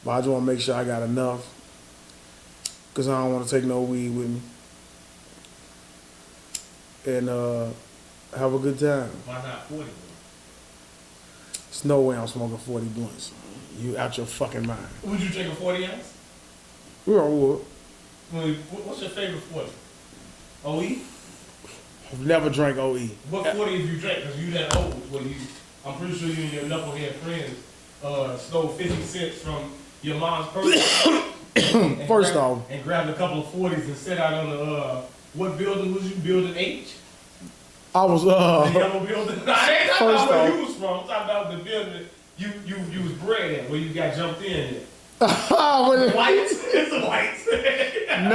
But I just want to make sure I got enough because I don't want to take no weed with me. And have a good time. Why not 40? There's no way I'm smoking 40 blunts. You out your fucking mind. Would you drink a 40 ounce? Yeah, I would. What's your favorite 40? OE? I've never drank OE. What 40 have you drank? Because you that old. I'm pretty sure you and your knucklehead friends stole 50 cents from your mom's purse. First off. And grabbed a couple of 40s and set out on the, what building was you? Building H? I was, The yellow building? I ain't talking First about where off. you was from. I'm talking about the building you was bred at, where you got jumped in at. Whites? It's the whites. I'm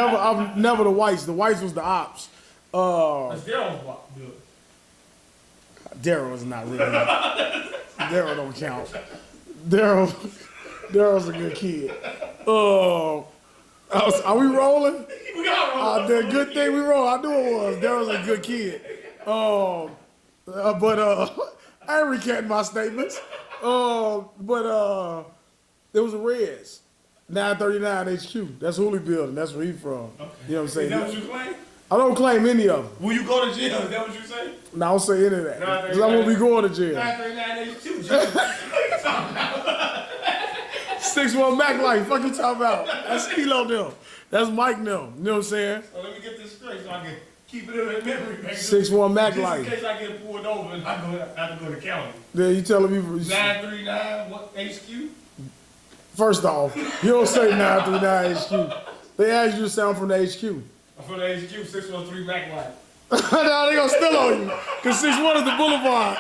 never the whites. The whites was the ops. That's Daryl's building. Daryl is not really. Daryl don't count. Daryl's a good kid. Are we rolling? We got rolling. The good thing we roll. I knew it was. Daryl's a good kid. I ain't recanting my statements. There was a Reds. 939 HQ. That's Hooley building. That's where he from. Okay. You know what I'm saying? Is that what you claim? I don't claim any of them. Will you go to jail? Is that what you say? No, I don't say any of that. Because I won't be going to jail. 939 HQ. What you talking about? 6-1 Mac Life. Fuck you talking about? That's Kilo them. That's Mike them. You know what I'm saying? So let me get this straight so I can keep it in memory. 6-1 Mac Life. Just in case I get pulled over and I have to go to county. Yeah, you telling me? 939 what HQ? First off, you don't say 939 HQ. They asked you to sound from the HQ. I'm from the HQ, 613 Mac Life. No, they gonna steal on you. Because 61 is the boulevard.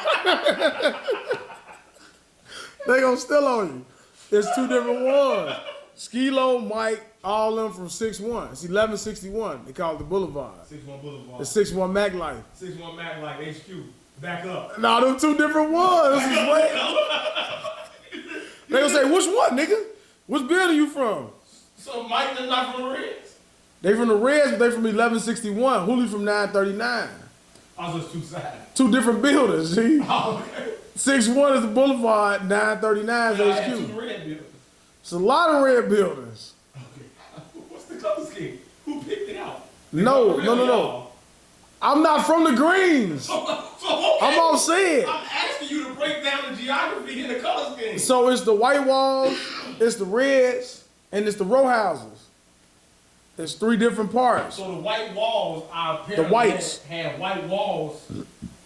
They gonna steal on you. There's two different ones. Skilo, Mike, all of them from 6-1. It's 1161. They call it the Boulevard. 61 Boulevard. The 6-1 Mac Life. 61 Mac Life HQ. Back up. No, them two different ones. This is way. They gonna say, which one, nigga? Which building you from? So Mike is not from the Reds? They from the Reds, but they from 1161. Hooley from 939. Also, it's two sides. Two different buildings, see? Oh, okay. 6-1 is the Boulevard, 939 is I had HQ. two red buildings. It's a lot of red buildings. Okay. What's the color scheme? Who picked it out? No. I'm not from the Greens. Okay. I'm all saying. I'm asking you to break down the geography in the color scheme. So it's the white walls, it's the reds, and it's the row houses. There's three different parts. So the white walls are apparently The whites. had white walls.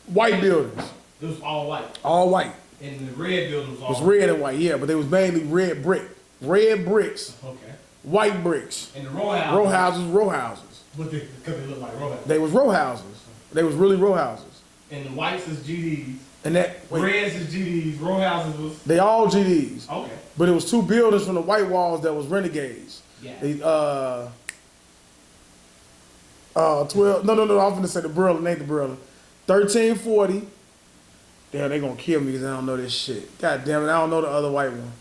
White buildings. It was all white. All white. And the red building was all It was red and white, yeah, but they was mainly red brick. Red bricks, Okay. white bricks. And the row houses. Row houses. But because they look like row houses. They was row houses. They was really row houses. And the whites is GDs. And that, Reds is GDs. Row houses was. they all GDs. Okay. But it was two buildings from the white walls that was renegades. Yeah. They, 12, no, I'm finna say the Berlin, ain't the Berlin. 1340. Damn, they gonna kill me because I don't know this shit. God damn it, I don't know the other white one.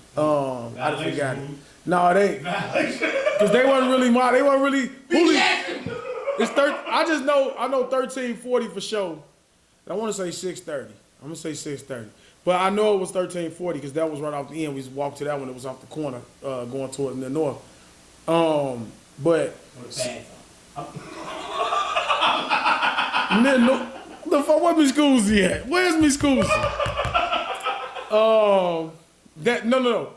I just forgot it. No, it ain't. Because they wasn't really It's I know 1340 for sure. I want to say 630. I'm gonna say 630. But I know it was 1340 because that was right off the end. We just walked to that one. It was off the corner, going toward the north. But the fuck, where Miss Scoozy at? Where's Miss Scoozy? No.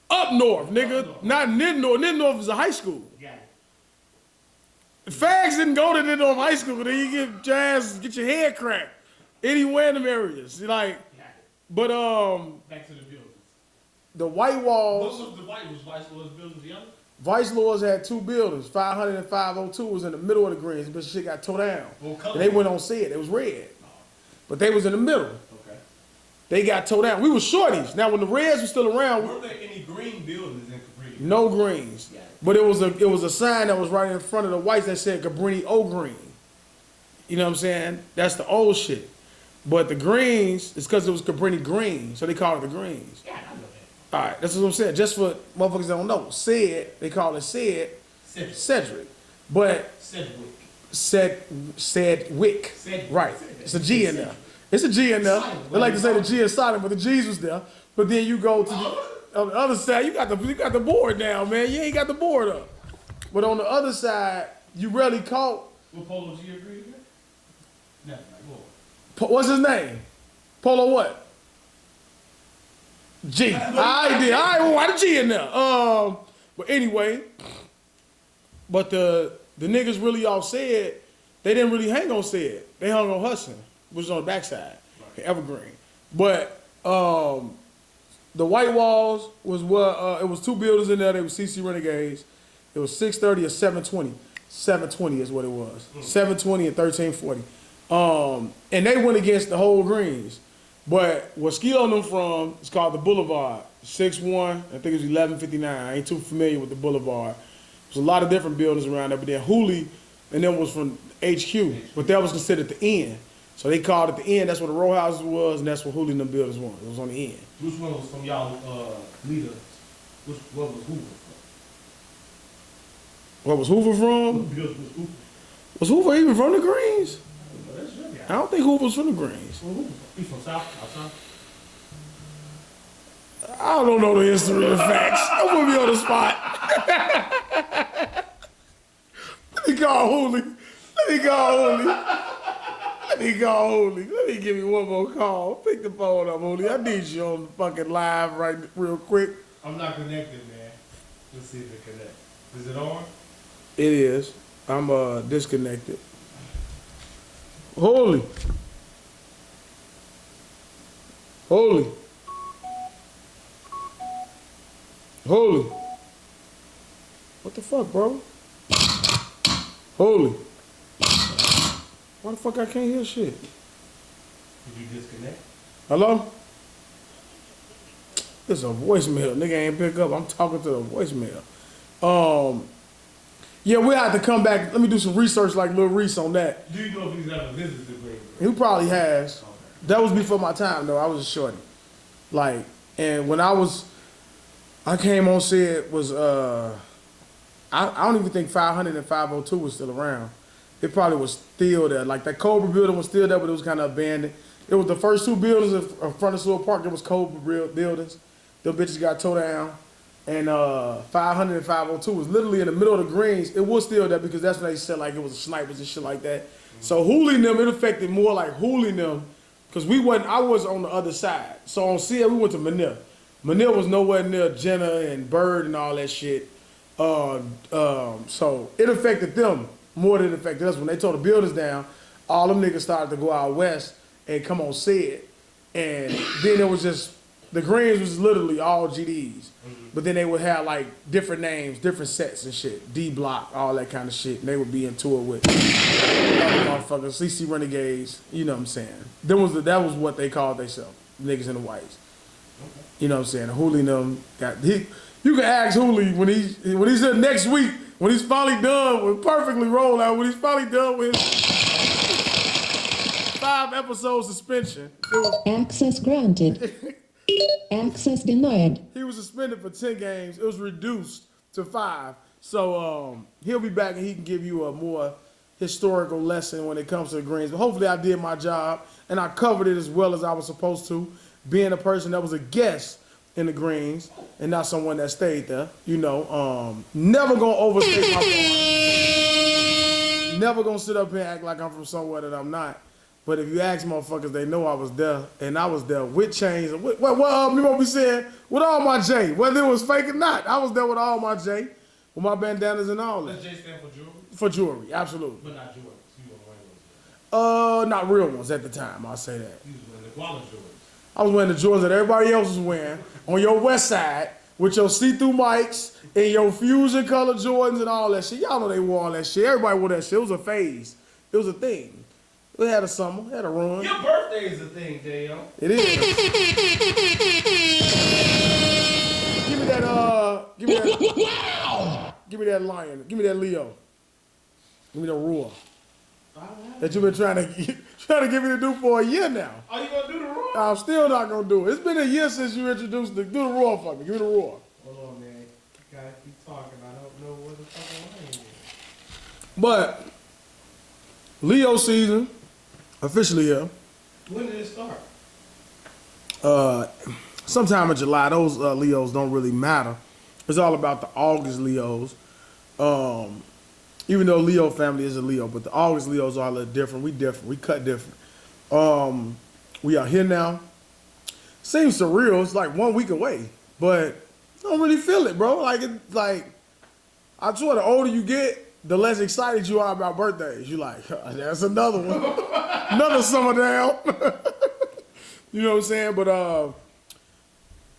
Up north, nigga. Not Nid North. Nid North is a high school. Got it. Fags didn't go to Nid North High School. Then you get your head cracked. Anywhere in them areas. Like, but Back to the buildings. the white walls. What was the white? Was Vice Lord's buildings the other? Vice Lords had two buildings. 500 and 502 was in the middle of the greens, but shit got tore down. What color? And they went on said it was red. But they was in the middle. Okay. They got tore down. We was shorties. Now when the Reds were still around, Were there any green buildings in Cabrini? no greens. Yeah. But it was a sign that was right in front of the whites that said Cabrini O Green. You know what I'm saying? That's the old shit. But the greens, it's because it was Cabrini Green, so they call it the greens. Yeah, I know that. All right, that's what I'm saying. Just for motherfuckers that don't know, said they call it Cedric, but Sedgwick. Right. It's a G in there. It's a G in there. They like to say the G is silent, but the G's was there. But then you go to On the other side, you got the board down, man. You ain't got the board up. But on the other side, you rarely caught. What Polo G agreed again? Never mind. What's his name? Polo what? G. I did. All right, well, why the G in there? But anyway, but the niggas really all said they didn't really hang on said. They hung on Hudson, which was on the backside, Evergreen. But the White Walls was what it was 2 buildings in there. They were CC Renegades. It was 630 or 720. 720 is what it was. 720 and 1340. And they went against the whole Greens. But what Skeel on them from is called the Boulevard. 6-1, I think it was 1159. I ain't too familiar with the Boulevard. There's a lot of different buildings around there, but then Hooley, and them was from HQ, but that was considered the end. So they called it the end. That's where the row houses was, and that's where Hooley and them buildings was. It was on the end. Which one was from y'all leader? What was Hoover from? What was Hoover from? What building was Hoover? Was Hoover even from the Greens? Well, that's your guy. I don't think Hoover was from the Greens. Well, Hoover. He's from outside. I don't know the history of the facts. Don't put me on the spot. Let me call Hooley. Let me give me one more call. Pick the phone up, Hooley. I need you on the fucking live right real quick. I'm not connected, man. Let's see if it connects. Is it on? It is. I'm disconnected. Holy. What the fuck, bro? Holy. Why the fuck I can't hear shit? Did you disconnect? Hello? This is a voicemail. Nigga ain't pick up. I'm talking to the voicemail. Yeah, we'll have to come back. Let me do some research like Lil Reese on that. Do you know if he's ever visited the grave? He probably has. Okay. That was before my time though. I was a shorty. Like, and when I came on set was I don't even think 500 and 502 was still around. It probably was still there. Like that Cobra building was still there, but it was kind of abandoned. It was the first 2 buildings in front of Sewell Park. There was Cobra buildings. Them bitches got tore down. And 500 and 502 was literally in the middle of the Greens. It was still there because that's when they said like it was a snipers and shit like that. So Hooley and them, it affected more like Hooley and them because I was on the other side. So on CL, we went to Manila. Manila was nowhere near Jenna and Bird and all that shit. So it affected them more than it affected us. When they tore the buildings down, all them niggas started to go out west and come on set. And then it was just, the Greens was literally all GDs. But then they would have like different names, different sets and shit. D-Block, all that kind of shit. And they would be in tour with other motherfuckers, CC Renegades, you know what I'm saying? That was what they called themselves, niggas in the whites. Okay. You know what I'm saying? Hooley and them you can ask Hooley when he said next week, when he's finally done with perfectly roll out, when he's finally done with his 5-episode suspension. Access granted. Access denied. He was suspended for 10 games. It was reduced to 5. So he'll be back and he can give you a more historical lesson when it comes to the Greens. But hopefully I did my job and I covered it as well as I was supposed to, being a person that was a guest in the Greens and not someone that stayed there. You know, never gonna overstay my point. Never gonna sit up here and act like I'm from somewhere that I'm not. But if you ask motherfuckers, they know I was there, and I was there with chains. What you gonna be saying? With all my J, whether it was fake or not, I was there with all my J, with my bandanas and all that. Does J stand for jewelry? For jewelry, absolutely. But not jewelry. You were wearing those. Not real ones at the time. I'll say that. You was wearing the Guala jewelry. I was wearing the Jordans that everybody else was wearing on your west side with your see-through mics and your fusion color Jordans and all that shit. Y'all know they wore all that shit. Everybody wore that shit. It was a phase. It was a thing. We had a summer, had a run. Your birthday is a thing, daeo. It is. Give me that give me that lion. Give me that Leo. Give me the roar. That you've been trying to get me to do for a year now. Are you gonna do the roar? I'm still not gonna do it. It's been a year since you introduced do the roar for me. Give me the roar. Hold on, man. You gotta keep talking. I don't know what the fuck I'm saying. But Leo season officially here. When did it start? sometime in July. Those Leos don't really matter. It's all about the August Leos. Even though Leo family is a Leo, but the August Leos are a little different. We different. We cut different. We are here now. Seems surreal. It's like 1 week away, but I don't really feel it, bro. I swear, the older you get, the less excited you are about birthdays. You like, that's another one, another summer down. You know what I'm saying? But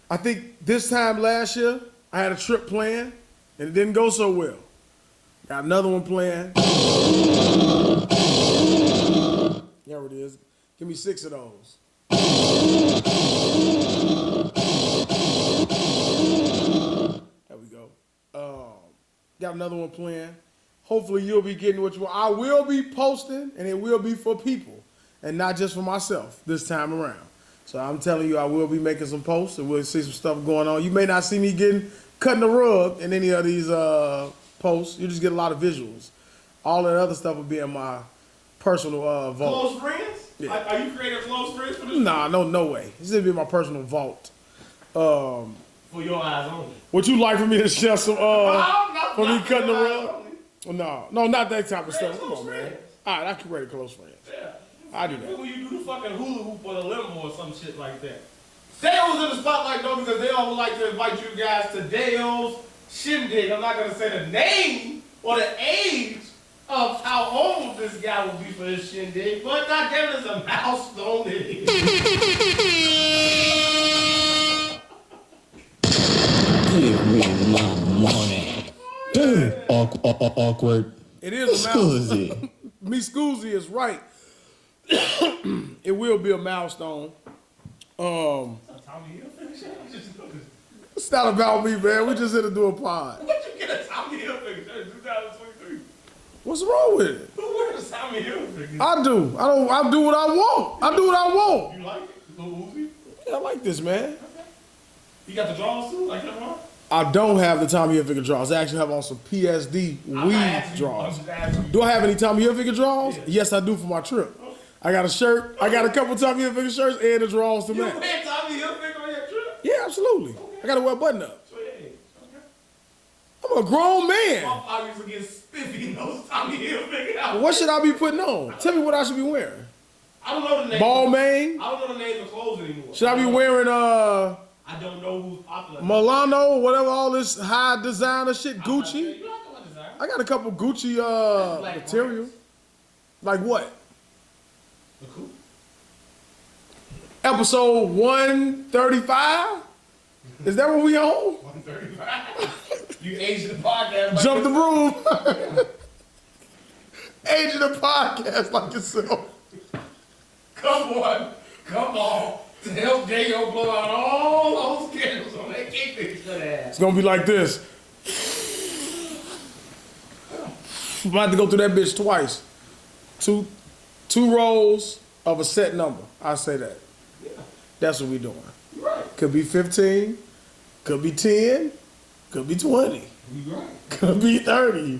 I think this time last year, I had a trip planned, and it didn't go so well. Got another one planned. There it is. Give me 6 of those. There we go. Got another one planned. Hopefully you'll be getting what you want. I will be posting, and it will be for people, and not just for myself this time around. So I'm telling you, I will be making some posts, and we'll see some stuff going on. You may not see me cutting the rug in any of these posts. You just get a lot of visuals. All that other stuff will be in my personal vault. Close friends? Yeah. Are you creating close friends for this? Nah, no way. This is gonna be my personal vault. For your eyes only. Would you like for me to share some No, for me not cutting the your eyes rug? only. No, not that type of stuff. Come Close on, man. friends. All right, I can rate close friends. Yeah. I do that. When you do the fucking hula hoop or the limbo or some shit like that. Daeos in the spotlight though because they all would like to invite you guys to Daeos Shindig. I'm not gonna say the name or the age of how old this guy will be for his shindig, but goddamn it, it's a milestone it is. Give me my money. Awkward. It is a milestone. Me Scoozy is right. It will be a milestone. Tommy Hilfiger? It's not about me, man. We just here to do a pod. Where'd you get a Tommy Hilfiger shirt in 2023? What's wrong with it? Who wears a Tommy Hilfiger? I do. I do what I want. I do what I want. You like it? Little Uzi? Yeah, I like this, man. You got the drawers too? Like that one? I don't have the Tommy Hilfiger draws. I actually have on some PSD weed draws. Do I have any Tommy Hilfiger draws? Yeah. Yes, I do for my trip. I got a shirt. I got a couple Tommy Hilfiger shirts and the draws to You match. wear Tommy Hilfiger on your trip? Yeah, absolutely. I got to wear a button up. So yeah. I'm a grown man. My obviously get spiffy in those Tommy Hilfiger outfits. What should I be putting on? Tell me what I should be wearing. I don't know the name. Ball mane? I don't know the names of clothes anymore. Should I be wearing I don't know who's popular. Milano, whatever, all this high designer shit, Gucci? You don't know what design. I got a couple Gucci Black material. ones. Like what? The coupe. Episode 135? Is that what we on? 135. You aged the podcast. Like Jump the broom. Aging the podcast like yourself. Come on. To help daeo blow out all those candles on that cake that should have. It's gonna be like this. I'm about to go through that bitch twice. Two rolls of a set number. I say that. Yeah. That's what we doing. You're right. Could be 15, could be 10, could be 20, You're right. could be 30.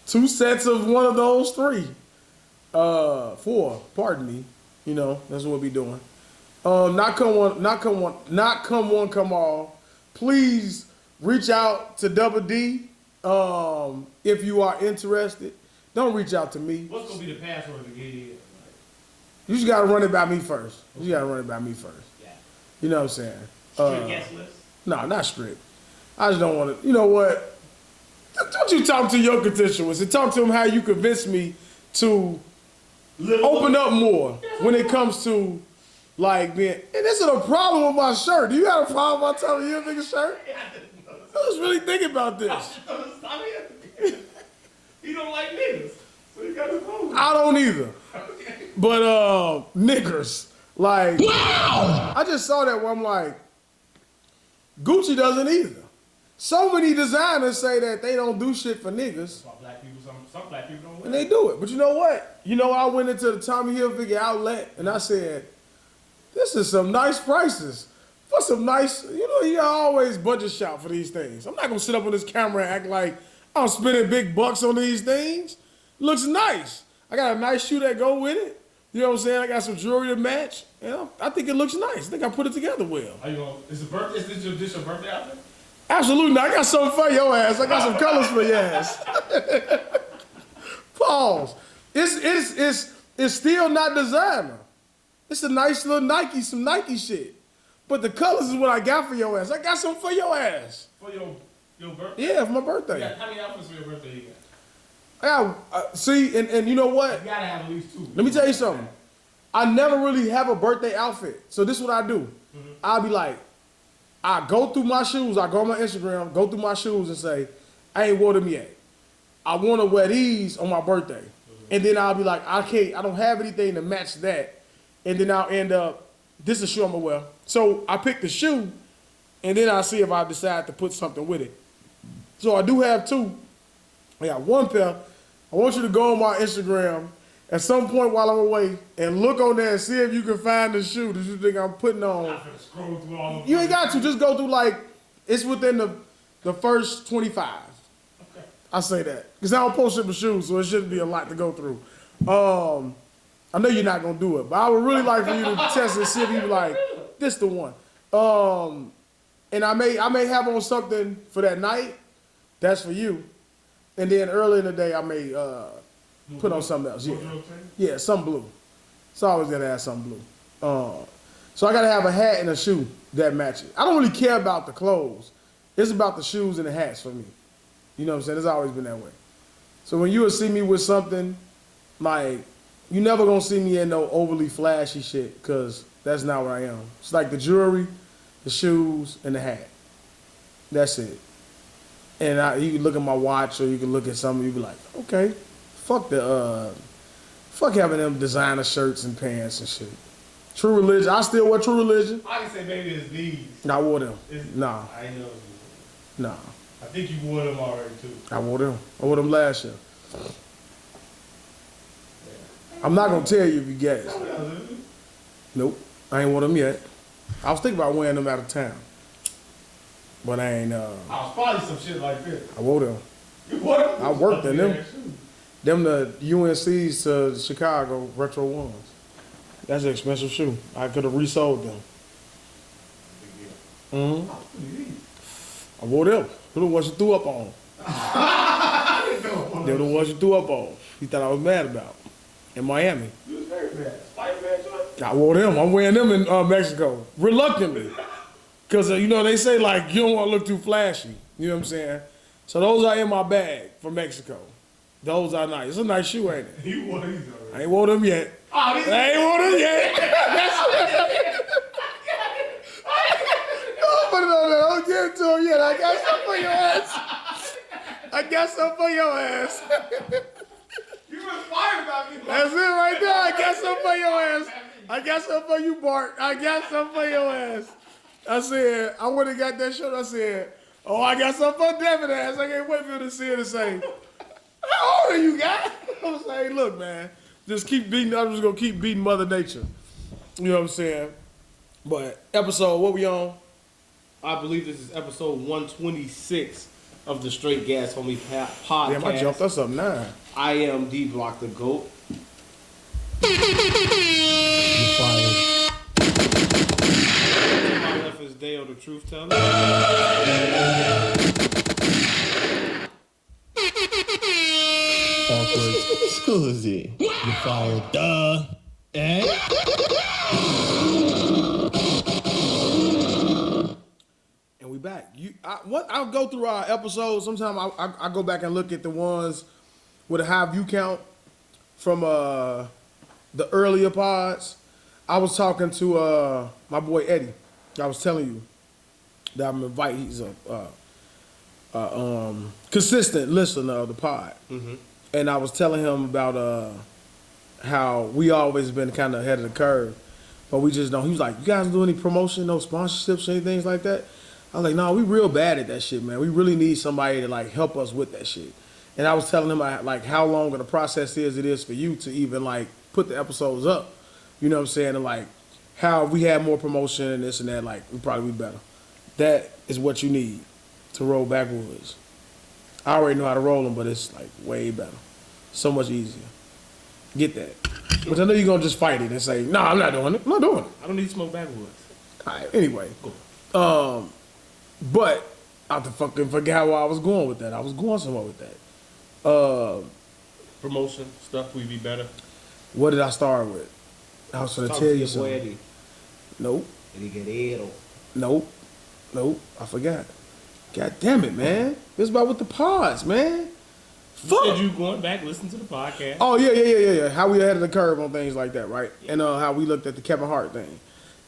2 sets of one of those 3. 4, pardon me. You know, that's what we doing. Not come one, come all. Please reach out to bday if you are interested. Don't reach out to me. What's gonna be the password to get in? You just gotta run it by me first. Yeah. You know what I'm saying? Strict guest list? No, not strict. I just don't want to. You know what? Don't you talk to your constituents and talk to them how you convince me to open up more when it comes to like being. And this is a problem with my shirt. Do you have a problem with my Tommy Hilfiger shirt? I was really thinking about this. You don't like niggas, so you got to go. I don't either. But niggers, like, I just saw that where I'm like, Gucci doesn't either. So many designers say that they don't do shit for niggas, Black people, some black people don't wear. and they do it. But you know what? I went into the Tommy Hilfiger outlet and I said, this is some nice prices for some nice. You always budget shop for these things. I'm not gonna sit up on this camera and act like I'm spending big bucks on these things. Looks nice. I got a nice shoe that go with it. You know what I'm saying? I got some jewelry to match. You know, I think it looks nice. I think I put it together well. Are you going? Is this your birthday outfit? Absolutely not. I got something for your ass. I got some colors for your ass. Pause. It's still not designer. It's a nice little Nike, some Nike shit. But the colors is what I got for your ass. I got something for your ass. For your birthday? Yeah, for my birthday. How many outfits for your birthday you got? See, and you know what? You gotta have at least 2. Let me tell you something. I never really have a birthday outfit. So this is what I do. I'll be like, I go through my shoes. I go on my Instagram, go through my shoes and say, I ain't wore them yet. I want to wear these on my birthday. And then I'll be like, I don't have anything to match that. And then I'll end up, this is a shoe I'm going to wear. So I pick the shoe, and then I'll see if I decide to put something with it. So I do have 2. I got 1 pair. I want you to go on my Instagram at some point while I'm away and look on there and see if you can find the shoe that you think I'm putting on. Scroll through all of You ain't got to. Just go through it's within the first 25. Okay. I say that. Because I don't post shit with shoes, so it shouldn't be a lot to go through. I know you're not going to do it, but I would really like for you to test and see if you be like, this the one. And I may have on something for that night. That's for you. And then early in the day, I may put on something else. Yeah, some blue. It's always got to have some blue. So I got to have a hat and a shoe that matches. I don't really care about the clothes. It's about the shoes and the hats for me. You know what I'm saying? It's always been that way. So when you would see me with something, like, you never going to see me in no overly flashy shit because that's not where I am. It's like the jewelry, the shoes, and the hat. That's it. And you can look at my watch or you can look at something and you be like, okay, fuck having them designer shirts and pants and shit. True Religion, I still wear True Religion. I can say maybe it's these. I wore them. Nah. I know. Nah. I think you wore them already too. I wore them. I wore them last year. I'm not gonna tell you if you guess. Nope. I ain't wore them yet. I was thinking about wearing them out of town. But I ain't I was probably some shit like this. I wore them. You wore them? I worked in them. Them the UNC's to Chicago retro ones. That's an expensive shoe. I could have resold them. I wore them. They're the ones you threw up on. They're the ones you threw up on. He thought I was mad about. In Miami. You was very bad. Spider-Man joint? I wore them. I'm wearing them in Mexico. Reluctantly. Because, you know, they say, like, you don't want to look too flashy. You know what I'm saying? So those are in my bag from Mexico. Those are nice. It's a nice shoe, ain't it? You wore these already. I ain't wore them yet. Oh, these I ain't wore them yet. Don't put it on there. Don't give it to him yet. I got something for your ass. I got something for your ass. You inspired by me. That's it right there. I got something for your ass. I got something for you, Bart. I got something for your ass. I said, I went and got that shirt. I said, oh, I got something for Devin ass. I can't wait for him to see it and say, how old are you, guy? I was like, hey, look, man, just keep beating. I'm just going to keep beating Mother Nature. You know what I'm saying? But episode, what we on? I believe this is episode 126 of the Straight Gas Homie podcast. Damn, I jumped us up 9. I am dblock the GOAT. You're fired. To my left is Daeo, the truth teller. Awkward. Scusi. You're fired. Duh. Eh? And we back. I'll go through our episodes. Sometimes I go back and look at the ones with a high view count from the earlier pods. I was talking to my boy Eddie. I was telling you that I'm inviting. He's a consistent listener of the pod, and I was telling him about how we always been kind of ahead of the curve, but we just don't. He was like, "You guys do any promotion, no sponsorships, any things like that?" I was like, "No, we real bad at that shit, man. We really need somebody to like help us with that shit." And I was telling him like how long of the process it is for you to even like put the episodes up. You know what I'm saying? And like how we had more promotion and this and that, like we probably be better. That is what you need to roll backwards. I already know how to roll them, but it's like way better. So much easier. Get that. But I know you're gonna just fight it and say, "No, I'm not doing it. I'm not doing it." I don't need to smoke backwoods. All right. Anyway, but I have to fucking forget where I was going with that. I was going somewhere with that. Promotion stuff would be better. What did I start with? I was gonna tell you something. Nope. Nope. I forgot. God damn it, man. This about with the pods, man. You said you going back, listen to the podcast. Oh yeah. How we ahead of the curve on things like that, right? Yeah. And how we looked at the Kevin Hart thing,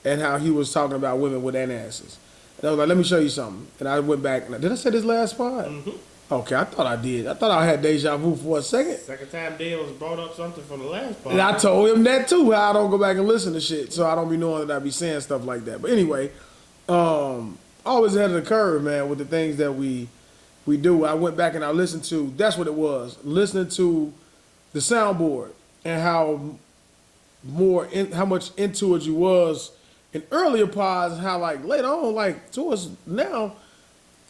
and how he was talking about women with their asses. And I was like, let me show you something. And I went back. Did I say this last pod? Mm-hmm. Okay, I thought I did. I thought I had deja vu for a second. Second time daeos brought up something from the last pod. And I told him that too. How I don't go back and listen to shit, so I don't be knowing that I be saying stuff like that. But anyway, always ahead of the curve, man, with the things that we do. I went back and I listened to, that's what it was, listening to the soundboard and how much into it you was in earlier pods, and how like later on, like to us now,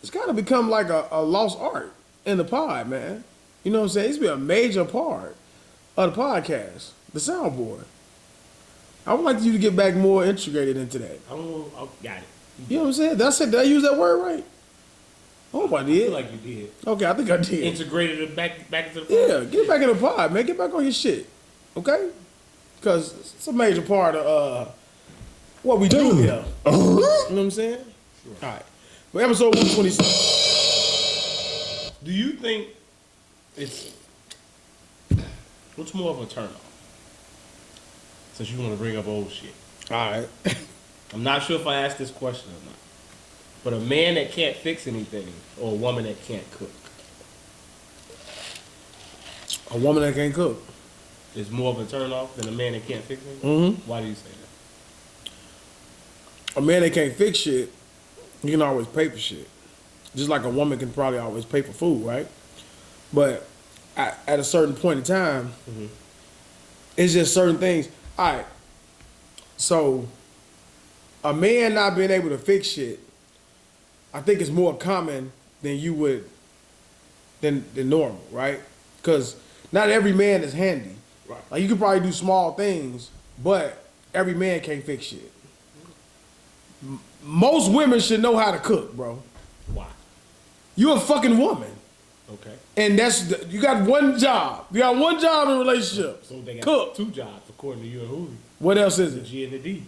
it's kind of become like a lost art in the pod, man. You know what I'm saying? It used to be a major part of the podcast, the soundboard. I would like you to get back more integrated into that. I got it. You know what I'm saying? Did I use that word right? I hope I did. I feel like you did. Okay, I think I did. Integrated it back into the pod. Yeah, get back in the pod, man. Get back on your shit. Okay? Because it's a major part of what we do here. You know what I'm saying? Sure. All right. Well, episode 126. Do you think what's more of a turn off? Since you want to bring up old shit. All right. I'm not sure if I asked this question or not. But a man that can't fix anything or a woman that can't cook? A woman that can't cook is more of a turn off than a man that can't fix anything? Mm-hmm. Why do you say that? A man that can't fix shit, you can always pay for shit. Just like a woman can probably always pay for food, right? But at a certain point in time, it's just certain things. All right. So a man not being able to fix shit, I think it's more common than than normal, right? Because not every man is handy. Right. Like you can probably do small things, but every man can't fix shit. Most women should know how to cook, bro. Why? You're a fucking woman. Okay. And you got one job. You got one job in relationships. So they got cook. 2 jobs, according to you and Hooley. What else is The it? G and the D.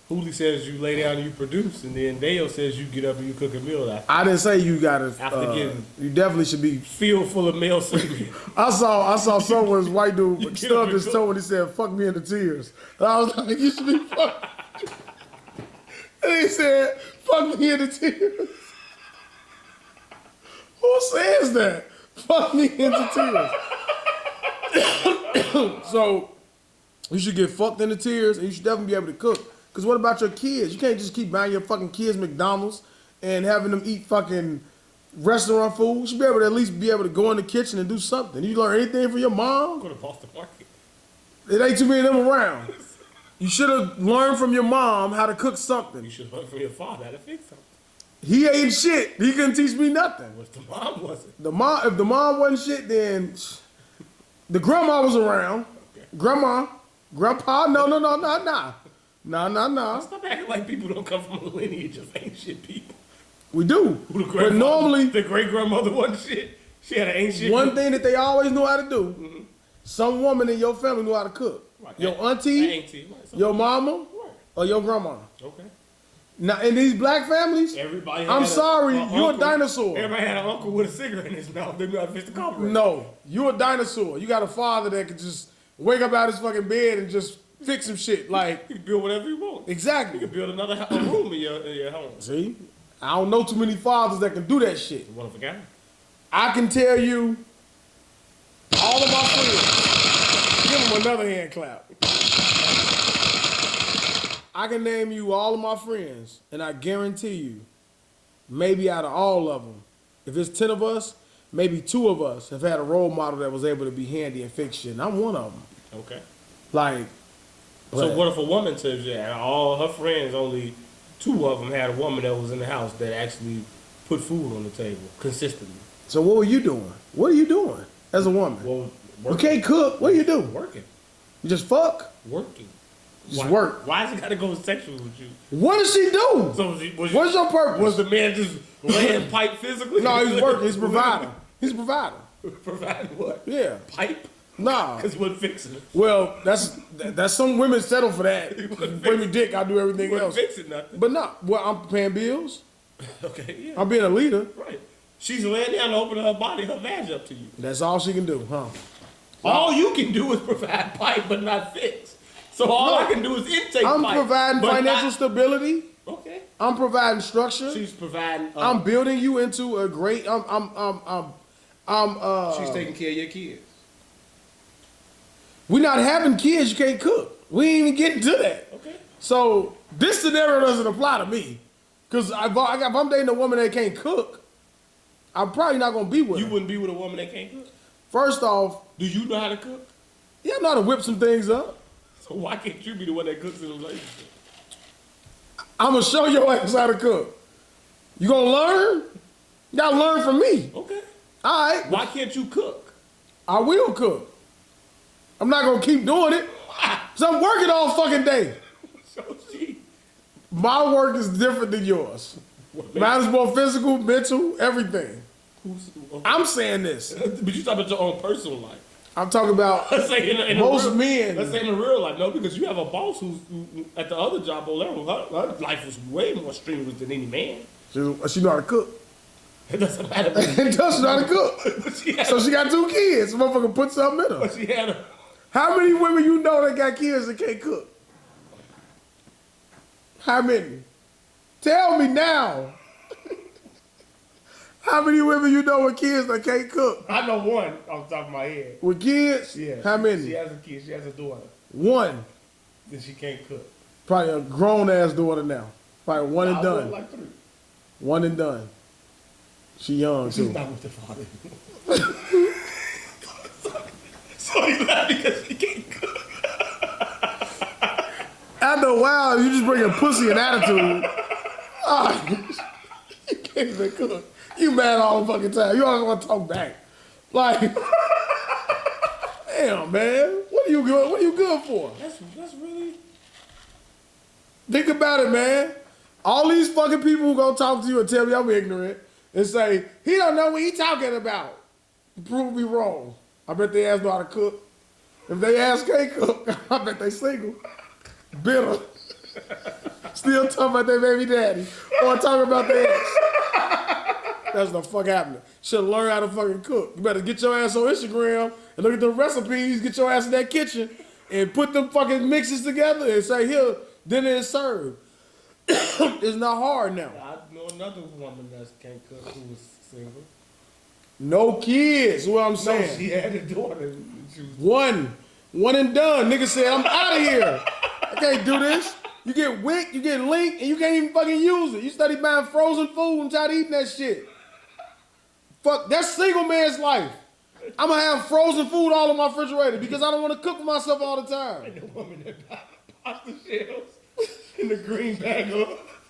Hooley says you lay down and you produce, and then Dale says you get up and you cook a meal after. I didn't say you gotta. After getting you definitely should be. Field full of male semen. I saw someone's white dude stubbed his toe and he said, "Fuck me into tears." And I was like, "You should be fucked." And he said, "Fuck me into tears." Who says that? Fuck me into tears. So you should get fucked into tears, and you should definitely be able to cook. Because what about your kids? You can't just keep buying your fucking kids McDonald's and having them eat fucking restaurant food. You should be able to at least be able to go in the kitchen and do something. You learn anything from your mom? Go to Boston Market. It ain't too many of them around. You should have learned from your mom how to cook something. You should learn from your father how to fix something. He ain't shit. He couldn't teach me nothing. What's the mom wasn't? If the mom wasn't shit, then the grandma was around. Okay. Grandpa, no. Stop acting like people don't come from a lineage of ancient people. We do. But normally, the great grandmother wasn't shit. She had an ancient. One thing that they always knew how to do, some woman in your family knew how to cook. Right. Your auntie, your mama, or your grandma. Okay. Now, in these black families, everybody. I'm sorry, you're a dinosaur. Everybody had an uncle with a cigarette in his mouth. They knew how to fix the carburetor. No, you're a dinosaur. You got a father that could just wake up out his fucking bed and just fix some shit. Like you can build whatever you want. Exactly. You can build another room in your home. See, I don't know too many fathers that can do that shit. One of a guy. I can tell you, all of my friends. Give them another hand clap. I can name you all of my friends, and I guarantee you, maybe out of all of them, if it's 10 of us, maybe 2 of us have had a role model that was able to be handy and fix shit, and I'm one of them. Okay. Like, so what if a woman tells you that all her friends, only 2 of them had a woman that was in the house that actually put food on the table consistently? So what were you doing? What are you doing as a woman? Well, you can't cook. What do you do? Working. You just fuck. Working. Just work. Why has it got to go sexual with you? What does she do? So What's your purpose? Was the man just laying pipe physically? No, he's working. He's a provider. He's a provider. Providing what? Yeah. Pipe? Nah. Because he wasn't fixing it. Well, that's some women settle for that. Bring me dick, I'll do everything He else. wasn't fixing nothing. But no, well, I'm paying bills. Okay, yeah. I'm being a leader. Right. She's laying down and opening her body, her vag up to you. That's all she can do, huh? All you can do is provide pipe, but not fix. So all I can do is intake I'm pipe. providing but financial not- stability. Okay. I'm providing structure. She's providing. I'm building you into a great. She's taking care of your kids. We're not having kids. You can't cook. We ain't even getting to that. Okay. So this scenario doesn't apply to me, because if I'm dating a woman that can't cook, I'm probably not gonna be with You her. wouldn't be with a woman that can't cook. First off, Do you know how to cook? yeah, I know how to whip some things up. So why can't you be the one that cooks in a relationship? I'm gonna show your ass how to cook. You gonna learn? You gotta learn from me. Okay. All right. Why can't you cook? I will cook. I'm not gonna keep doing it. So I'm working all fucking day. So she. My work is different than yours. Mine is more physical, mental, everything. Okay. I'm saying this. But you talking about your own personal life. I'm talking about Let's say in most real, men. Let's say in the real life, no, because you have a boss who at the other job or level, her life was way more strenuous than any man. She know how to cook. It doesn't matter. It does know how to cook. But she had, So she got 2 kids. Motherfucker put something in her. but she had a, How many women you know that got kids that can't cook? How many? Tell me now. How many women you know with kids that can't cook? I know one off the top of my head. With kids? Yeah. How many? She has a kid. She has a daughter. One. Then she can't cook. Probably a grown ass daughter now. Probably one and I done. like 3. One and done. She young She's too. not with the father. So you laugh because she can't cook. After a while, you just bring a pussy and attitude. Ah, you can't even cook. You mad all the fucking time. You always want to talk back. Like, damn, man. What are you good? What are you good for? That's really. Think about it, man. All these fucking people who gonna talk to you and tell me I'm ignorant and say, he don't know what he talking about. Prove me wrong. I bet they ass know how to cook. If they ass can't cook, I bet they single. Bitter. Still talking about their baby daddy. Or talking about their ex. That's the fuck happening. Should learn how to fucking cook. You better get your ass on Instagram and look at the recipes, get your ass in that kitchen, and put them fucking mixes together and say, here, dinner is served. It's not hard now. I know another woman that can't cook who was single. No kids, what I'm No, saying. she had a daughter. She was One and done. Nigga said, I'm out of here. I can't do this. You get wick, you get linked, and you can't even fucking use it. You study buying frozen food and try to eat that shit. Fuck, that's single man's life. I'm gonna have frozen food all in my refrigerator because I don't want to cook for myself all the time. the woman that bought pasta shells in the green bag of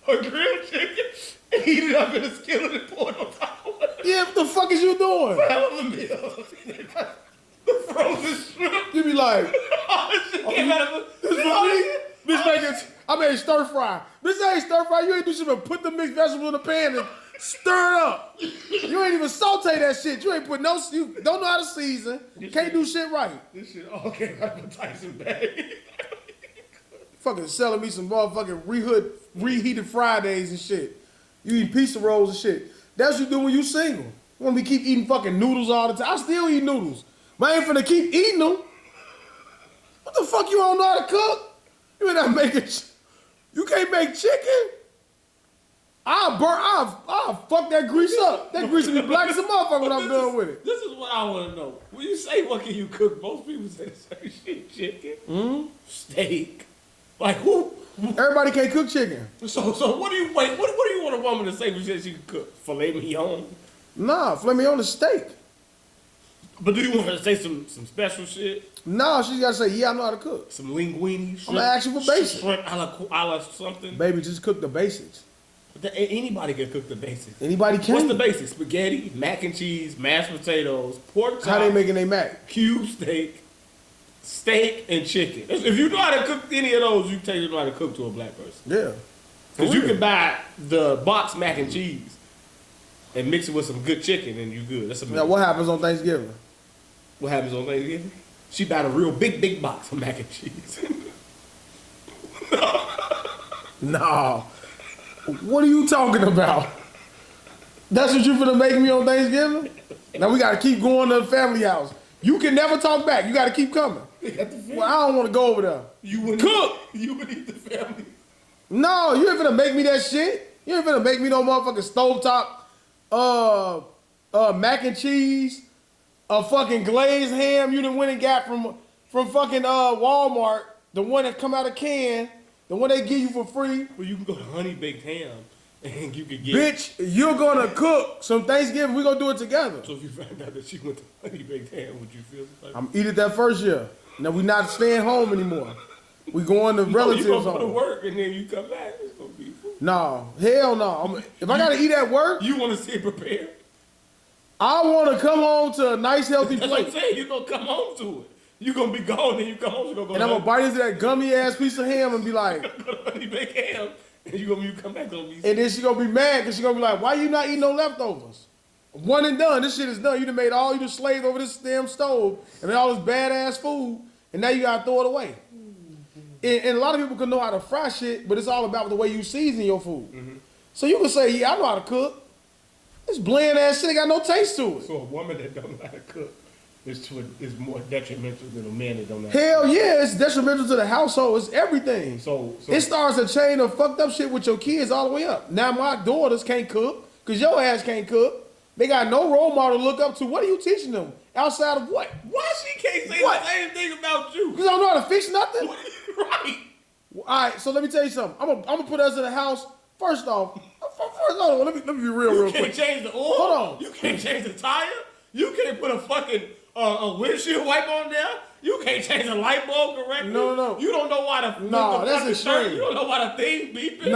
her grilled chicken and heat it up in a skillet and pour it on top of it. Yeah, what the fuck is you doing? Hell of a meal. The frozen shrimp. You be like, All this shit came out of this for me? Bitch, make it. I made stir fry. Bitch, that ain't stir fry. You ain't do shit but put the mixed vegetables in the pan and stir it up. You ain't even saute that shit. You ain't put no. You don't know how to season. Can't do shit right. This shit all came out of a Tyson bag. Fucking selling me some motherfucking reheated Fridays and shit. You eat pizza rolls and shit. That's what you do when you single. You want me to keep eating fucking noodles all the time? I still eat noodles. But I ain't finna keep eating them. What the fuck you don't know how to cook? You ain't not making. You can't make chicken. I'll fuck that grease up. That grease will be black as a motherfucker when I'm done with it. This is what I want to know. When you say what can you cook, most people say the same shit. Chicken, steak. Like who? Everybody can't cook chicken. So what do you wait? What do you want a woman to say when she says she can cook? Filet mignon. Nah, filet mignon is steak. But do you want her to say some special shit? Nah, she's gotta say, yeah, I know how to cook. Some linguine? I'm gonna ask you for basics. Shrimp a la something? Baby, just cook the basics. Anybody can cook the basics. Anybody can. What's the basics? Spaghetti, mac and cheese, mashed potatoes, pork chops, How they making they mac? cube steak. steak and chicken. If you know how to cook any of those, you take you know how to cook to a black person. Yeah. Because you can buy the box mac and cheese and mix it with some good chicken and you good. That's Now, what happens on Thanksgiving? What happens on Thanksgiving? She bought a real big box of mac and cheese. No. What are you talking about? That's what you finna make me on Thanksgiving? Now we gotta keep going to the family house. You can never talk back. You gotta keep coming. Well, I don't want to go over there. You would cook. You would eat the family. No, you ain't finna make me that shit. You ain't finna make me no motherfucking stovetop, mac and cheese, a fucking glazed ham you done went and got from fucking Walmart, the one that come out of can, the one they give you for free. Well, you can go to honey baked ham and you can get. Bitch, you're gonna cook some Thanksgiving. We gonna do it together. So if you found out that she went to honey baked ham, would you feel the same? I'm eat it that first year. Now we not staying home anymore. We going to relatives you gonna go to home. work and then you come back. It's gonna be food. No, hell no. If I gotta eat at work, You want to see it prepared? I want to come home to a nice healthy That's what I'm plate. saying. You're gonna come home to it. You're gonna be gone and you come home. You're gonna go. And I'm gonna bite into that gummy ass piece of ham and be like, go to honey baked ham, and you come back gonna be. and then she gonna be mad because she gonna be like, why you not eating no leftovers? One and done. This shit is done. You done made all you just slaved over this damn stove and made all this badass food, and now you gotta throw it away. And a lot of people can know how to fry shit, but it's all about the way you season your food. So you can say, yeah, I know how to cook. This bland ass shit ain't got no taste to it. So a woman that don't know how to cook is more detrimental than a man that don't know. How Hell yeah, it's detrimental to the household. It's everything. So It starts a chain of fucked up shit with your kids all the way up. Now my daughters can't cook because your ass can't cook. They got no role model to look up to. What are you teaching them? Outside of what? why she can't say What? the same thing about you? Because I don't know how to fix nothing? Right. All right, so let me tell you something. I'm gonna put us in the house. First off, hold on, let me be real You quick. can't change the oil. Hold on. You can't change the tire. You can't put a fucking a windshield wipe on there. You can't change the light bulb correctly. No. You don't know why the No, that's fucking extreme. shirt. You don't know why the thing's beeping.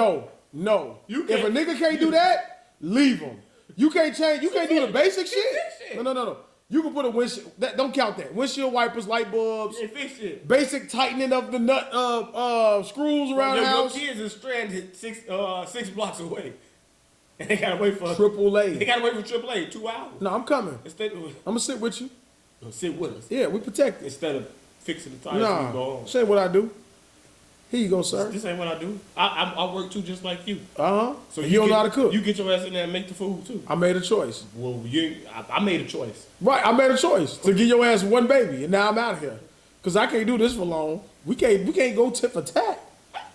No. You If a can't- nigga can't do that, leave him. You can't change. You can't do the basic shit. fix it. No. You can put a windshield. Don't count that. Windshield wipers, light bulbs, You can't fix it. basic tightening of the nut screws around the Your house. kids is stranded 6 blocks away, and they gotta wait for Triple They A. gotta wait for AAA 2 hours. No, I'm coming. Instead of I'm gonna sit with you. sit with us. Yeah, we protect it. Instead of fixing the tires, we go Nah, home. say what I do. Here you go, sir. This ain't what I do. I work too, just like you. So you don't know how to cook. You get your ass in there and make the food too. I made a choice. Well, I made a choice. Right, I made a choice to give your ass one baby, and now I'm out here. Cause I can't do this for long. We can't go tit for tat.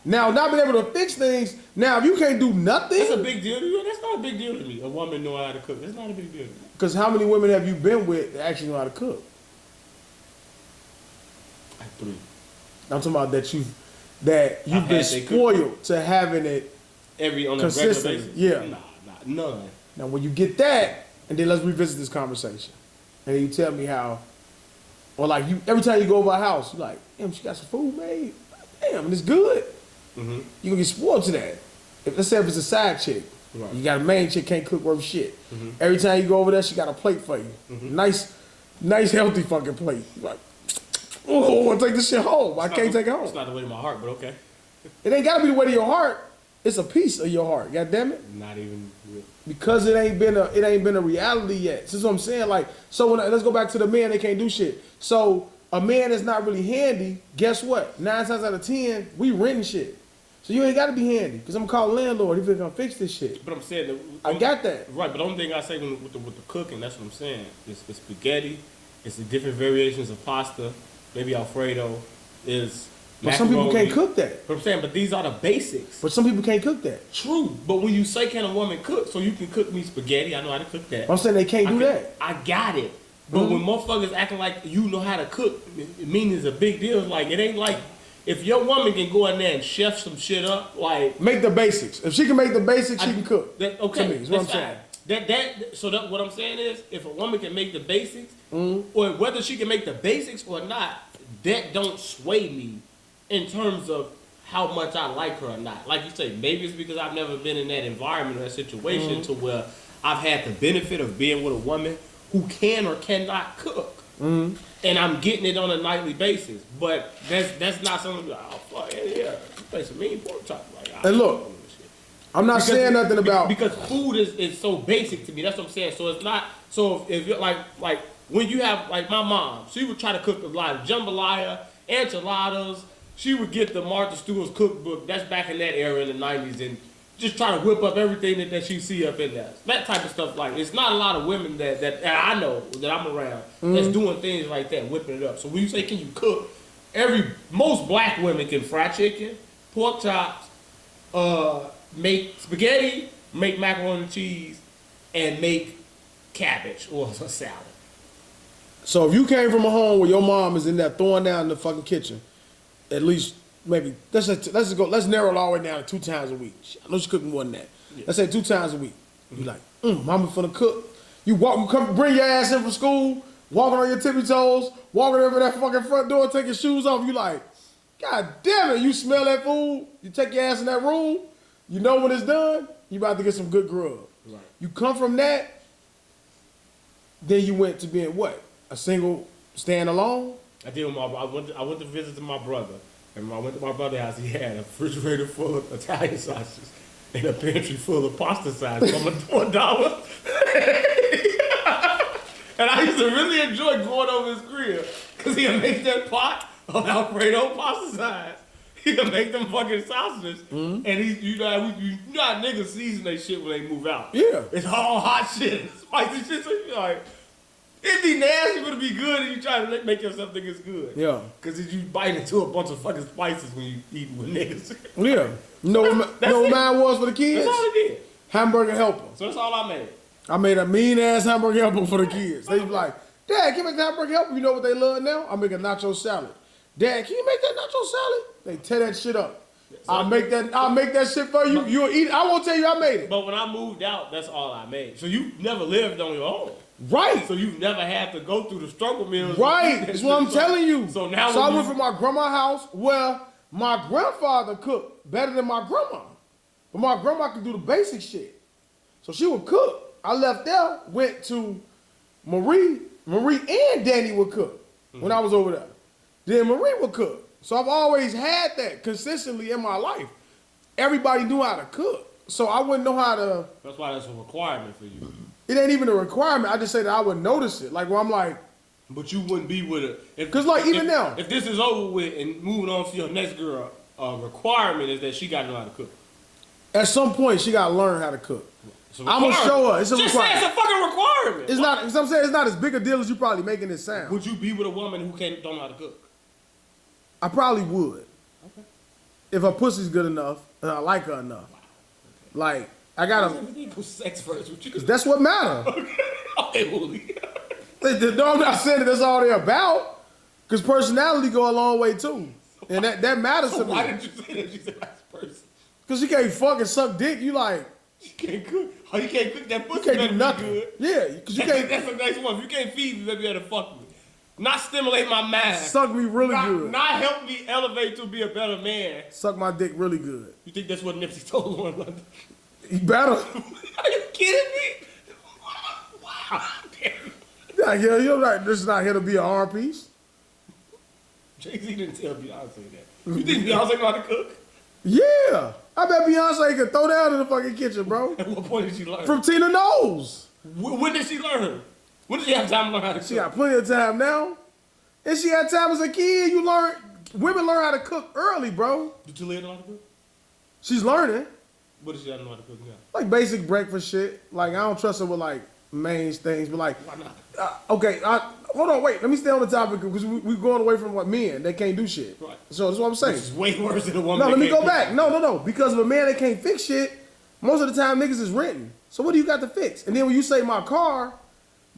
Now, not being able to fix things. Now, if you can't do nothing, That's a big deal to you. That's not a big deal to me. A woman know how to cook. That's not a big deal to me. Cause how many women have you been with that actually know how to cook? Like 3. I'm talking about that you've been had they cook. spoiled to having it. On a regular Consistent, basis? yeah. Nah, none. Now, when you get that, and then let's revisit this conversation, and then you tell me how, or like you every time you go over our house, you like, damn, she got some food made. Damn, and it's good. Mm-hmm. You gonna get spoiled to that. Let's say if it's a side chick, Right. you got a main chick can't cook worth shit. Mm-hmm. Every time you go over there, she got a plate for you. Nice, healthy fucking plate. You like, oh, I want to take this shit home. I can't take it It's home. not the way to my heart, but okay. It ain't gotta be the way to your heart. It's a piece of your heart. God damn it. Not even real. Because it ain't been a reality yet. This is what I'm saying. Like, so let's go back to the man. They can't do shit. So a man that's not really handy. Guess what? 9 times out of 10, we renting shit. So you ain't got to be handy. Cause I'm gonna call the landlord. He's gonna fix this shit. But I'm saying that I got that. Right, but the only thing I say with the cooking, that's what I'm saying. It's spaghetti. It's the different variations of pasta. Maybe Alfredo is. But some people macaroni. can't cook that. But I'm saying, but these are the basics. But some people can't cook that. True, but when you say can a woman cook, so you can cook me spaghetti, I know how to cook that. I'm saying they can't do that. I got it. But when motherfuckers acting like you know how to cook, meaning it's a big deal. Like it ain't like if your woman can go in there and chef some shit up, like Make the basics. If she can make the basics, she can cook. Okay, To me, is what I'm that's saying. fine. So what I'm saying is, if a woman can make the basics, or whether she can make the basics or not, that don't sway me in terms of how much I like her or not. Like you say, maybe it's because I've never been in that environment or that situation to where I've had the benefit of being with a woman who can or cannot cook. and I'm getting it on a nightly basis. But that's not something like, oh fuck yeah, you play some mean pork chop. Like, And look, I'm not saying nothing about because food is so basic to me. That's what I'm saying. So it's not so if you're like when you have like my mom, she would try to cook a lot of jambalaya, enchiladas. She would get the Martha Stewart's cookbook. That's back in that era in the '90s, and just try to whip up everything that she see up in there. That type of stuff. Like it's not a lot of women that I know that I'm around that's doing things like that, whipping it up. So when you say can you cook, most black women can fry chicken, pork chops, make spaghetti, make macaroni and cheese, and make cabbage or a salad. So if you came from a home where your mom is in there throwing down in the fucking kitchen, at least maybe let's narrow it all the way down to 2 times a week. I know she cooking more than that. Yeah. Let's say 2 times a week. You like, mama finna cook. You come bring your ass in from school, walking on your tippy toes, walking over that fucking front door, take your shoes off. You like, God damn it! You smell that food. You take your ass in that room. You know when it's done. You about to get some good grub. Right. You come from that. Then you went to being what? A single, stand alone? I did. I went to visit my brother, and when I went to my brother's house, he had a refrigerator full of Italian sausages and a pantry full of pasta sauce from $1. And I used to really enjoy going over his grill because he'd make that pot of Alfredo pasta sauce. He'll make them fucking sausages, and you know how niggas season they shit when they move out. Yeah, it's all hot shit, spicy shit. So you like. It'd be nasty, but it'd be good, and you try to make yourself think it's good. Yeah. Because you bite into a bunch of fucking spices when you eat with niggas. Yeah. You know what mine was for the kids? That's all it did. Hamburger helper. So that's all I made. I made a mean-ass hamburger helper for the kids. They be like, Dad, can you make the hamburger helper? You know what they love now? I make a nacho salad. Dad, can you make that nacho salad? They tear that shit up. So I'll make that shit for you. You'll eat it. I won't tell you I made it. But when I moved out, that's all I made. So you never lived on your own. Right. So you never had to go through the struggle meals. Right. That's what I'm telling you. So now I went from my grandma's house where my grandfather cooked better than my grandma. But my grandma could do the basic shit. So she would cook. I left there, went to Marie and Danny would cook when I was over there. Then Marie would cook. So I've always had that consistently in my life. Everybody knew how to cook. So I wouldn't know how to. That's why that's a requirement for you. It ain't even a requirement. I just say that I would notice it. Like where I'm like. But you wouldn't be with it. Because like even now. If this is over with and moving on to your next girl, requirement is that she got to know how to cook. At some point, she got to learn how to cook. I'm going to show her. It's a just requirement. Say it's a fucking requirement. It's not, I'm saying it's not as big a deal as you probably making it sound. Would you be with a woman who don't know how to cook? I probably would. Okay. If her pussy's good enough and I like her enough. Wow. Okay. Like, I got to. Sex first. That's what matters. Okay, Wooly. No, I'm not saying that that's all they're about. Because personality go a long way too. And that matters to me. Why did you say that she's a nice person? Because you can't fucking suck dick. You like. You can't cook. Oh, you can't cook that pussy. You can't do nothing. Good. Yeah, because you can't. That's the next one. If you can't feed me, maybe you have to fuck me. Not stimulate my mind. Suck me really good. Not help me elevate to be a better man. Suck my dick really good. You think that's what Nipsey told Lauren London? You better. Are you kidding me? Wow. Damn. Yeah, you're right. This is not here to be an arm piece. Jay-Z didn't tell Beyonce that. You think Beyonce know how to cook? Yeah. I bet Beyonce can throw down in the fucking kitchen, bro. At what point did she learn? From Tina Knowles. When did she learn? When did she have time to learn how to cook? She got plenty of time now. And she had time as a kid. Women learn how to cook early, bro. Did Talia know how to cook? She's learning. What does she know how to cook now? Like basic breakfast shit. Like, I don't trust her with like main things, but like. Why not? Okay, hold on, wait. Let me stay on the topic because we're going away from what men that can't do shit. Right. So that's what I'm saying. Which is way worse than a woman. No, that let me can't go cook. back. No. Because of a man that can't fix shit, most of the time niggas is renting. So what do you got to fix? And then when you say my car,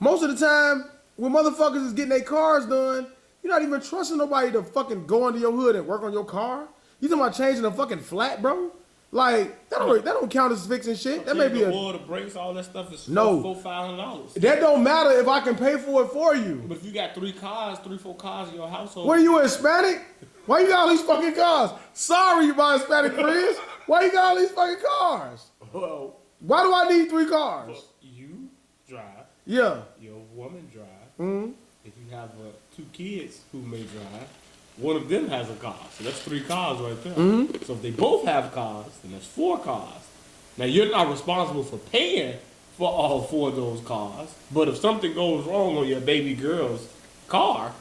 most of the time when motherfuckers is getting their cars done, you're not even trusting nobody to fucking go into your hood and work on your car. You talking about changing a fucking flat, bro? Like that don't count as fixing shit. That may be the oil, the brakes, all that stuff is $400-$500. That don't matter if I can pay for it for you. But if you got 3-4 cars in your household, what are you, Hispanic? Why you got all these fucking cars? Sorry, you my Hispanic friends. Why you got all these fucking cars? Well, why do I need 3 cars? Well, you drive. Yeah. Your woman drive. Mm-hmm. if you have 2 kids who may drive, one of them has a car. So that's 3 cars right there. Mm-hmm. So if they both have cars, then that's 4 cars. Now you're not responsible for paying for all 4 of those cars, but if something goes wrong on your baby girl's car,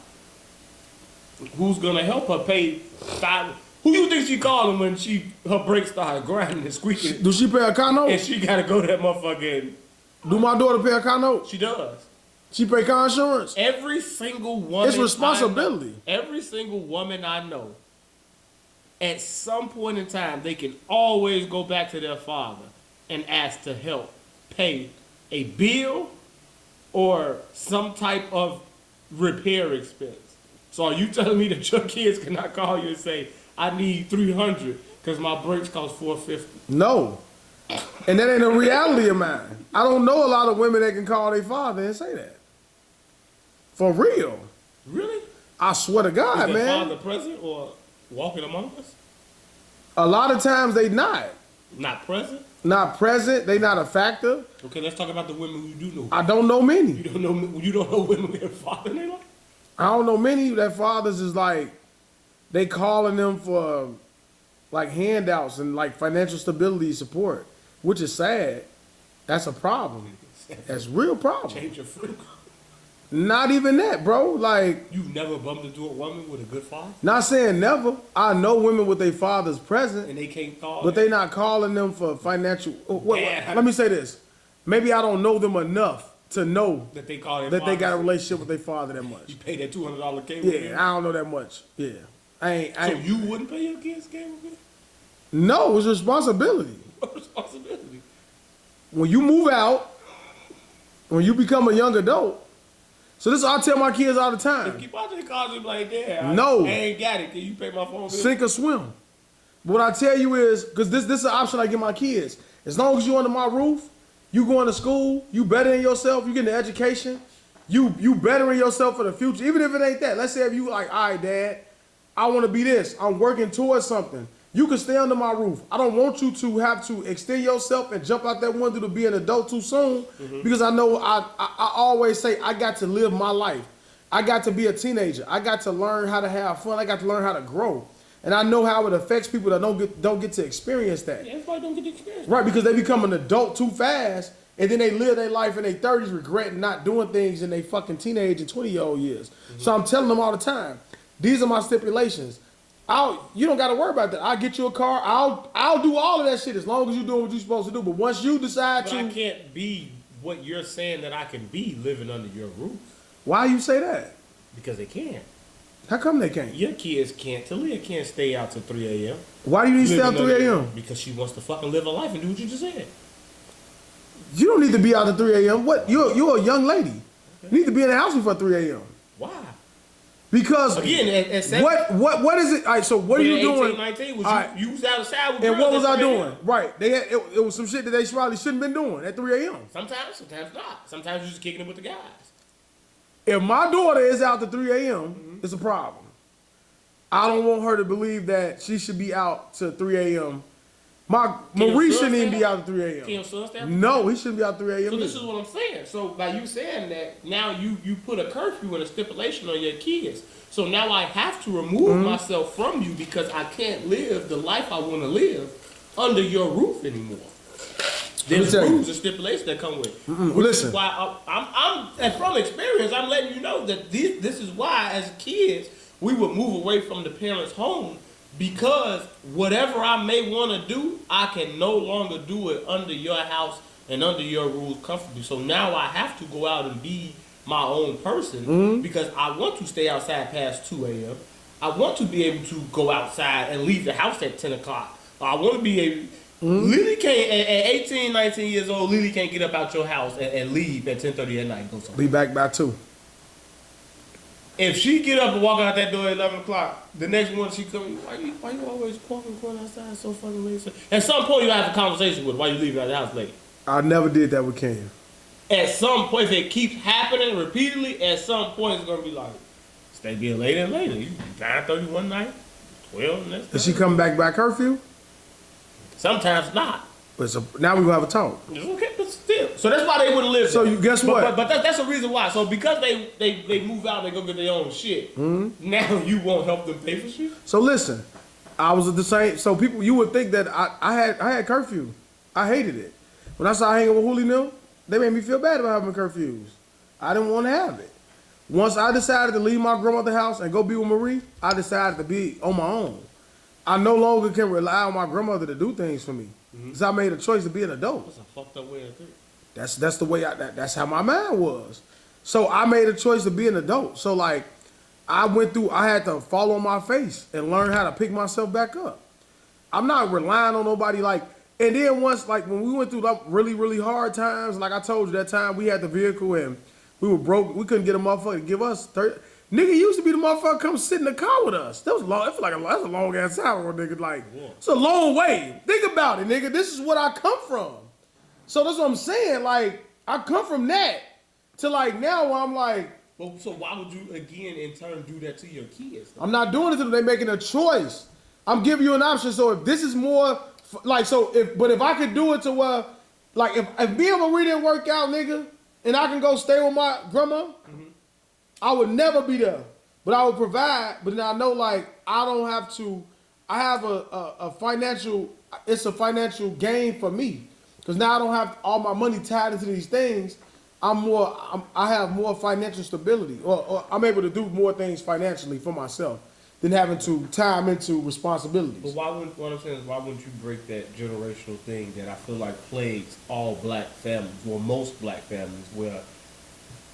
who's gonna help her pay 5? Who you think she calling when her brakes start grinding and squeaking? Do she pay a car note? And she gotta go to that motherfucking. Do my daughter pay a car note? She does. She pay car insurance? Every single woman. It's responsibility. Every single woman I know, at some point in time, they can always go back to their father and ask to help pay a bill or some type of repair expense. So are you telling me that your kids cannot call you and say, I need $300 because my brakes cost $450? No. And that ain't a reality of mine. I don't know a lot of women that can call their father and say that. For real. Really? I swear to God, Is their man. father present or walking among us? A lot of times they not. Not present? Not present. They not a factor. Okay, let's talk about the women you do know. I don't know many. You don't know women with a father in their life? I don't know many that fathers is like, they calling them for like handouts and like financial stability support, which is sad. That's a problem. That's a real problem. Change your freak. Not even that, bro. Like, You never bumped into a woman with a good father? not saying never. I know women with their fathers present, And they can't call. but they not calling them for financial. Yeah. Let me say this. Maybe I don't know them enough to know that they call their that they got a father. relationship with their father that You much. pay that $200 cable bill? Yeah, I don't know that much. Yeah, I So ain't. you wouldn't pay your kids cable bill? No, it's responsibility. What responsibility? When you move out, when you become a young adult. So this I tell my kids all the If time: keep out there calls you like that. No. I ain't got it. Can you pay my phone bill? sink or swim. But what I tell you is, because this is an option I give my kids. As long as you under my roof, you going to school, you bettering yourself, you getting an education, you bettering yourself for the future. Even if it ain't that. Let's say if you like, all right, Dad, I want to be this. I'm working towards something. You can stay under my roof. I don't want you to have to extend yourself and jump out that window to be an adult too soon, because I know I always say I got to live my life. I got to be a teenager. I got to learn how to have fun. I got to learn how to grow. And I know how it affects people that don't get to experience that. Yeah, everybody don't get the experience. Right, because they become an adult too fast, and then they live their life in their 30s regretting not doing things in their fucking teenage and 20-year-old years. So I'm telling them all the time, these are my stipulations. You don't got to worry about that. I'll get you a car. I'll do all of that shit as long as you're doing what you're supposed to do. But once you decide But to, I can't be what you're saying that I can be living under your roof. why you say that? Because they can't. How come they can't? Your kids can't. Talia can't stay out till 3 a.m. Why do you need to stay out 3 a.m.? Because she wants to fucking live her life and do what you just said. You don't need to be out at 3 a.m. What? You're a young lady. You need to be in the house before 3 a.m. Why? Because Again, at 7, what is it? All right, so what are you 18, doing? 19, was All right. you was outside with And girls what was at I 3 a.m. doing? Right. They had it was some shit that they probably shouldn't have been doing at 3 a.m. Sometimes not. Sometimes you're just kicking it with the guys. If my daughter is out to 3 a.m., it's a problem. I don't want her to believe that she should be out to 3 a.m. Marie shouldn't even be out to 3 a.m. Can your son stay out? No, he shouldn't be out 3 a.m. So this either. is what I'm saying. So by you saying that, now you put a curfew and a stipulation on your kids. So now I have to remove myself from you because I can't live the life I want to live under your roof anymore. There's tell you. rules and stipulations that come with it. Which Listen. is why I'm and from experience, I'm letting you know that this is why as kids we would move away from the parents' home, because whatever I may want to do, I can no longer do it under your house and under your rules comfortably. So now I have to go out and be my own person because I want to stay outside past 2 a.m. I want to be able to go outside and leave the house at 10 o'clock. I want to be able... Lily can't, at 18, 19 years old, Lily can't get up out your house and leave at 10:30 at night and go somewhere. Be back by 2. If she get up and walk out that door at 11 o'clock, the next morning she come, why you always walking going outside so fucking late? At some point you have a conversation with her, why you leaving out the house late. I never did that with Kenya. At some point, if it keeps happening repeatedly, at some point it's gonna be like, stay being later and later. You 9:30 one night, 12 the next Is she night. coming back by curfew? Sometimes not. But now we're going to have a talk. It's okay, but still. So that's why they wouldn't live there. So you guess what? But that's the reason why. So because they move out, they go get their own shit. Now you won't help them pay for shit. So listen, I was at the same. So people, you would think that I had curfew. I hated it. When I started hanging with Hoolie and them, they made me feel bad about having curfews. I didn't want to have it. Once I decided to leave my grandmother's house and go be with Marie, I decided to be on my own. I no longer can rely on my grandmother to do things for me. Because I made a choice to be an adult. That's a fucked up way to think. That's the way that's how my mind was. So I made a choice to be an adult. So like I had to fall on my face and learn how to pick myself back up. I'm not relying on nobody like, and then once like when we went through like really, really hard times, like I told you that time we had the vehicle and we were broke, we couldn't get a motherfucker to give us 30. Nigga used to be the motherfucker come sit in the car with us. That was long. It feel like that's a long ass time, nigga. Like it's a long way. Think about it, nigga. This is what I come from. So that's what I'm saying. Like I come from that to like now where I'm like. Well, so why would you again in turn do that to your kids? I'm not doing it to them. They're making a choice. I'm giving you an option. So if this is more like if I could do it to where like if me and Marie didn't work out, nigga, and I can go stay with my grandma. I would never be there, but I would provide. But then I know, like, I don't have to. I have a financial. It's a financial gain for me because now I don't have all my money tied into these things. I have more financial stability, or I'm able to do more things financially for myself than having to tie them into responsibilities. But what I'm saying is, why wouldn't you break that generational thing that I feel like plagues all black families, or most black families, where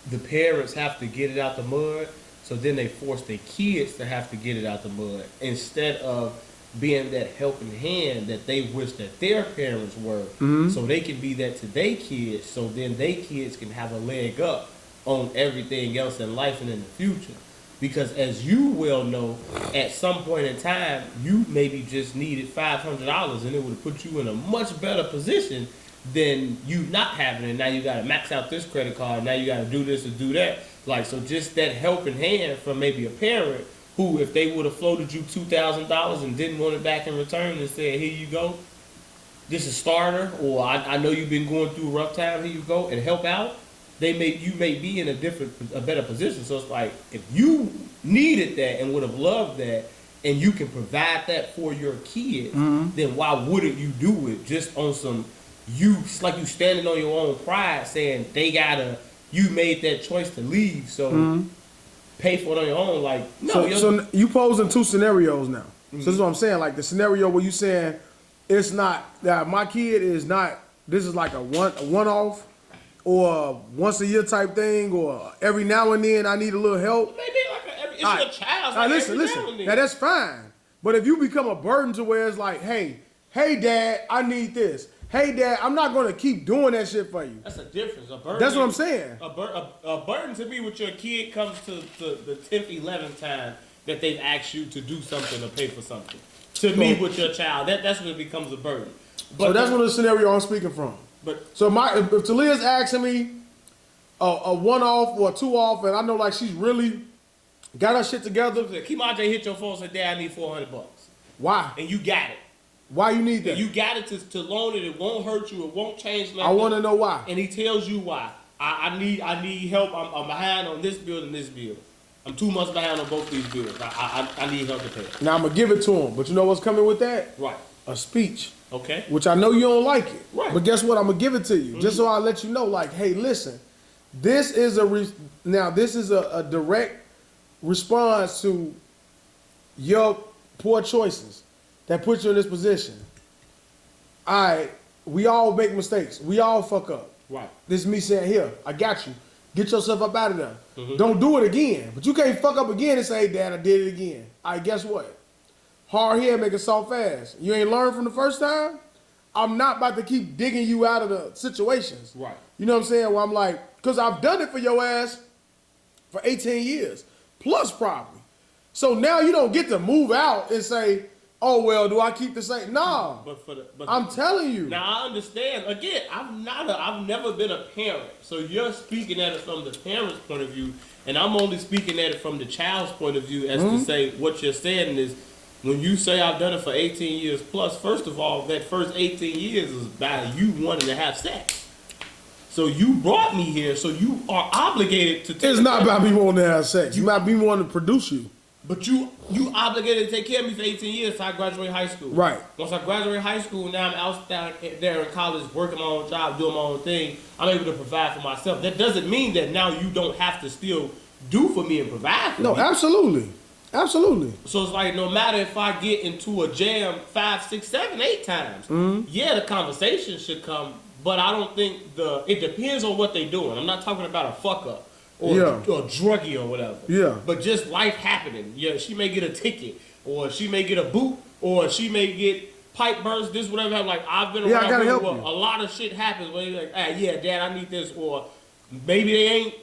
the parents have to get it out the mud, so then they force their kids to have to get it out the mud instead of being that helping hand that they wish that their parents were, so they can be that to their kids, so then their kids can have a leg up on everything else in life and in the future. Because as you well know, at some point in time, you maybe just needed $500 and it would have put you in a much better position than you not having it. Now you got to max out this credit card. Now you got to do this or do that. Like, so just that helping hand from maybe a parent who, if they would have floated you $2,000 and didn't want it back in return and said, here you go, this is starter, or I know you've been going through a rough time, here you go, and help out, you may be in a better position. So it's like, if you needed that and would have loved that, and you can provide that for your kids, then why wouldn't you do it just on some, it's like you standing on your own pride saying you made that choice to leave, so pay for it on your own. Like, no. So you posing two scenarios now. So this is what I'm saying. Like the scenario where you saying it's not that my kid is not. This is like a one off, or once a year type thing, or every now and then I need a little help. Maybe it's your child. Listen. Now that's fine. But if you become a burden to where it's like, hey, Dad, I need this. Hey, Dad, I'm not going to keep doing that shit for you. That's a difference. A burden. That's what I'm saying. A burden to me with your kid comes to the 10th, 11th time that they've asked you to do something or pay for something. To me, with your child, that's when it becomes a burden. But so that's one of the scenario I'm speaking from. So if Talia's asking me a one off or a two off, and I know like she's really got her shit together. Kimaj hit your phone and said, Dad, I need $400. Why? And you got it. Why you need that? And you got it to loan it. It won't hurt you. It won't change nothing. I want to know why. And he tells you why. I need help. I'm behind on this bill and this bill. I'm 2 months behind on both these bills. I need help to pay. Now I'm gonna give it to him, but you know what's coming with that? Right. A speech. Okay. Which I know you don't like it. Right. But guess what? I'm gonna give it to you, just so I let you know. Like, hey, listen, this is a direct response to your poor choices that put you in this position. All right, we all make mistakes. We all fuck up. Right. This is me saying, here, I got you. Get yourself up out of there. Don't do it again. But you can't fuck up again and say, hey, Dad, I did it again. All right, guess what? Hard head make it soft fast. You ain't learned from the first time? I'm not about to keep digging you out of the situations. Right. You know what I'm saying? Well, I'm like, because I've done it for your ass for 18 years, plus probably. So now you don't get to move out and say, oh, well, do I keep the same? No. But I'm telling you. Now, I understand. Again, I've never been a parent. So you're speaking at it from the parent's point of view, and I'm only speaking at it from the child's point of view as to say what you're saying is, when you say I've done it for 18 years plus, first of all, that first 18 years is by you wanting to have sex. So you brought me here, so you are obligated to take It's not care of about me. me wanting to have sex. It's about me wanting to produce you. But you obligated to take care of me for 18 years till I graduate high school. Right. Once I graduate high school, now I'm out there in college working my own job, doing my own thing. I'm able to provide for myself. That doesn't mean that now you don't have to still do for me and provide for me. No, absolutely. Absolutely. So it's like no matter if I get into a jam 5, 6, 7, 8 times, yeah, the conversation should come. But I don't think it depends on what they're doing. I'm not talking about a fuck up. Or a druggie or whatever. Yeah. But just life happening. Yeah, she may get a ticket, or she may get a boot, or she may get pipe burst, this, whatever. Like, I've been around where a lot of shit happens where you're like, hey, yeah, Dad, I need this. Or maybe they ain't,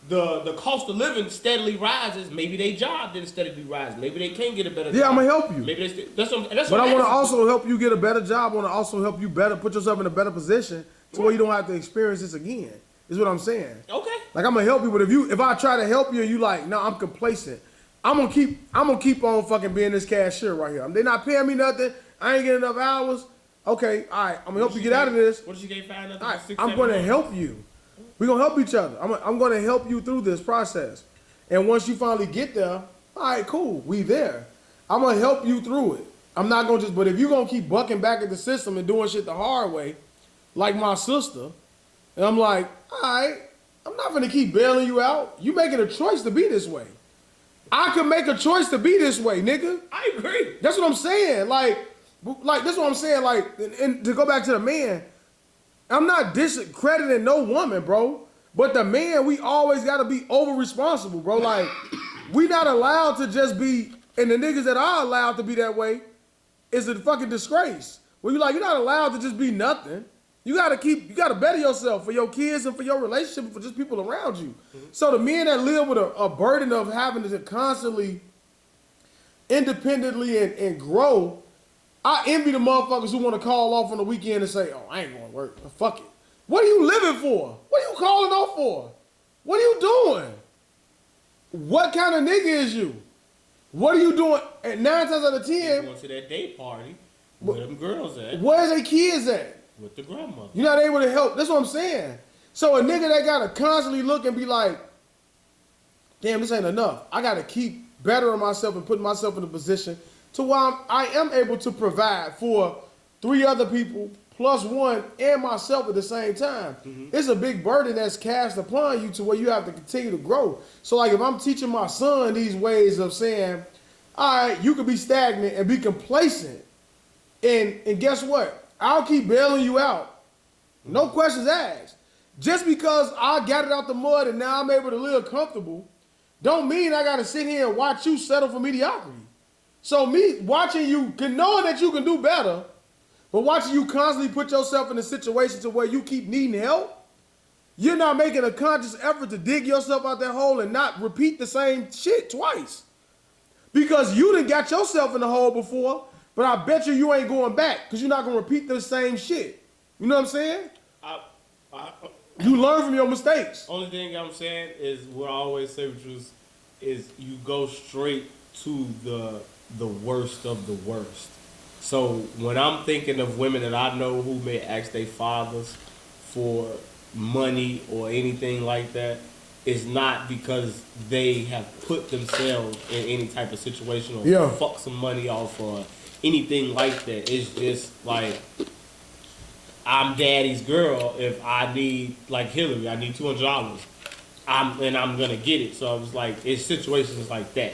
the cost of living steadily rises. Maybe their job didn't steadily rise. Maybe they can't get a better job. Yeah, I'm going to help you. Maybe that's what But I want to also help you get a better job. I want to also help you put yourself in a better position to where you don't have to experience this again. Is what I'm saying. Okay. Like, I'm gonna help you, but if I try to help you and you like, no, I'm complacent. I'm gonna keep on fucking being this cashier right here. They're not paying me nothing. I ain't getting enough hours. Okay, all right. I'm gonna help you get out of this. What if you can't find nothing? All right, I'm gonna help you. We're gonna help each other. I'm gonna help you through this process. And once you finally get there, all right, cool. We there. I'm gonna help you through it. I'm not gonna but if you're gonna keep bucking back at the system and doing shit the hard way, like my sister. And I'm like, all right, I'm not gonna keep bailing you out. You making a choice to be this way. I could make a choice to be this way, nigga. I agree. That's what I'm saying. Like that's what I'm saying. Like, and to go back to the man, I'm not discrediting no woman, bro. But the man, we always gotta be over responsible, bro. Like, we not allowed to just be, and the niggas that are allowed to be that way is a fucking disgrace. Well, you're not allowed to just be nothing. You gotta better yourself for your kids and for your relationship and for just people around you. So the men that live with a burden of having to constantly, independently and grow, I envy the motherfuckers who want to call off on the weekend and say, oh, I ain't going to work. Fuck it. What are you living for? What are you calling off for? What are you doing? What kind of nigga is you? What are you doing? And 9 times out of 10, going to that day party where them girls at. Where's their kids at? With the grandmother. You're not able to help. That's what I'm saying. So a nigga that gotta constantly look and be like, damn, this ain't enough. I gotta keep bettering myself and putting myself in a position to where I am able to provide for 3 other people plus 1 and myself at the same time. It's a big burden that's cast upon you to where you have to continue to grow. So like if I'm teaching my son these ways of saying, all right, you could be stagnant and be complacent. And guess what? I'll keep bailing you out. No questions asked. Just because I got it out the mud and now I'm able to live comfortable, don't mean I gotta sit here and watch you settle for mediocrity. So me watching you, knowing that you can do better, but watching you constantly put yourself in a situation to where you keep needing help, you're not making a conscious effort to dig yourself out that hole and not repeat the same shit twice. Because you done got yourself in the hole before, but I bet you ain't going back because you're not going to repeat the same shit. You know what I'm saying? You learn from your mistakes. Only thing I'm saying is what I always say, which is you go straight to the worst of the worst. So when I'm thinking of women that I know who may ask their fathers for money or anything like that, it's not because they have put themselves in any type of situation or fuck some money off or anything like that. It's just like, I'm daddy's girl. If I need, like Hillary, I need $200. I'm gonna get it. So I was like, it's situations like that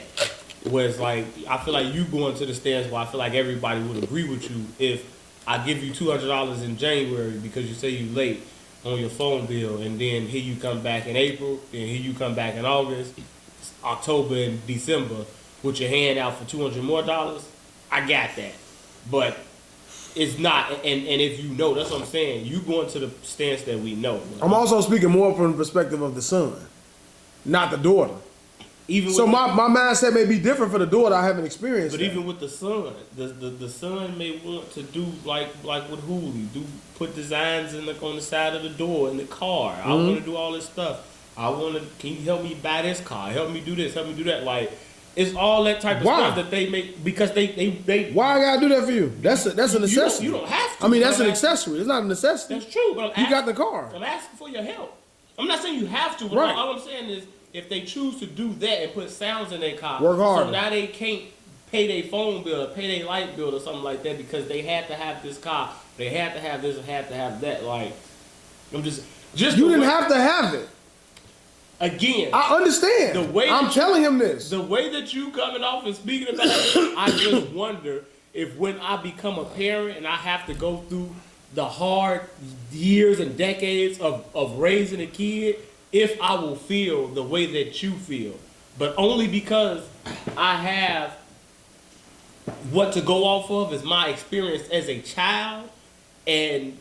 where it's like, I feel like you going to the stance where I feel like everybody would agree with you if I give you $200 in January because you say you late on your phone bill, and then here you come back in April, then here you come back in August, October, and December with your hand out for $200 more. I got that, but it's not. And if you know, that's what I'm saying. You going to the stance that we know. I'm also speaking more from the perspective of the son, not the daughter. So my mindset may be different for the daughter. I haven't experienced. But that. Even with the son, the son may want to do like with Hooli, put designs on the side of the door in the car. I want to do all this stuff. Can you help me buy this car? Help me do this. Help me do that. Like, It's all that type of Why? stuff that they make because they. Why I gotta do that for you? That's a necessity. You don't have to. I mean, that's an accessory. It's not a necessity. That's true, but you got the car. I'm asking for your help. I'm not saying you have to, but Right. all I'm saying is if they choose to do that and put sounds in their car, Work harder. so now they can't pay their phone bill or pay their light bill or something like that because they had to have this car, they had to have this, or had to have that. Like, I'm just You didn't have to have it. Again, I understand. The way I'm telling him this. The way that you coming off and speaking about it, I just wonder if when I become a parent and I have to go through the hard years and decades of raising a kid, if I will feel the way that you feel. But only because I have what to go off of is my experience as a child, and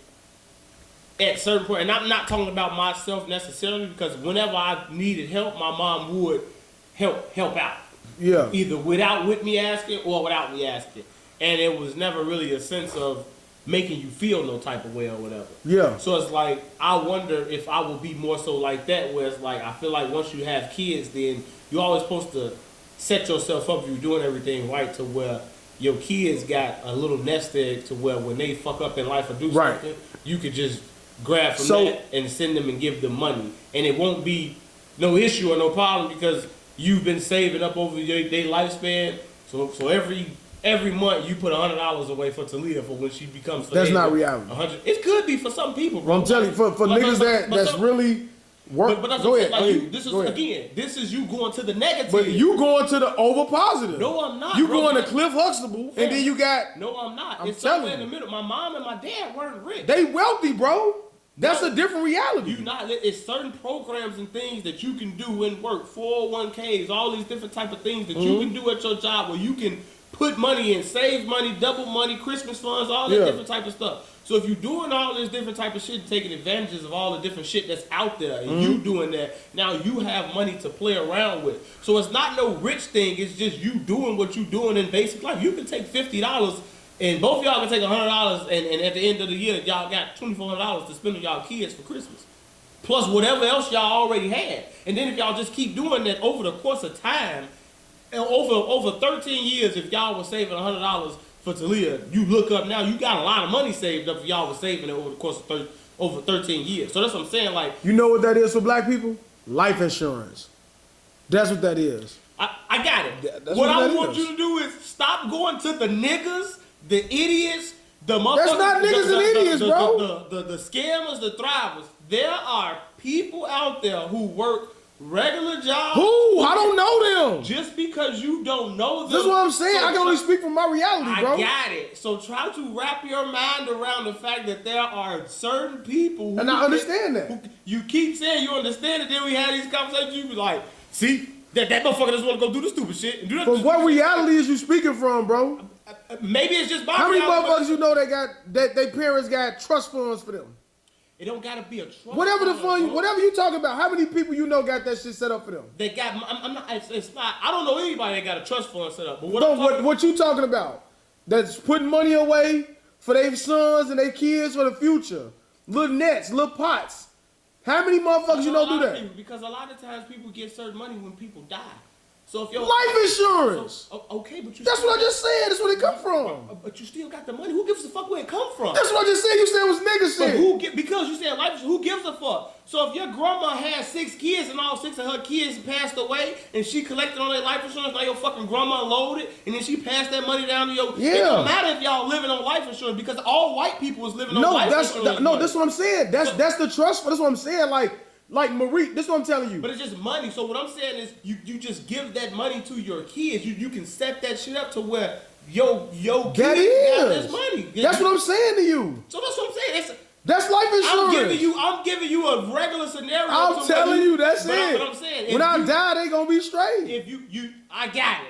at certain point, and I'm not talking about myself necessarily, because whenever I needed help, my mom would help out. Yeah. Either with me asking or without me asking. And it was never really a sense of making you feel no type of way or whatever. Yeah. So it's like, I wonder if I will be more so like that, where it's like, I feel like once you have kids, then you're always supposed to set yourself up if you're doing everything right to where your kids got a little nest egg to where when they fuck up in life or do something, you could just grab from that and send them and give them money. And it won't be no issue or no problem because you've been saving up over their lifespan. So every month you put $100 away for Talia for when she becomes. That's not reality. 100. It could be for some people, bro. Well, I'm telling you, for niggas that's really work. But that's go ahead. This is you going to the negative. But you going to the over positive. No, I'm not. You bro. going to Cliff Huxtable, and then you got. No, I'm not. I'm it's somewhere telling in the middle. My mom and my dad weren't rich. They wealthy, bro. That's a different reality. You not. It's certain programs and things that you can do in work, 401ks, all these different type of things that you can do at your job where you can put money in, save money, double money, Christmas funds, all that different type of stuff. So if you're doing all this different type of shit, taking advantages of all the different shit that's out there, and you doing that, now you have money to play around with. So it's not no rich thing. It's just you doing what you doing in basic life. You can take $50 and both of y'all can take $100 and at the end of the year, y'all got $2,400 to spend on y'all kids for Christmas. Plus whatever else y'all already had. And then if y'all just keep doing that over the course of time, over 13 years, if y'all were saving $100 for Talia, you look up now, you got a lot of money saved up if y'all were saving it over the course of over 13 years. So that's what I'm saying. Like, you know what that is for black people? Life insurance. That's what that is. I got it. That's what I that want is. you to do is stop going to the niggas, the idiots, the motherfuckers. That's not niggas and idiots, bro. The scammers, the thrivers. There are people out there who work regular jobs. Who? I don't know them. Just because you don't know them. That's what I'm saying. I can only speak from my reality, bro. I got it. So try to wrap your mind around the fact that there are certain people who... And I understand that. You keep saying you understand it, then we have these conversations, you be like, see, that motherfucker just want to go do the stupid shit. And do that. But what reality is you speaking from, bro? Maybe it's just my How many reality, motherfuckers you know that their parents got trust funds for them? It don't gotta be a trust. Whatever the fund, whatever you talking about, how many people you know got that shit set up for them? They got. I'm not. It's not. I don't know anybody that got a trust fund set up. But what you talking about? That's putting money away for their sons and their kids for the future. Little nets, little pots. How many motherfuckers you know do that? Because a lot of times people get certain money when people die. So if your life insurance. Okay, but you. That's what I just said. That's where it come from. But you still got the money. Who gives a fuck where it come from? That's what I just said. You said it was nigga shit. Because you said life insurance. Who gives a fuck? So if your grandma had 6 kids and all 6 of her kids passed away and she collected on their life insurance, like your fucking grandma loaded, and then she passed that money down to your. It don't matter if y'all living on life insurance because all white people is living on life insurance. That's what I'm saying. That's the trust. That's what I'm saying. Like Marie, this is what I'm telling you. But it's just money. So what I'm saying is you just give that money to your kids. You can set that shit up to where your kids got this money. That's what I'm saying to you. So that's what I'm saying. That's life insurance. I'm giving you a regular scenario. I'm telling you, that's it. But I'm saying, when I die, they gonna be straight. If I got it.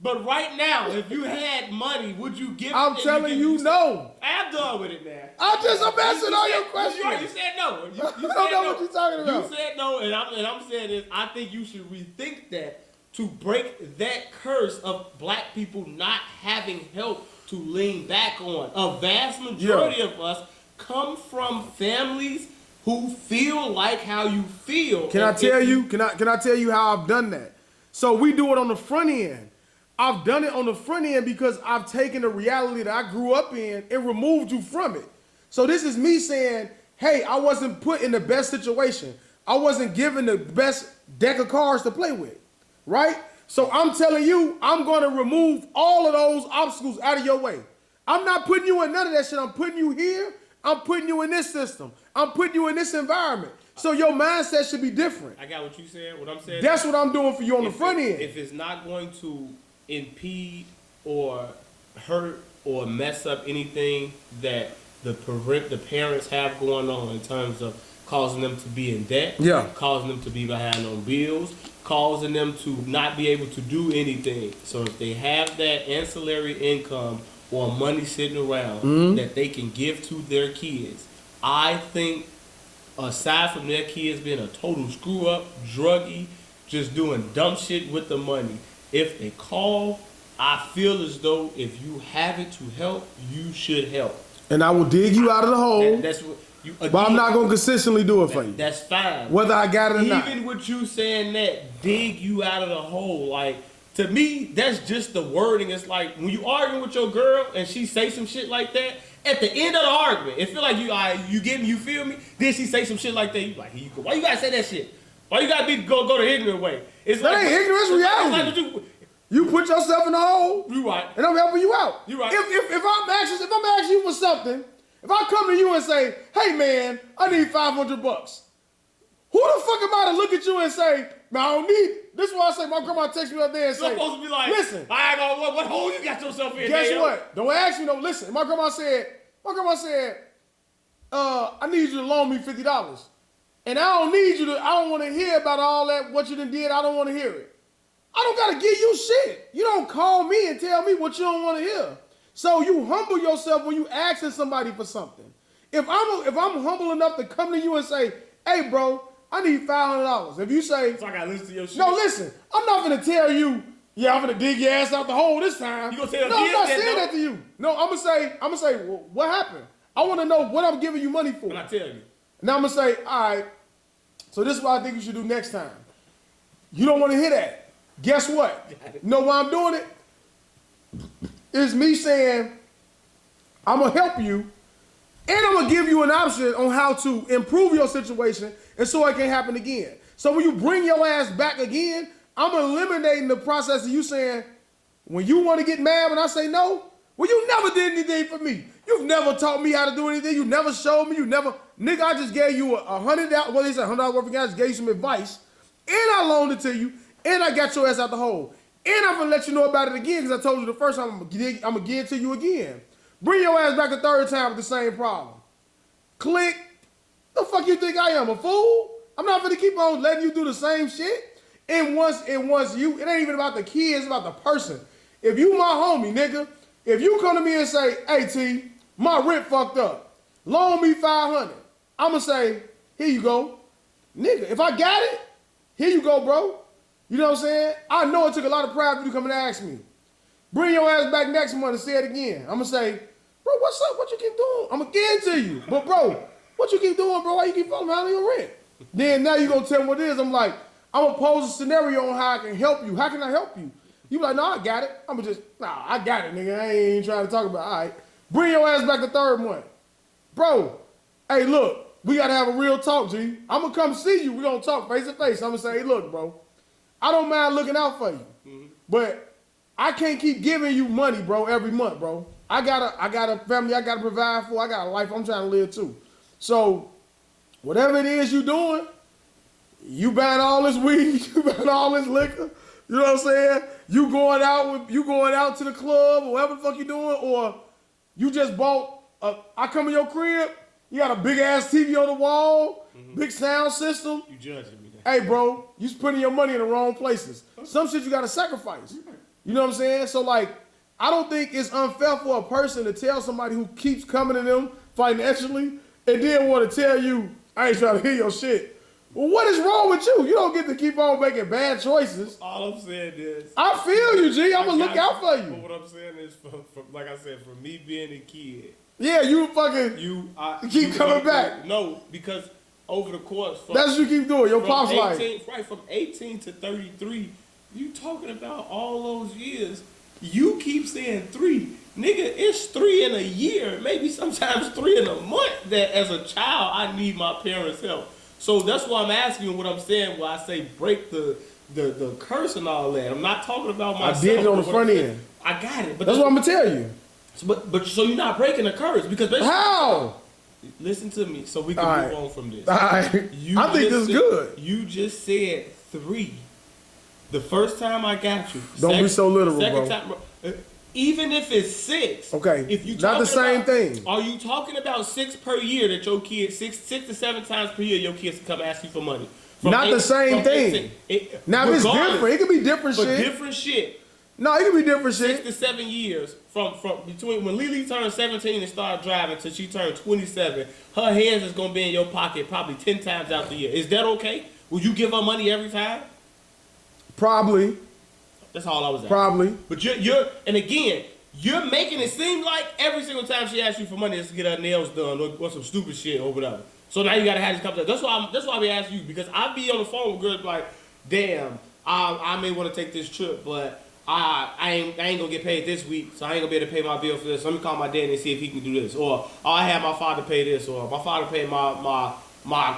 But right now, if you had money, would you give it? I'm telling you, no. I'm done with it, man. I'm answering all your questions. You said no. You I don't know what you're talking about. You said no, and I'm saying this. I think you should rethink that to break that curse of black people not having help to lean back on. A vast majority of us come from families who feel like how you feel. Can I tell you how I've done that? So we do it on the front end. I've done it on the front end because I've taken the reality that I grew up in and removed you from it. So this is me saying, hey, I wasn't put in the best situation. I wasn't given the best deck of cards to play with, right? So I'm telling you, I'm going to remove all of those obstacles out of your way. I'm not putting you in none of that shit. I'm putting you here. I'm putting you in this system. I'm putting you in this environment. So your mindset should be different. I got what you said. What I'm saying. That's what I'm doing for you on the front end. If it's not going to impede or hurt or mess up anything that the parents have going on in terms of causing them to be in debt, causing them to be behind on bills, causing them to not be able to do anything. So if they have that ancillary income or money sitting around that they can give to their kids, I think aside from their kids being a total screw up, druggie, just doing dumb shit with the money, if they call, I feel as though if you have it to help, you should help. And I will dig you out of the hole. That's what you. Again, but I'm not gonna consistently do it for you. That's fine. Whether I got it or not. Even with you saying that, dig you out of the hole. Like, to me, that's just the wording. It's like when you arguing with your girl and she say some shit like that. At the end of the argument, it feel like you feel me? Then she say some shit like that. You like, here you go. Why you gotta say that shit? Why you gotta go the ignorant way? It's that like, ain't ignorant, it's reality. It's like you put yourself in the hole. You right. And I'm helping you out. You right. If I'm asking you for something, if I come to you and say, hey man, I need $500, who the fuck am I to look at you and say, man, I don't need it? This is why I say my grandma texts me up there and say, you're supposed to be like, listen, I ain't gonna, what hole you got yourself in? Guess daeo? what? Don't ask me no. Listen, my grandma said, I need you to loan me $50. And I don't need you to, I don't want to hear about all that, what you done did. I don't want to hear it. I don't got to give you shit. You don't call me and tell me what you don't want to hear. So you humble yourself when you asking somebody for something. If I'm humble enough to come to you and say, hey bro, I need $500. If you say, so I got to listen to your shit. No, listen, I'm not going to tell you, yeah, I'm going to dig your ass out the hole this time. You gonna tell no, I'm not saying that to you. No, I'm gonna say, well, what happened? I want to know what I'm giving you money for. And I tell you. Now I'm gonna say, all right, so this is what I think you should do next time. You don't want to hear that. Guess what? You know why I'm doing it? It's me saying, I'm gonna help you, and I'm gonna give you an option on how to improve your situation, and so it can't happen again. So when you bring your ass back again, I'm eliminating the process of you saying, when you want to get mad when I say no, well, you never did anything for me. You've never taught me how to do anything. You never showed me. You never, nigga, I just gave you $100, well, they said $100 worth of gas, I just gave you some advice, and I loaned it to you, and I got your ass out the hole. And I'm gonna let you know about it again, because I told you the first time I'm gonna give it to you again. Bring your ass back the third time with the same problem. Click. The fuck you think I am, a fool? I'm not gonna keep on letting you do the same shit. And once you, it ain't even about the kids, it's about the person. If you my homie, nigga, if you come to me and say, hey T, my rent fucked up, loan me $500, I'ma say, here you go. Nigga, if I got it, here you go, bro. You know what I'm saying? I know it took a lot of pride for you to come and ask me. Bring your ass back next month and say it again. I'ma say, bro, what's up? What you keep doing? I'ma give it to you. But bro, what you keep doing, bro? Why you keep falling behind on your rent? Then now you gonna tell me what it is. I'm like, I'm gonna pose a scenario on how I can help you. How can I help you? You be like, no, I got it. I'ma just, nah, I got it, nigga. I ain't trying to talk about it. All right. Bring your ass back the third month. Bro, hey, look, we gotta have a real talk, G. I'm gonna come see you. We gonna talk face to face. I'm gonna say, hey, look, bro, I don't mind looking out for you, but I can't keep giving you money, bro, every month, bro. I got a family I gotta provide for. I got a life I'm trying to live too. So whatever it is you doing, you buying all this weed, you buying all this liquor, you know what I'm saying? You going out to the club or whatever the fuck you doing, or you just bought I come in your crib, you got a big ass TV on the wall, big sound system. You judging me. Hey, bro, you spending your money in the wrong places. Some shit you gotta sacrifice. You know what I'm saying? So like, I don't think it's unfair for a person to tell somebody who keeps coming to them financially and then want to tell you, I ain't trying to hear your shit. Well, what is wrong with you? You don't get to keep on making bad choices. All I'm saying is, I feel you, G. I'm gonna look out for you. But what I'm saying is, from like I said, for me being a kid, yeah, you fucking keep coming back. No, because over the course, that's what you keep doing. Your pop's life. Right, from 18 to 33, You talking about all those years. You keep saying 3. Nigga, it's 3 in a year, maybe sometimes 3 in a month that as a child I need my parents' help. So that's why I'm asking you what I'm saying when I say break the curse and all that. I'm not talking about myself. I did it on the front end. I got it. But that's what I'm gonna tell you. So you're not breaking the curse because basically. How? Listen to me so we can move on from this. All right. I think this is good. You just said 3. The first time I got you. Don't be so literal, bro. Time, even if it's 6. Okay. If you not the same thing. Are you talking about 6 per year that your kids 6 to 7 times per year your kids come ask you for money? Not the same thing. Now if it's different, it could be different shit. Different shit. No, it could be different 6 shit. to 7 years from between when Lily turned 17 and started driving till she turned 27, her hands is gonna be in your pocket probably 10 times out the year. Is that okay? Will you give her money every time? Probably. That's all I was asking. Probably. But you're and again, you're making it seem like every single time she asks you for money, it's to get her nails done or some stupid shit or whatever. So now you gotta have this conversation. That's why I be asking you because I be on the phone with girls like, damn, I may want to take this trip, but I ain't gonna get paid this week, so I ain't gonna be able to pay my bill for this. Let me call my daddy and see if he can do this, or I have my father pay this, or my father paid my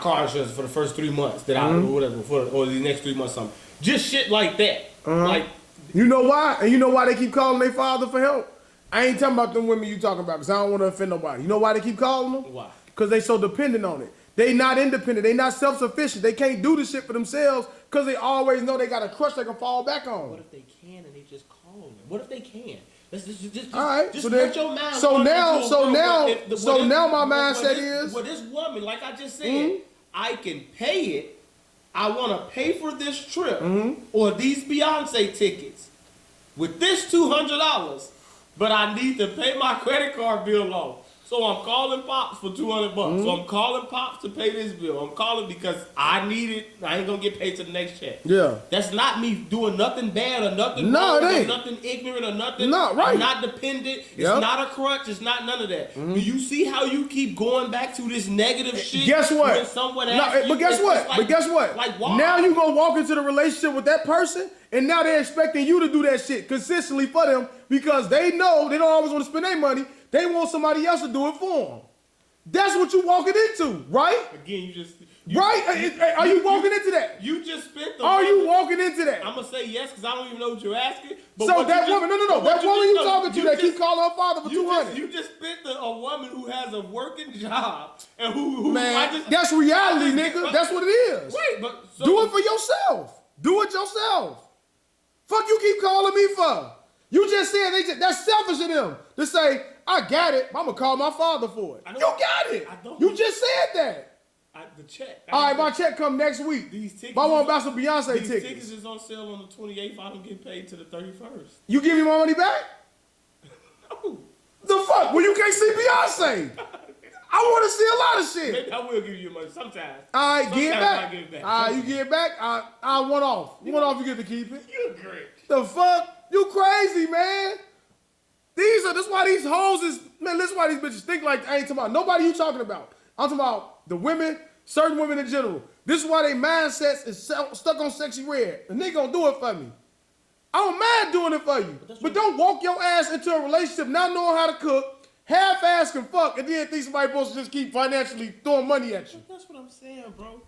car insurance for the first 3 months that I or whatever or the next 3 months something. Just shit like that. Like you know why? And you know why they keep calling their father for help? I ain't talking about them women you talking about because I don't want to offend nobody. You know why they keep calling them? Why? Because they so dependent on it. They not independent. They not self-sufficient. They can't do the shit for themselves because they always know they got a crush they can fall back on. What if they can and they just call them? What if they can? Let's just all right. Just let your mind. So now my mindset is. Well, this woman, like I just said, I can pay it. I want to pay for this trip or these Beyonce tickets with this $200, but I need to pay my credit card bill off. So I'm calling Pops for $200. So I'm calling Pops to pay this bill. I'm calling because I need it. I ain't gonna get paid to the next check. Yeah. That's not me doing nothing bad or nothing wrong or nothing ignorant or nothing. No, right. I'm not dependent. It's not a crutch. It's not none of that. Do you see how you keep going back to this negative shit? Guess what? When someone asks but guess what? Like, but guess what? Like why? Now you gonna walk into the relationship with that person, and now they're expecting you to do that shit consistently for them because they know they don't always want to spend their money. They want somebody else to do it for them. That's what you walking into, right? Again, you are you walking into that? You just spent the. Are you walking into that? I'm gonna say yes because I don't even know what you're asking. But so that woman, no, that woman you talking to that keep calling her father for $200. You just spent a woman who has a working job and who man, that's reality, nigga. That's what it is. Wait, but so, do it for yourself. Do it yourself. Fuck you keep calling me for. You just said that's selfish of them to say. I got it. I'm gonna call my father for it. You got it. You just said that. The check. All right, my check come next week. These tickets. But I want to buy some Beyonce these tickets. Tickets is on sale on the 28th. I don't get paid to the 31st. You give me my money back? No. The fuck? Well, you can't see Beyonce. I want to see a lot of shit. Maybe I will give you money sometimes. All right, give it back. I give it back. All right, you give it back. I one off. One off. You get to keep it. You're great. The fuck? You crazy, man? This why these hoes is, man, this why these bitches think like, I ain't talking about nobody you talking about. I'm talking about the women, certain women in general. This is why they mindsets is stuck on sexy red. The nigga gonna do it for me. I don't mind doing it for you. But don't walk your ass into a relationship not knowing how to cook, half-ass can fuck, and then think somebody supposed to just keep financially throwing money at you. But that's what I'm saying, bro.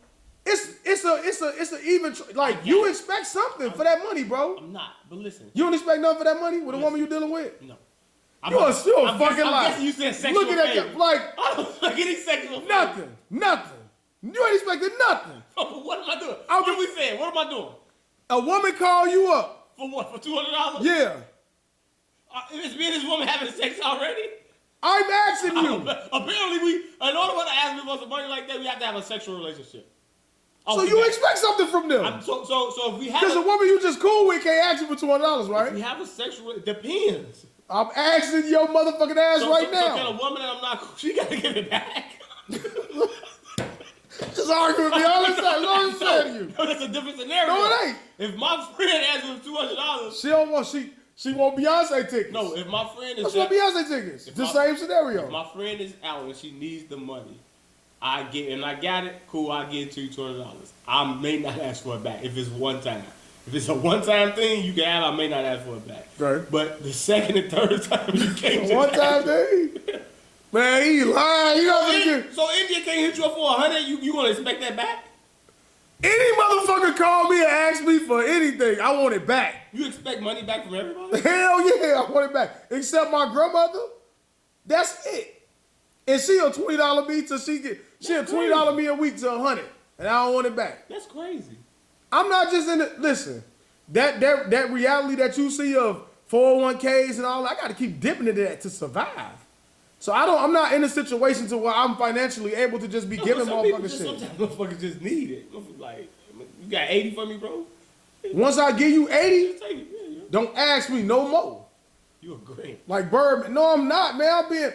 It's a even, like, you expect something for that money, bro. I'm not, but listen. You don't expect nothing for that money with a woman you dealing with? No. You're a fucking liar. I'm guessing you said sexual Look at that, like, I don't like any sexual nothing. You ain't expecting nothing. What am I doing? What are we saying? What am I doing? A woman call you up. For what? For $200? Yeah. Is me and this woman having sex already? I'm asking you. Apparently, in order to ask me for some money like that, we have to have a sexual relationship. So you expect something from them? So if we have because a woman you just cool with can't ask you for $200, right? If we have a sexual, it depends. I'm asking your motherfucking ass now. So can a woman that I'm not cool, she gotta give it back. Just argue with me all the time. No, I'm saying to you. No, that's a different scenario. No, it ain't. If my friend asks me for $200, she don't want she want Beyonce tickets. No, if my friend is that's what Beyonce tickets. The same scenario. If my friend is out and she needs the money, I got it. Cool, I give it to you $200. I may not ask for it back if it's one time. If it's a one-time thing, you can have. I may not ask for it back. Right. But the second and third time, you can't. Just One time thing? Man, he lying. You So, know, so India can't hit you up for 100. You gonna expect that back? any motherfucker call me and ask me for anything, I want it back. You expect money back from everybody? Hell yeah, I want it back. Except my grandmother. That's it. And she a $20 me till she a $20 me a week to 100, and I don't want it back. That's crazy. I'm not just in it. Listen, that reality that you see of 401ks and all, I got to keep dipping into that to survive. So I'm not in a situation to where I'm financially able to just be giving motherfuckers shit. Sometimes motherfuckers just need it. Like, you got 80 for me, bro? Once I give you 80, Take it. Yeah. don't ask me no more. You agree? Like Birdman. No, I'm not, man. I'm being,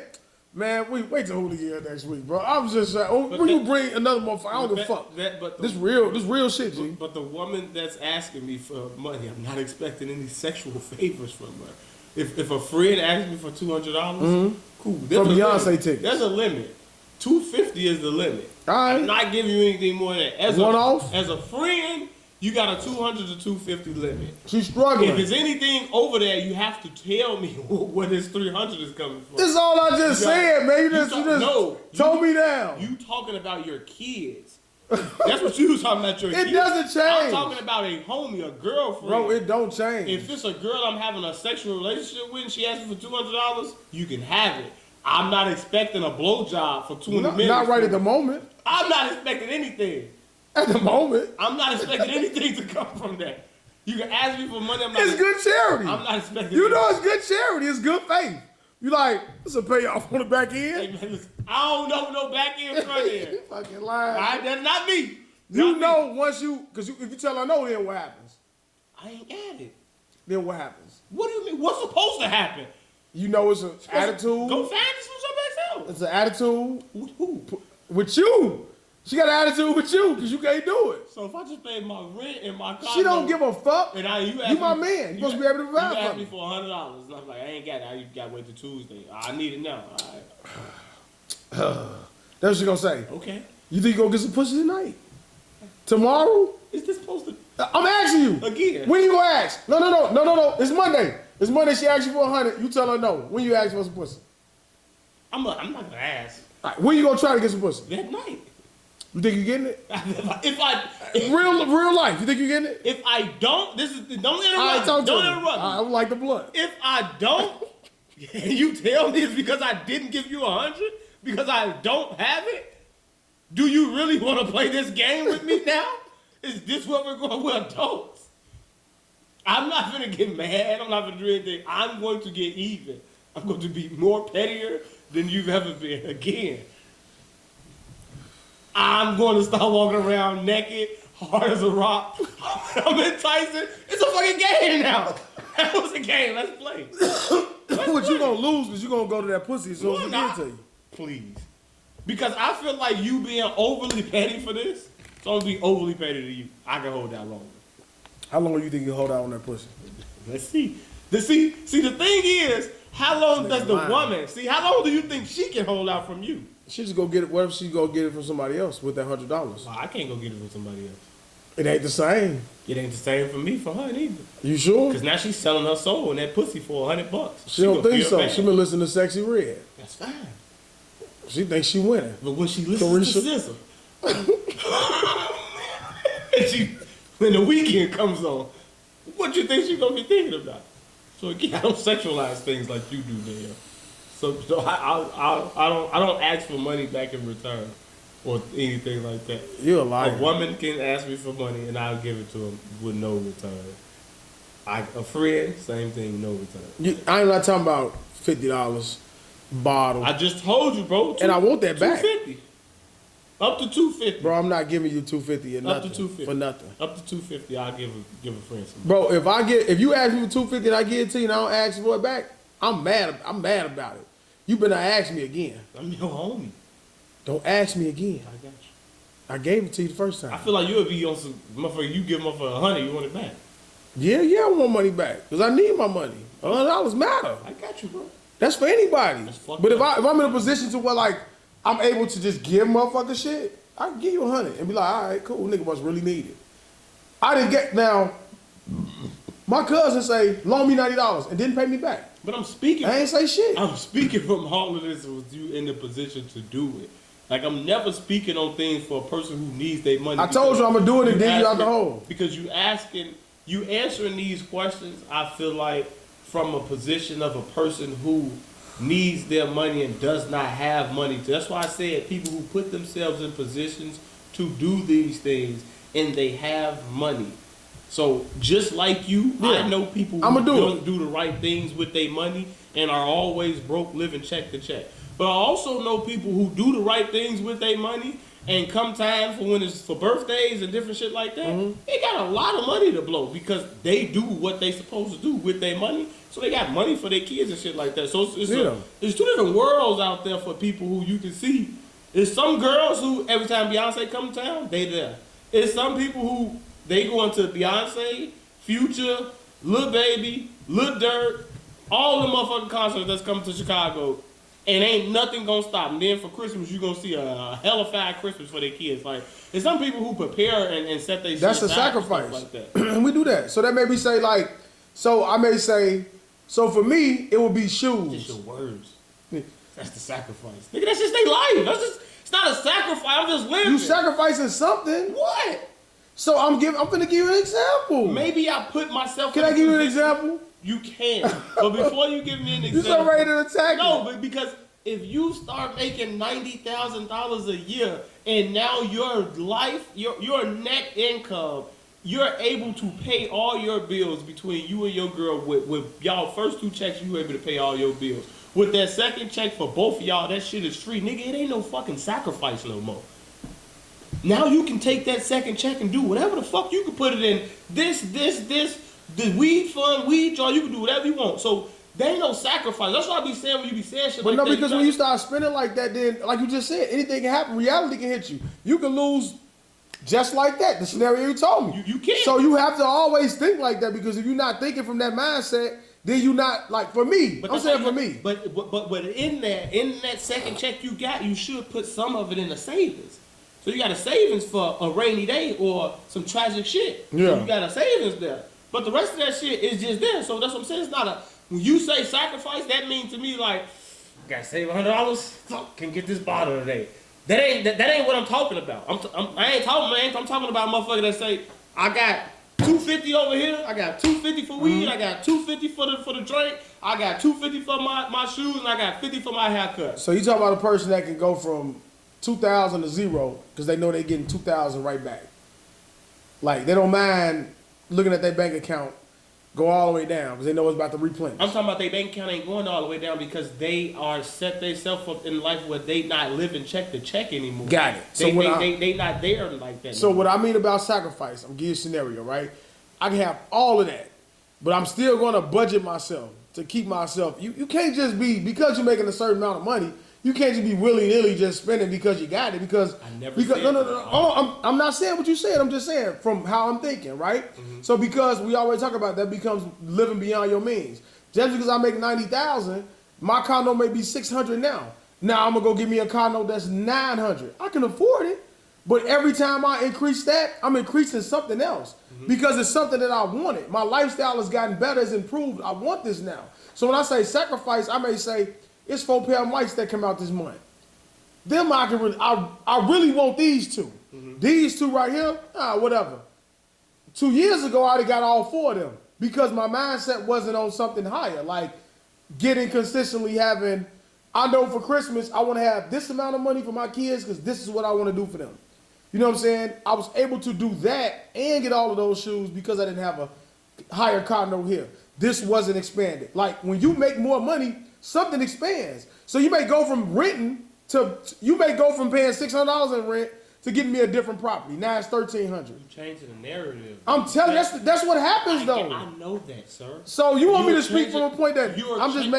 man. Wait till Hooligan next week, bro. I'm just saying. When you bring another motherfucker, I don't give a fuck. This real shit, G. But the woman that's asking me for money, I'm not expecting any sexual favors from her. If a friend asks me for $200, cool. For Beyonce tickets. There's a limit. $250 is the limit. All right. I'm not giving you anything more than that. One off? As a friend, you got a $200 to $250 limit. She's struggling. If there's anything over there, you have to tell me where this $300 is coming from. This is all I just said, man. You just told me down. You talking about your kids. That's what you was talking about, your kids. It doesn't change. I'm talking about a homie, a girlfriend. Bro, it don't change. If it's a girl I'm having a sexual relationship with and she asks me for $200, you can have it. I'm not expecting a blowjob for 20 minutes. Not right at the moment. I'm not expecting anything. At the moment. I'm not expecting anything to come from that. You can ask me for money. It's good charity. I'm not expecting You know it's good charity. It's good faith. You like, this will pay off on the back end? Hey, man, listen, I don't know no back end, front end. You fucking lying. That's not me. You know once you, because if you tell her no, then what happens? I ain't at it. Then what happens? What do you mean? What's supposed to happen? You know it's an attitude. Go find this from somebody else. It's an attitude. With who? With you. She got an attitude with you because you can't do it. So if I just paid my rent and my car, She don't give a fuck. And you my man. You supposed to be able to provide for me. You asked me. me for $100, and I'm like, I ain't got it. You got to wait till Tuesday. I need it now. All right. That's what she gonna say. Okay. You think you gonna get some pussy tonight? Tomorrow? Is this supposed to? I'm asking you. Again. When you gonna ask? No. It's Monday. It's Monday. She asks you for 100. You tell her no. When you ask for some pussy? I'm not gonna ask. All right, when you gonna try to get some pussy? That night. You think you getting it? If real life. You think you getting it? If I don't, don't All interrupt. right, Don't interrupt. I would like the blood. If I don't, and you tell me it's because I didn't give you 100, because I don't have it, do you really want to play this game with me now? Is this what we're going? We're adults. I'm not gonna get mad. I'm not gonna do anything. I'm going to get even. I'm going to be more pettier than you've ever been. Again, I'm going to start walking around naked, hard as a rock. I'm enticing. It's a fucking game now. That was a game. Let's play. But you gonna lose because you gonna go to that pussy as soon as No, you I'm get to not. you. Please. Because I feel like you being overly petty for this, so I'm gonna be overly petty to you. I can hold that longer. How long do you think you hold out on that pussy? Let's see. The thing is, how long does the woman, how long do you think she can hold out from you? She just go get it. What if she go get it from somebody else with that $100? Well, I can't go get it from somebody else. It ain't the same. It ain't the same for me, for her neither. You sure? Because now she's selling her soul and that pussy for $100. She don't think so. Bad. She been listening to Sexy Red. That's fine. She thinks she winning. But when she listens to SZA, and when the weekend comes on, what you think she's gonna be thinking about? So again, I don't sexualize things like you do, Dale. So I don't ask for money back in return or anything like that. You're a liar. A woman can ask me for money and I'll give it to her with no return. A friend, same thing, no return. I'm not talking about $50 bottle. I just told you, bro. And I want that back. $250. Up to $250. Bro, I'm not giving you $250 or nothing. Up to $250. For nothing. Up to $250, I'll give a friend some. Bro, if you ask me for $250 and I give it to you and I don't ask for it back, I'm mad about it. You better not ask me again. I'm your homie. Don't ask me again. I got you. I gave it to you the first time. I feel like you would be on some motherfucker. You give them for 100, you want it back. Yeah, I want money back because I need my money. $100 matter. I got you, bro. That's for anybody. That's fucked But if up. I'm in a position to where like I'm able to just give motherfucker shit, I can give you 100 and be like, all right, cool, nigga must really need it. I didn't get now. My cousin say, loan me $90 and didn't pay me back. But I'm speaking. I ain't say shit. I'm speaking from all of this with you in the position to do it. Like, I'm never speaking on things for a person who needs their money. I told you I'm gonna do it and dig you out the hole. Because you answering these questions, I feel like from a position of a person who needs their money and does not have money. That's why I said people who put themselves in positions to do these things and they have money. So just like you, I know people who don't do the right things with their money and are always broke, living check to check. But I also know people who do the right things with their money, and come time for when it's for birthdays and different shit like that, they got a lot of money to blow because they do what they supposed to do with their money. So they got money for their kids and shit like that. So it's two different worlds out there for people who you can see. There's some girls who every time Beyonce come to town, they there. It's some people who they go into Beyonce, Future, Lil Baby, Lil Durk, all the motherfucking concerts that's coming to Chicago, and ain't nothing gonna stop. And then for Christmas, you gonna see a hellified Christmas for their kids. Like, there's some people who prepare and set their that's a sacrifice. Like that. And we do that. So that made me say, like, so I may say, so for me, it would be shoes. Just your words. That's the sacrifice. Nigga, that's just their life. It's not a sacrifice. I'm just living. You sacrificing something. What? So I'm gonna give you an example. Maybe I put myself. Can I give you an example? You can. But before you give me an example. You so ready to attack me. No, but because if you start making $90,000 a year and now your life, your net income, you're able to pay all your bills between you and your girl with y'all first two checks, you able to pay all your bills. With that second check for both of y'all, that shit is free. Nigga, it ain't no fucking sacrifice no more. Now you can take that second check and do whatever the fuck you can put it in. The weed fund, weed jar, you can do whatever you want. So there ain't no sacrifice. That's what I be saying when you be saying shit but like no, that. because when you start spending like that, then, like you just said, anything can happen. Reality can hit you. You can lose just like that, the scenario you told me. You can't. So you have to always think like that, because if you're not thinking from that mindset, then you not, like, for me. I'm saying for me. But in that second check you got, you should put some of it in the savings. So you got a savings for a rainy day or some tragic shit. Yeah. So you got a savings there. But the rest of that shit is just there. So that's what I'm saying. It's not a, when you say sacrifice, that means to me like, gotta save $100, can get this bottle today. That ain't what I'm talking about. I ain't talking about a motherfucker that say, I got $250 over here, I got $250 for weed, I got $250 for the drink, I got $250 for my shoes, and I got $50 for my haircut. So you talking about a person that can go from 2,000 to zero because they know they're getting 2,000 right back. Like, they don't mind looking at their bank account go all the way down because they know it's about to replenish. I'm talking about their bank account ain't going all the way down because they are set themselves up in life where they not living check to check anymore. Got it. They not there like that. So what I mean about sacrifice, I'm giving you a scenario, right? I can have all of that, but I'm still going to budget myself to keep myself. You can't just be, because you're making a certain amount of money, you can't just be willy-nilly just spending because you got it. Because no. I'm not saying what you said. I'm just saying from how I'm thinking, right? Mm-hmm. So because we always talk about that becomes living beyond your means. Just because I make $90,000, my condo may be $600 now. Now I'm gonna go get me a condo that's $900. I can afford it, but every time I increase that, I'm increasing something else because it's something that I wanted. My lifestyle has gotten better, has improved. I want this now. So when I say sacrifice, I may say, it's 4 pair of mics that come out this month. Them I really want these two. Mm-hmm. These two right here, whatever. 2 years ago, I already got all 4 of them because my mindset wasn't on something higher, like getting consistently having, I know for Christmas, I want to have this amount of money for my kids because this is what I want to do for them. You know what I'm saying? I was able to do that and get all of those shoes because I didn't have a higher condo here. This wasn't expanded. Like, when you make more money, something expands. So you may go from renting to, you may go from paying $600 in rent to getting me a different property. Now it's $1,300. You changing the narrative. I'm telling you, that's what happens though. I know that, sir. So you want me to speak from a point that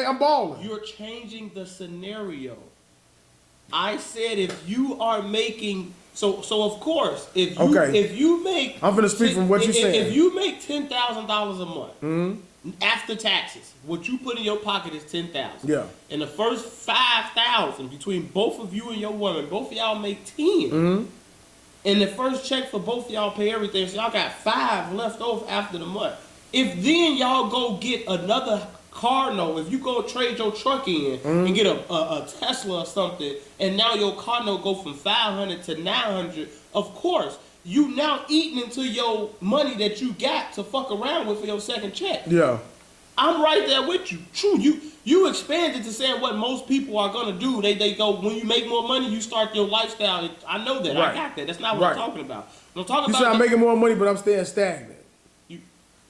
I'm balling. You're changing the scenario. I said if you are making, so of course, if you make, I'm gonna speak from what you're saying. If you make $10,000 a month, after taxes, what you put in your pocket is $10,000. Yeah. And the first $5,000 between both of you and your woman, both of y'all make 10. And the first check for both of y'all pay everything, so y'all got $5 left over after the month. If then y'all go get another car note, if you go trade your truck in and get a Tesla or something, and now your car note go from 500 to 900, of course, you now eating into your money that you got to fuck around with for your second check. Yeah. I'm right there with you. True, you expanded to saying what most people are gonna do. They go, when you make more money, you start your lifestyle. I know that. Right. I got that. That's not what I'm talking about. What I'm talking You about. said I'm making more money, but I'm staying stagnant. You,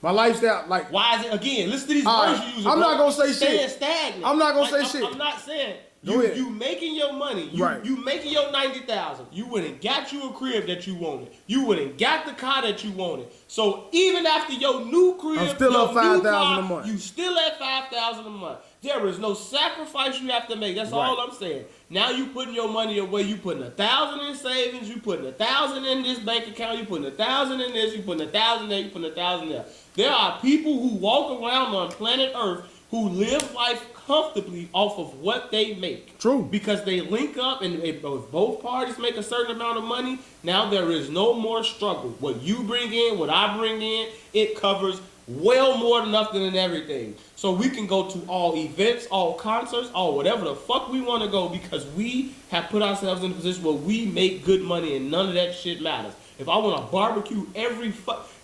My lifestyle, like. why is it again? Listen to these All words right, you using. I'm not bro. gonna say Staying shit. stagnant. I'm not gonna say shit. I'm not saying. Go ahead. You making your money. Right. You making your 90,000. You went and got you a crib that you wanted. You went and got the car that you wanted. So even after your new crib, I'm still your up new 5,000 car, a month. You still at 5,000 a month. There is no sacrifice you have to make. That's all I'm saying. Now you putting your money away. You putting 1,000 in savings. You putting 1,000 in this bank account. You putting 1,000 in this. You putting 1,000 there. You putting 1,000 there. There are people who walk around on planet Earth who live life comfortably off of what they make. True. Because they link up, and if both parties make a certain amount of money, now there is no more struggle. What you bring in, what I bring in, it covers well more than nothing and everything. So we can go to all events, all concerts, all whatever the fuck we want to go, because we have put ourselves in a position where we make good money and none of that shit matters. If I want to barbecue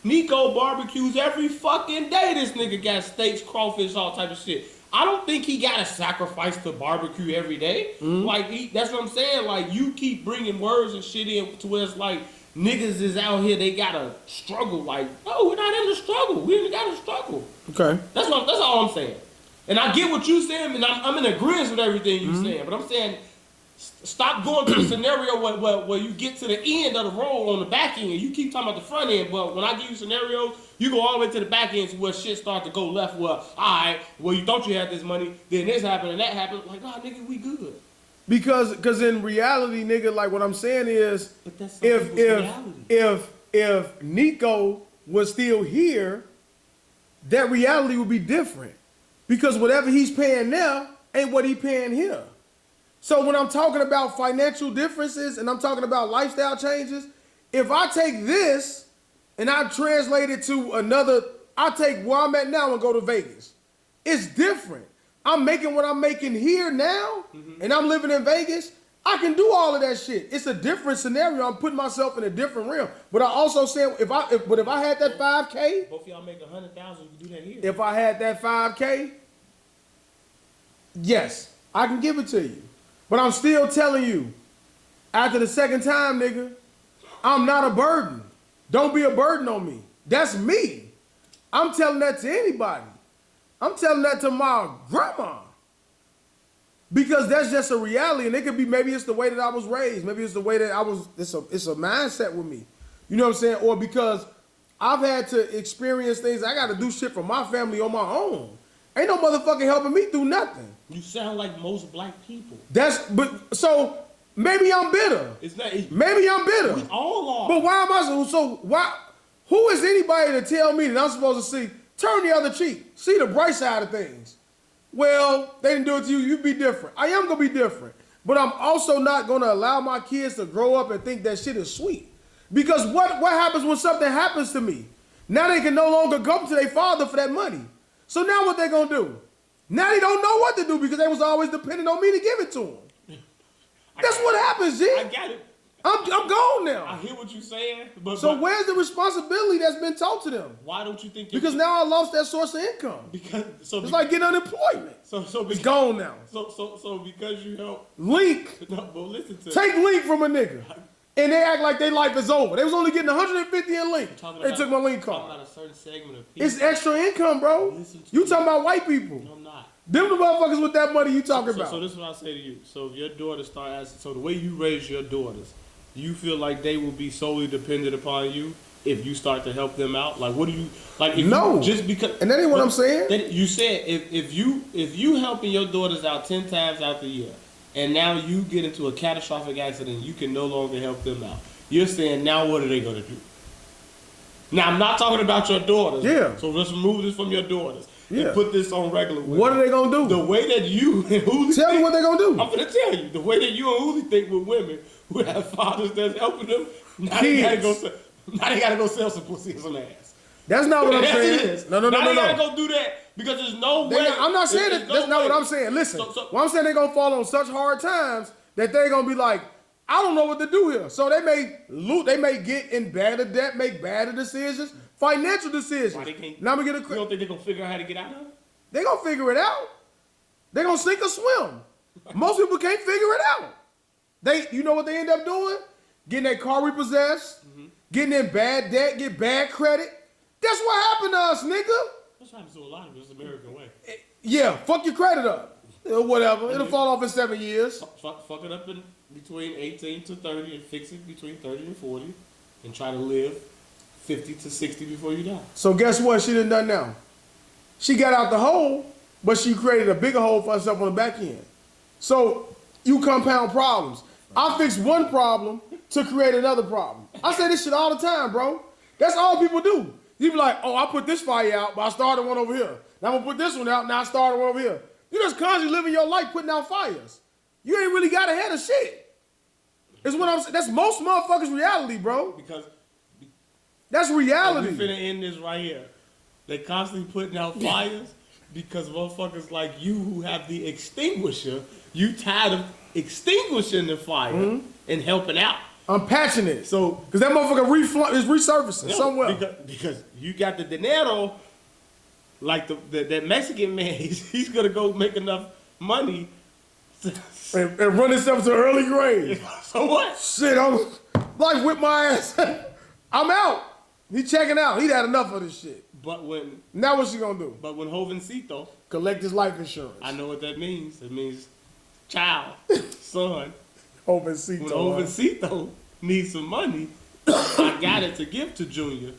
Nico barbecues every fucking day. This nigga got steaks, crawfish, all type of shit. I don't think he got to sacrifice to barbecue every day. Like, that's what I'm saying. Like, you keep bringing words and shit in to where it's like, niggas is out here, they got to struggle. Like, no, we're not in the struggle. We ain't got to struggle. Okay. That's all I'm saying. And I get what you saying, and I'm in agreement with everything you saying. But I'm saying, stop going to the scenario where you get to the end of the road on the back end. You keep talking about the front end, but when I give you scenarios, you go all the way to the back end to where shit start to go left. Well, all right, well, you thought you had this money, then this happened and that happened. Like, nah, nigga, we good. Because in reality, nigga, like what I'm saying is, But that's some people's reality. if Nico was still here, that reality would be different. Because whatever he's paying now ain't what he paying here. So when I'm talking about financial differences and I'm talking about lifestyle changes, if I take this and I translate it to another, I take where I'm at now and go to Vegas. It's different. I'm making what I'm making here now, and I'm living in Vegas. I can do all of that shit. It's a different scenario. I'm putting myself in a different realm. But I also said, if I had that 5K, Both of y'all make 100,000, you can do that here. if I had that 5K, yes, I can give it to you. But I'm still telling you, after the second time, nigga, I'm not a burden. Don't be a burden on me. That's me. I'm telling that to anybody. I'm telling that to my grandma. Because that's just a reality. And it could be, maybe it's the way that I was raised. Maybe it's the way that I was, it's a mindset with me. You know what I'm saying? Or because I've had to experience things. I got to do shit for my family on my own. Ain't no motherfucker helping me do nothing. You sound like most black people. So maybe I'm bitter. It's not. Maybe I'm bitter. We all are. But why am I who is anybody to tell me that I'm supposed to see, turn the other cheek, see the bright side of things? Well, they didn't do it to you, you be different. I am gonna be different. But I'm also not gonna allow my kids to grow up and think that shit is sweet. Because what happens when something happens to me? Now they can no longer go to their father for that money. So now what they gonna do? Now they don't know what to do because they was always dependent on me to give it to them. That's what happens, G. I got it. I'm gone now. I hear what you're saying, but So where's the responsibility that's been taught to them? why don't you think? Because now I lost that source of income. It's like getting unemployment. It's gone now. So because you help Link. No, but listen to Take Link from a nigga. And they act like their life is over. They was only getting 150 in Link. They took my Link talking card. about a certain segment of people. It's extra income, bro. Listen to You me. talking about white people. No, I'm not. Them the motherfuckers with that money you talking about. So this is what I say to you. So if your daughters start asking, so the way you raise your daughters, do you feel like they will be solely dependent upon you if you start to help them out? Like, what do you like? If No. you, just because, And that ain't what I'm saying. You said if you helping your daughters out 10 times out the year, and now you get into a catastrophic accident, you can no longer help them out. You're saying now what are they gonna do? Now I'm not talking about your daughters. Yeah. So let's remove this from your daughters. Yeah. And put this on regular women. What are they gonna do? The way that you and Hoolie Tell me think- what they gonna do. I'm gonna tell you. The way that you and Hoolie think with women who have fathers that's helping them, now they gotta go sell some pussy and some ass. That's not what I'm Yes, saying. it is. No. Now they gotta go do that because there's no way. I'm not saying there's that. no That's not way. what I'm saying. Listen, So- what I'm saying, they're gonna fall on such hard times that they're gonna be like, I don't know what to do here. So they may get in bad debt, make bad decisions, financial decisions. Why they can't? Now I'm gonna get You don't think they're gonna figure out how to get out of it? They gonna figure it out. They gonna sink or swim. Most people can't figure it out. You know what they end up doing? Getting their car repossessed, getting in bad debt, get bad credit. That's what happened to us, nigga. That's what happens to a lot of us, American way. Yeah, fuck your credit up. Or whatever. It'll fall off in 7 years. Fuck it up in between 18 to 30 and fix it between 30 and 40 and try to live 50 to 60 before you die. So guess what she done now? She got out the hole, but she created a bigger hole for herself on the back end. So you compound problems. I fix one problem to create another problem. I say this shit all the time, bro. That's all people do. You be like, oh, I put this fire out, but I started one over here. Now I'm gonna put this one out, now I started one over here. You just constantly living your life putting out fires. You ain't really got ahead of shit. Is what I'm saying. That's most motherfuckers' reality, bro. Because That's we reality. finna end this right here. They constantly putting out fires because motherfuckers like you who have the extinguisher, you tired of extinguishing the fire and helping out. I'm patching it. So, because that motherfucker is resurfacing somewhere. Because you got the dinero, like that Mexican man, he's gonna go make enough money. And run himself to early grave. So what? Shit, I'm like whip my ass. I'm out. He checking out. He had enough of this shit. But when What's she gonna do? jovencito, Collect his life insurance. I know what that means. It means child, son. Jovencito. When jovencito needs some money, I got it to give to Junior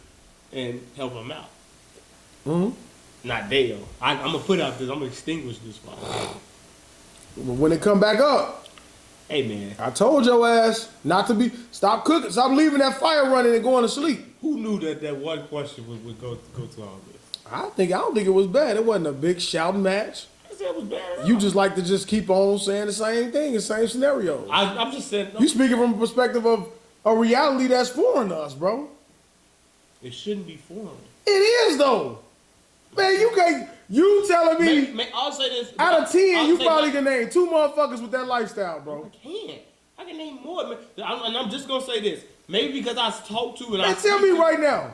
and help him out. Not daeo. I'm gonna put out this. I'm gonna extinguish this fire. When it come back up, Hey man, I told your ass not to be. Stop cooking. Stop leaving that fire running and going to sleep. who knew that one question would go to all this? I don't think it was bad. It wasn't a big shouting match. I said it was bad. You just like to just keep on saying the same thing, the same scenario. I'm just saying. No, You speaking from a perspective of a reality that's foreign to us, bro. it shouldn't be foreign. It is though. Man, you can't. You telling me I'll say this. out of 10, I'll you say probably that- can name 2 motherfuckers with that lifestyle, bro. I can name more. Man. And I'm just gonna say this. Maybe because I talked to and Man, tell me right now.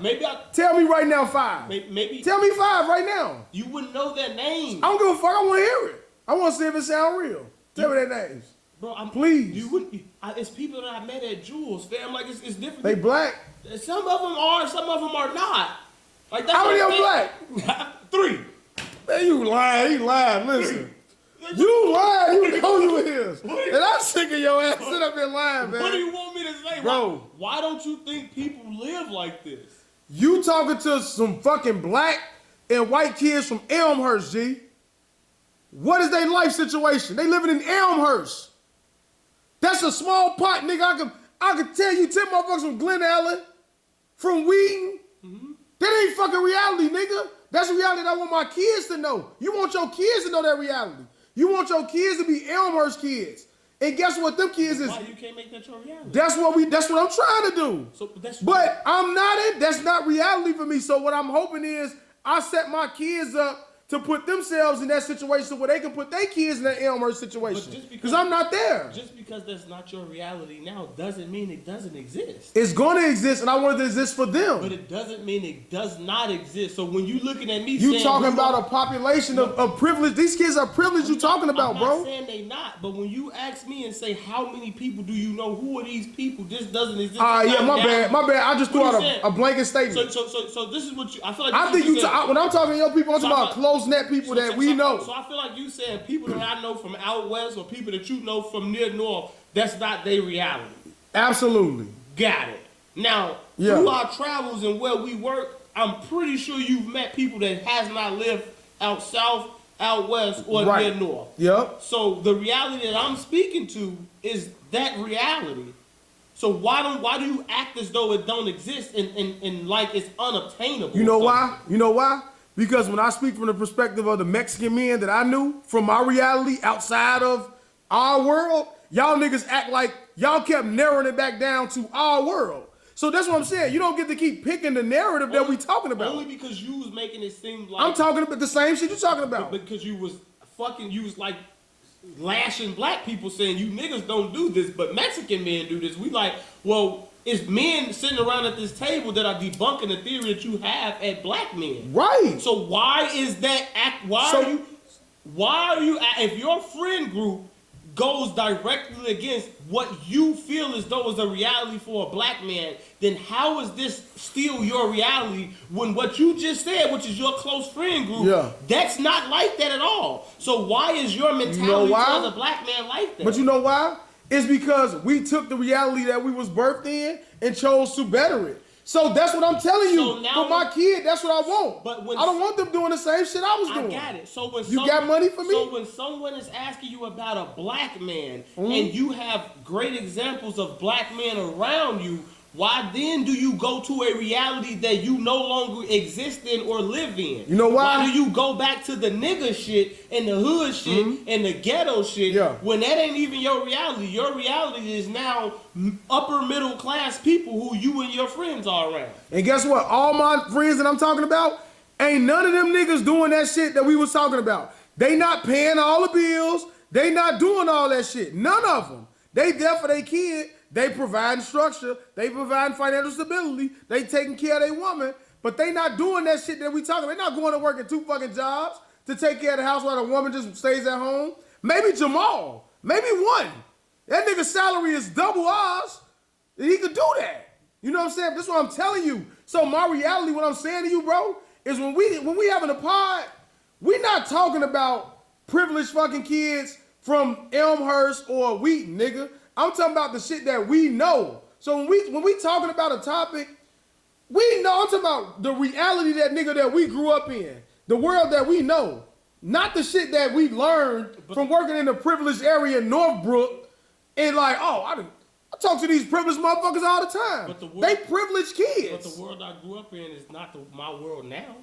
Tell me right now 5. Maybe Tell me 5 right now. you wouldn't know their names. I don't give a fuck. I want to hear it. I want to see if it sound real. Tell me their names. Bro, Please. You wouldn't. It's people that I met at Jules, fam. Like it's different. They black. Some of them are. Some of them are not. Like that's How many what of them I'm black? saying. 3. Man, you lying. You lying. Listen. You lying. You know you is. And I'm sick of your ass sitting up there lying, man. What do you want me to say, Bro? Why don't you think people live like this? You talking to some fucking black and white kids from Elmhurst, G. What is their life situation? They living in Elmhurst. That's a small pot, nigga. I could tell you 10 motherfuckers from Glen Ellen, from Wheaton. That ain't fucking reality, nigga. That's a reality that I want my kids to know. You want your kids to know that reality. You want your kids to be Elmhurst kids. And guess what them kids is? Why you can't make that your reality? That's what I'm trying to do. But I'm not in. That's not reality for me. So what I'm hoping is I set my kids up to put themselves in that situation where they can put their kids in that Elmhurst situation. Because I'm not there. Just because that's not your reality now doesn't mean it doesn't exist. It's going to exist, and I want it to exist for them. But it doesn't mean it does not exist. So when you looking at me, You talking about a population of privilege. These kids are privileged you talking about, bro. I'm not saying they not, but when you ask me and say how many people do you know, who are these people, this doesn't exist. Yeah, my bad. I just threw What out you saying? a blanket statement. So this is what you. I feel like I think you. said. When I'm talking to your people, I'm So talking about close net people that we know. So I feel like you saying people that I know from out west or people that you know from near north. That's not their reality. Absolutely. Got it. Now, through our travels and where we work, I'm pretty sure you've met people that has not lived out south, out west, or near north. Yep. So the reality that I'm speaking to is that reality. So why do you act as though it don't exist and like it's unobtainable? You know why? You know why? Because when I speak from the perspective of the Mexican men that I knew from my reality outside of our world, y'all niggas act like y'all kept narrowing it back down to our world. So that's what I'm saying. You don't get to keep picking the narrative that we talking about. Only because you was making it seem like I'm talking about the same shit you talking about. because you was like lashing black people saying you niggas don't do this, but Mexican men do this. We like, well, it's men sitting around at this table that are debunking the theory that you have at black men. Right. So why is that why are you if your friend group goes directly against what you feel as though is a reality for a black man, then how is this still your reality when what you just said, which is your close friend group, that's not like that at all? So why is your mentality towards a black man like that? But you know why? It's because we took the reality that we was birthed in and chose to better it. So that's what I'm telling you. So for my kid, that's what I want. But I don't want them doing the same shit I was doing. I got it. So when you got money for me? So when someone is asking you about a black man and you have great examples of black men around you, why then do you go to a reality that you no longer exist in or live in? You know why? Why do you go back to the nigga shit and the hood shit and the ghetto shit when that ain't even your reality? Your reality is now upper middle class people who you and your friends are around. And guess what? All my friends that I'm talking about, ain't none of them niggas doing that shit that we was talking about. They not paying all the bills. They not doing all that shit. None of them. They there for their kid. They provide structure. They provide financial stability. They taking care of their woman. But they not doing that shit that we talking about. They not going to work at 2 fucking jobs to take care of the house while the woman just stays at home. Maybe Jamal. Maybe one. That nigga's salary is double ours. And he could do that. You know what I'm saying? That's what I'm telling you. So my reality, what I'm saying to you, bro, is when we having a pod, we not talking about privileged fucking kids from Elmhurst or Wheaton, nigga. I'm talking about the shit that we know. So when we talking about a topic, we know. I'm talking about the reality that nigga that we grew up in, the world that we know, not the shit that we learned from working in a privileged area in Northbrook, and like, oh, I talk to these privileged motherfuckers all the time. They privileged kids. But the world I grew up in is not my world now.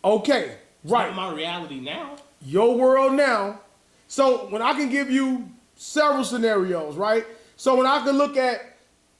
Okay, right. It's not my reality now. Your world now. So when I can give you several scenarios, right? So when I can look at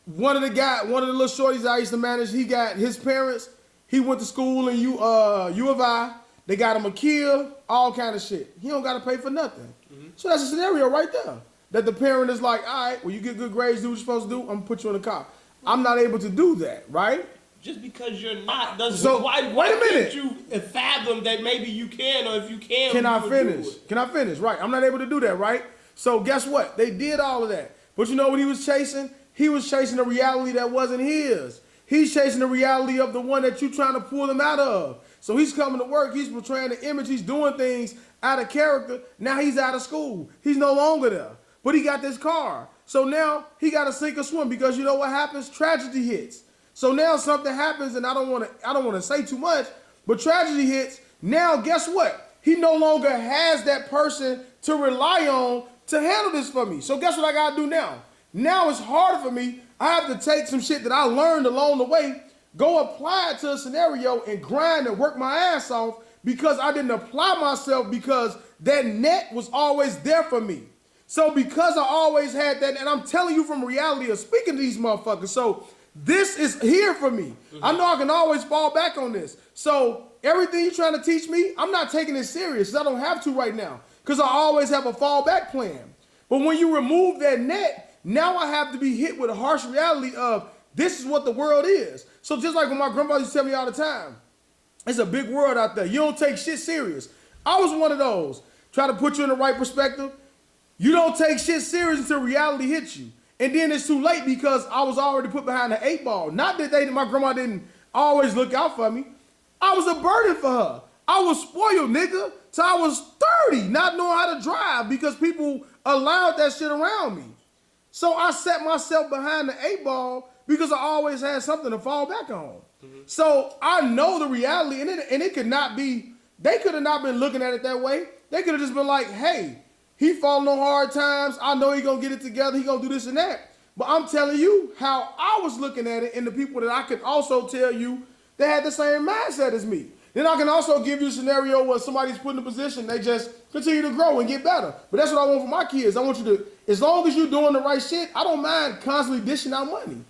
one of the little shorties I used to manage, he got his parents, he went to school in U of I, they got him a Kia, all kind of shit. He don't gotta pay for nothing. So that's a scenario right there. That the parent is like, all right, well, you get good grades, do what you're supposed to do, I'm gonna put you in the car. I'm not able to do that, right? Just because you're not doesn't. So why wait a minute. Can't you fathom that maybe you can, or if you can? Can I finish? Can I finish? Right. I'm not able to do that, right? So guess what? They did all of that. But you know what he was chasing? He was chasing a reality that wasn't his. He's chasing the reality of the one that you trying to pull him out of. So he's coming to work. He's portraying the image. He's doing things out of character. Now he's out of school. He's no longer there. But he got this car. So now he got to sink or swim because you know what happens? Tragedy hits. So now something happens, and I don't want to say too much, but tragedy hits. Now guess what? He no longer has that person to rely on to handle this for me. So guess what I gotta do now? Now it's harder for me. I have to take some shit that I learned along the way, go apply it to a scenario and grind and work my ass off because I didn't apply myself because that net was always there for me. So because I always had that, and I'm telling you from reality of speaking to these motherfuckers, so this is here for me. I know I can always fall back on this. So everything you're trying to teach me, I'm not taking it serious. I don't have to right now because I always have a fallback plan. But when you remove that net, now I have to be hit with a harsh reality of this is what the world is. So just like when my grandmother used to tell me all the time, it's a big world out there. You don't take shit serious. I was one of those. Try to put you in the right perspective. You don't take shit serious until reality hits you. And then it's too late because I was already put behind the 8 ball. Not that my grandma didn't always look out for me. I was a burden for her. I was spoiled, nigga, till I was 30, not knowing how to drive because people allowed that shit around me. So I set myself behind the 8 ball because I always had something to fall back on. So I know the reality, and it could not be, they could have not been looking at it that way. They could have just been like, hey, he falling on hard times. I know he gonna get it together. He gonna do this and that. But I'm telling you how I was looking at it and the people that I could also tell you they had the same mindset as me. Then I can also give you a scenario where somebody's put in a position, they just continue to grow and get better. But that's what I want for my kids. I want you to, as long as you're doing the right shit, I don't mind constantly dishing out money.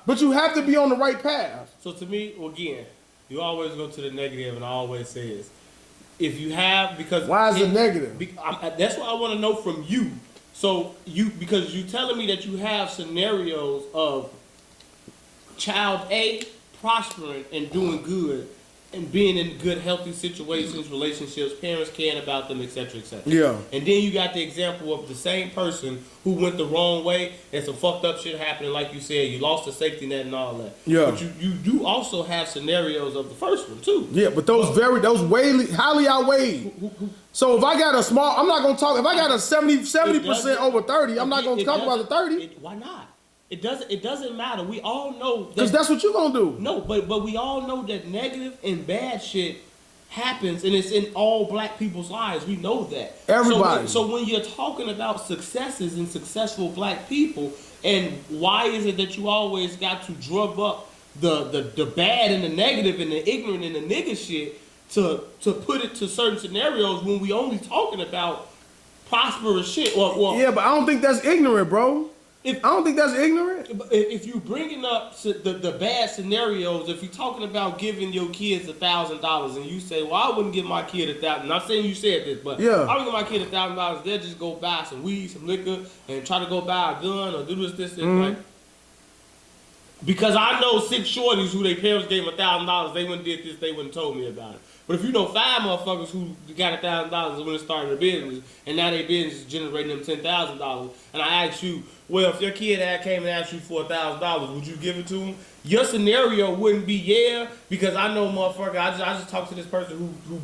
But you have to be on the right path. So to me, again, you always go to the negative, and I always say this: if you have, because Why is it negative? That's what I want to know from you. So because you telling me that you have scenarios of child A prospering and doing good and being in good, healthy situations, relationships, parents caring about them, etc., etc. Yeah. And then you got the example of the same person who went the wrong way and some fucked up shit happening, like you said, you lost the safety net and all that. Yeah. But you do also have scenarios of the first one too. Yeah, but those highly outweighed. So if I got a small, I'm not gonna talk. If I got a 70% over 30, I'm not gonna talk about the 30. Why not? It doesn't matter. We all know because that's what you're gonna do. No, but we all know that negative and bad shit happens, and it's in all black people's lives. We know that. Everybody. So when you're talking about successes and successful black people, and why is it that you always got to drug up the bad and the negative and the ignorant and the nigga shit to put it to certain scenarios when we only talking about prosperous shit? Or yeah, but I don't think that's ignorant, bro. I don't think that's ignorant. If you bringing up the bad scenarios, if you're talking about giving your kids $1,000 and you say, well, I wouldn't give my kid $1,000. Not saying you said this, but yeah. I wouldn't give my kid $1,000. They'll just go buy some weed, some liquor, and try to go buy a gun or do this, and like. Because I know 6 shorties who their parents gave them $1,000, they wouldn't did this, they wouldn't told me about it. But if you know 5 motherfuckers who got $1,000 and when they started a business, and now their business is generating them $10,000, and I ask you, well, if your kid came and asked you for $1,000, would you give it to him? Your scenario wouldn't be because I know motherfucker. I just talked to this person who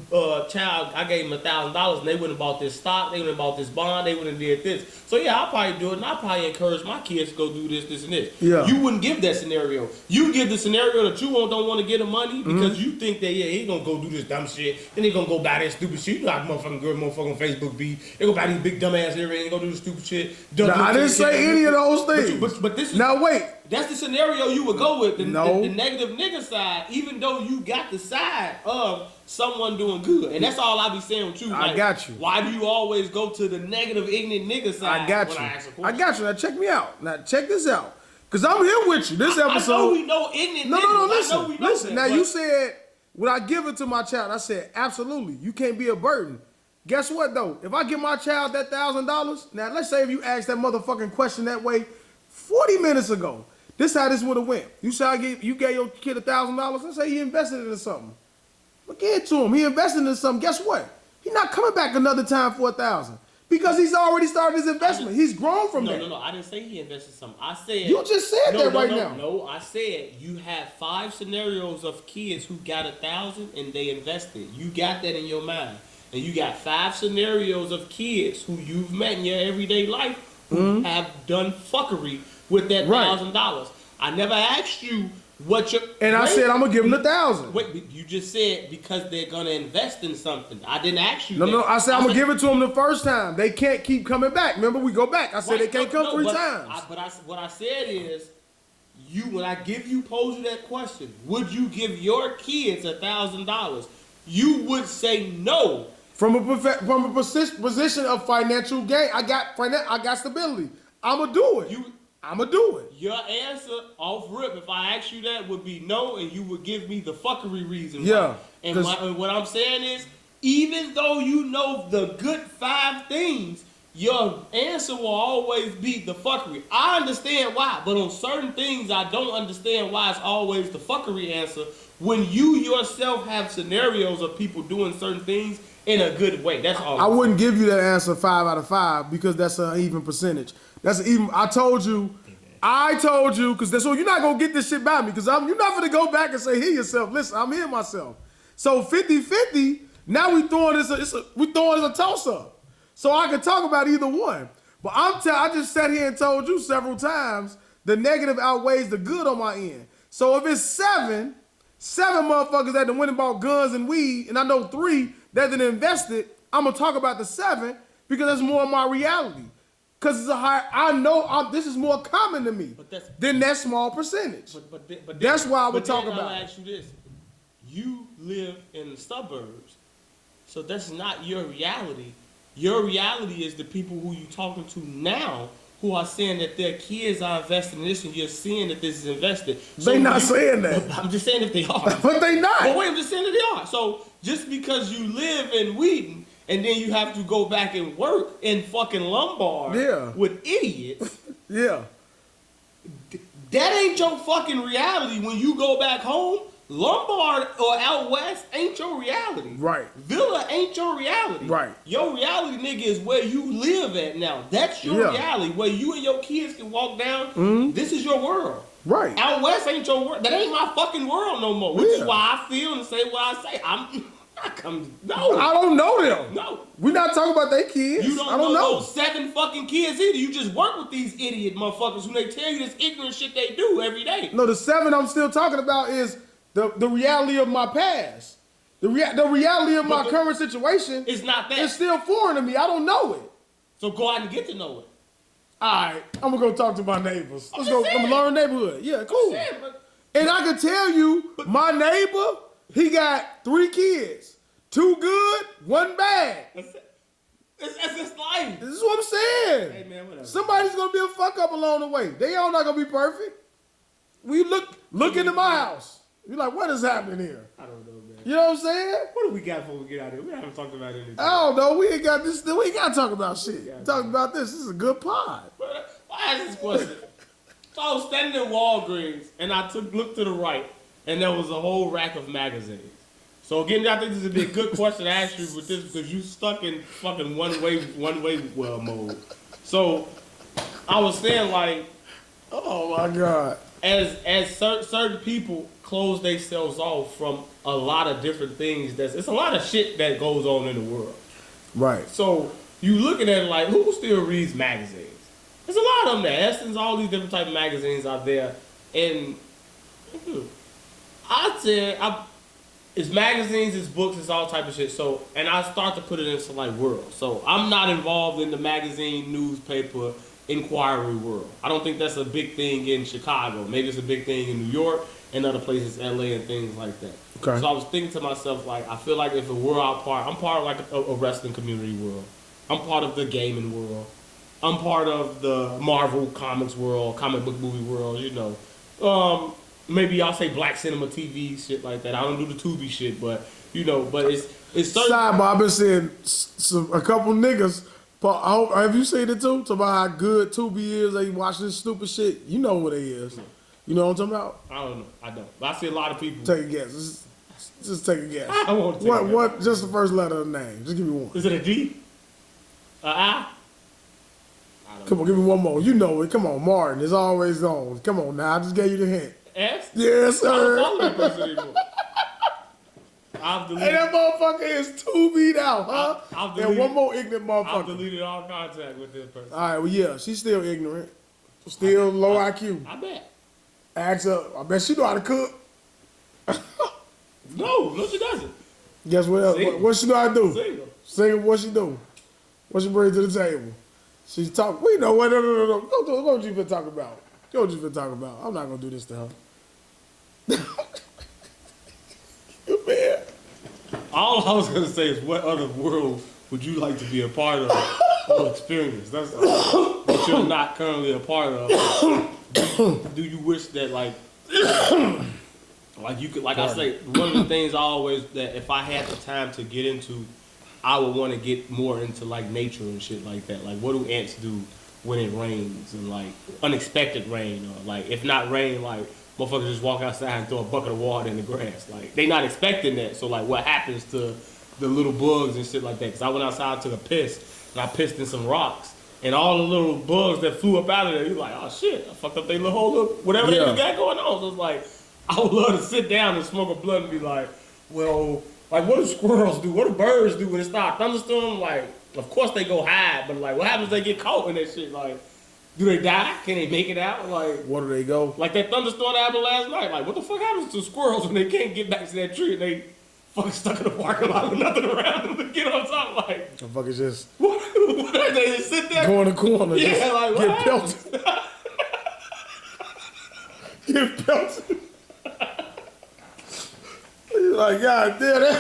child. I gave him $1,000 and they wouldn't have bought this stock. They wouldn't have bought this bond. They wouldn't have did this. So yeah, I'll probably do it, and I'll probably encourage my kids to go do this, and this. Yeah. You wouldn't give that scenario. You give the scenario that you don't want to get the money because you think that he gonna go do this dumb shit. Then he gonna go buy that stupid shit. You know how motherfucking girl, motherfucking Facebook be. They go buy these big dumbass earrings and go do the stupid shit. Nah, I didn't say any of those things. But this is now wait. That's the scenario you would go with, the negative nigga side, even though you got the side of someone doing good. And that's all I be saying with you. I got you. Why do you always go to the negative, ignorant nigga side? I got you. I got you. Now check me out. Now check this out. Because I'm here with you. This episode. I know we know ignorant niggas. No, listen. Now you said, would I give it to my child? I said, absolutely. You can't be a burden. Guess what, though? If I give my child that $1,000, now let's say if you asked that motherfucking question that way 40 minutes ago, this how this would have went. You gave your kid $1,000. Let's say he invested it in something. Look into him. He invested in something. Guess what? He's not coming back another time for $1,000 because he's already started his investment. He's grown from that. No. I didn't say he invested something. I said you just said that right now. No, I said you have 5 scenarios of kids who got $1,000 and they invested. You got that in your mind, and you got 5 scenarios of kids who you've met in your everyday life who have done fuckery with that $1,000. I never asked you what your I said I'm gonna give them $1,000. Wait, you just said because they're gonna invest in something. I didn't ask you. No, I said I'm gonna give it to them the first time. They can't keep coming back. Remember, we go back. I said they can't come 3 times. What I said is, when I pose you that question, would you give your kids $1,000? You would say no. From a position of financial gain, I got stability. I'ma do it. I'ma do it. Your answer off rip, if I asked you that, would be no, and you would give me the fuckery reason. Yeah. And what I'm saying is, even though you know the good 5 things, your answer will always be the fuckery. I understand why, but on certain things, I don't understand why it's always the fuckery answer when you yourself have scenarios of people doing certain things in a good way. That's all. I wouldn't give you that answer 5 out of 5 because that's an even percentage. That's an even. I told you, because that's you're not gonna get this shit by me because you're not gonna go back and say, hear yourself. Listen, I'm here myself. So 50-50. Now we throwing this a toss up. So I can talk about either one. But I just sat here and told you several times the negative outweighs the good on my end. So if it's 7 motherfuckers that done went and bought guns and weed, and I know 3 that done invested, I'm gonna talk about the 7 because that's more of my reality. Because it's I know this is more common to me than that small percentage. But that's why I would talk about it. I'll ask you this. You live in the suburbs, so that's not your reality. Your reality is the people who you talking to now who are saying that their kids are invested in this and you're seeing that this is invested. So They not saying that. I'm just saying if they are. But they not. But wait, I'm just saying that they are. So just because you live in Wheaton and then you have to go back and work in fucking Lombard with idiots. Yeah. That ain't your fucking reality when you go back home. Lombard or out west ain't your reality. Right. Villa ain't your reality. Right. Your reality, nigga, is where you live at now. That's your reality. Where you and your kids can walk down. This is your world. Right. Out west ain't your world. That ain't my fucking world no more. Which is why I feel and say what I say. No. I don't know them. No. We're not talking about their kids. You don't I don't know those 7 fucking kids either. You just work with these idiot motherfuckers who they tell you this ignorant shit they do every day. No, the 7 I'm still talking about is the reality of my past. The reality of my current situation. It's not that. It's still foreign to me. I don't know it. So go out and get to know it. All right, I'm gonna go talk to my neighbors. Let's go. I'm learn neighborhood. Yeah, cool. And I can tell you, my neighbor, he got 3 kids. 2 good, 1 bad. It's just life. This is what I'm saying. Hey man, whatever. Somebody's gonna be a fuck up along the way. They all not gonna be perfect. We look into my house. You're like, what is happening here? I don't know, man. You know what I'm saying? What do we got before we get out of here? We haven't talked about anything. I don't know. We ain't got this. We ain't got to talk about shit. Talking about this. This is a good pod. Why ask this question? So I was standing in Walgreens and I looked to the right and there was a whole rack of magazines. So again, I think this is a good question to ask you with this because you stuck in fucking one way mode. So I was saying like, oh my God. As certain people close themselves off from a lot of different things, it's a lot of shit that goes on in the world. Right. So you looking at it like, who still reads magazines? There's a lot of them there. Essence, all these different type of magazines out there. And I'd say it's magazines, it's books, it's all type of shit. So, and I start to put it into like world. So I'm not involved in the magazine, newspaper, inquiry world. I don't think that's a big thing in Chicago. Maybe it's a big thing in New York and other places, LA and things like that. Okay. So I was thinking to myself, like, I feel like if we're I'm part of like a wrestling community world. I'm part of the gaming world. I'm part of the Marvel comics world, comic book movie world, you know. Maybe I'll say black cinema TV, shit like that. I don't do the Tubi shit, but, you know, but it's certain... Sidebar, I've been seeing a couple niggas. Have you seen it too? Talk about how good Tubi is. They watch this stupid shit. You know what it is. You know what I'm talking about? I don't know. I don't. But I see a lot of people. Take a guess. Just take a guess. I won't take a guess. What? Just the first letter of the name. Just give me one. Is it a D? I? Come on, give me one more. You know it. Come on, Martin. It's always on. Come on now. I just gave you the hint. S? Yes, sir. I don't follow that person anymore. I've deleted. Hey, that motherfucker is Tubi'd out, huh? And one more ignorant motherfucker. I've deleted all contact with this person. All right, well, yeah, she's still ignorant. Still low IQ. I bet. Ask her. I bet she know how to cook. No, she doesn't. Guess what else? What she know how to do? Single. Single, what she do? What she bring to the table? She's talking. We know what. No. What you finna talk about? What you finna talk about? I'm not gonna do this to her. Man. All I was gonna say is, what other world would you like to be a part of or experience? That's all. That you're not currently a part of. Do you wish that like you could, like I say, one of the things I always, that if I had the time to get into, I would want to get more into like nature and shit like that. Like, what do ants do when it rains and like unexpected rain, or like if not rain, like motherfuckers just walk outside and throw a bucket of water in the grass. Like, they not expecting that. So like, what happens to the little bugs and shit like that? Because I went outside, took a piss, and I pissed in some rocks. And all the little bugs that flew up out of there, you're like, oh shit, I fucked up their little whole little, whatever they got going on. So it's like, I would love to sit down and smoke a blunt and be like, well, like, what do squirrels do? What do birds do when it starts thunderstorm? Like, of course they go hide, but like, what happens if they get caught in that shit? Like, do they die? Can they make it out? Like, where do they go? Like that thunderstorm that happened last night. Like, what the fuck happens to squirrels when they can't get back to that tree and they fucking stuck in the parking lot with nothing around them to get on top? Like, the fuck is just what they just sit there, go in the corner, yeah, just like, what get pelted. Get pelted. You're like, God damn that.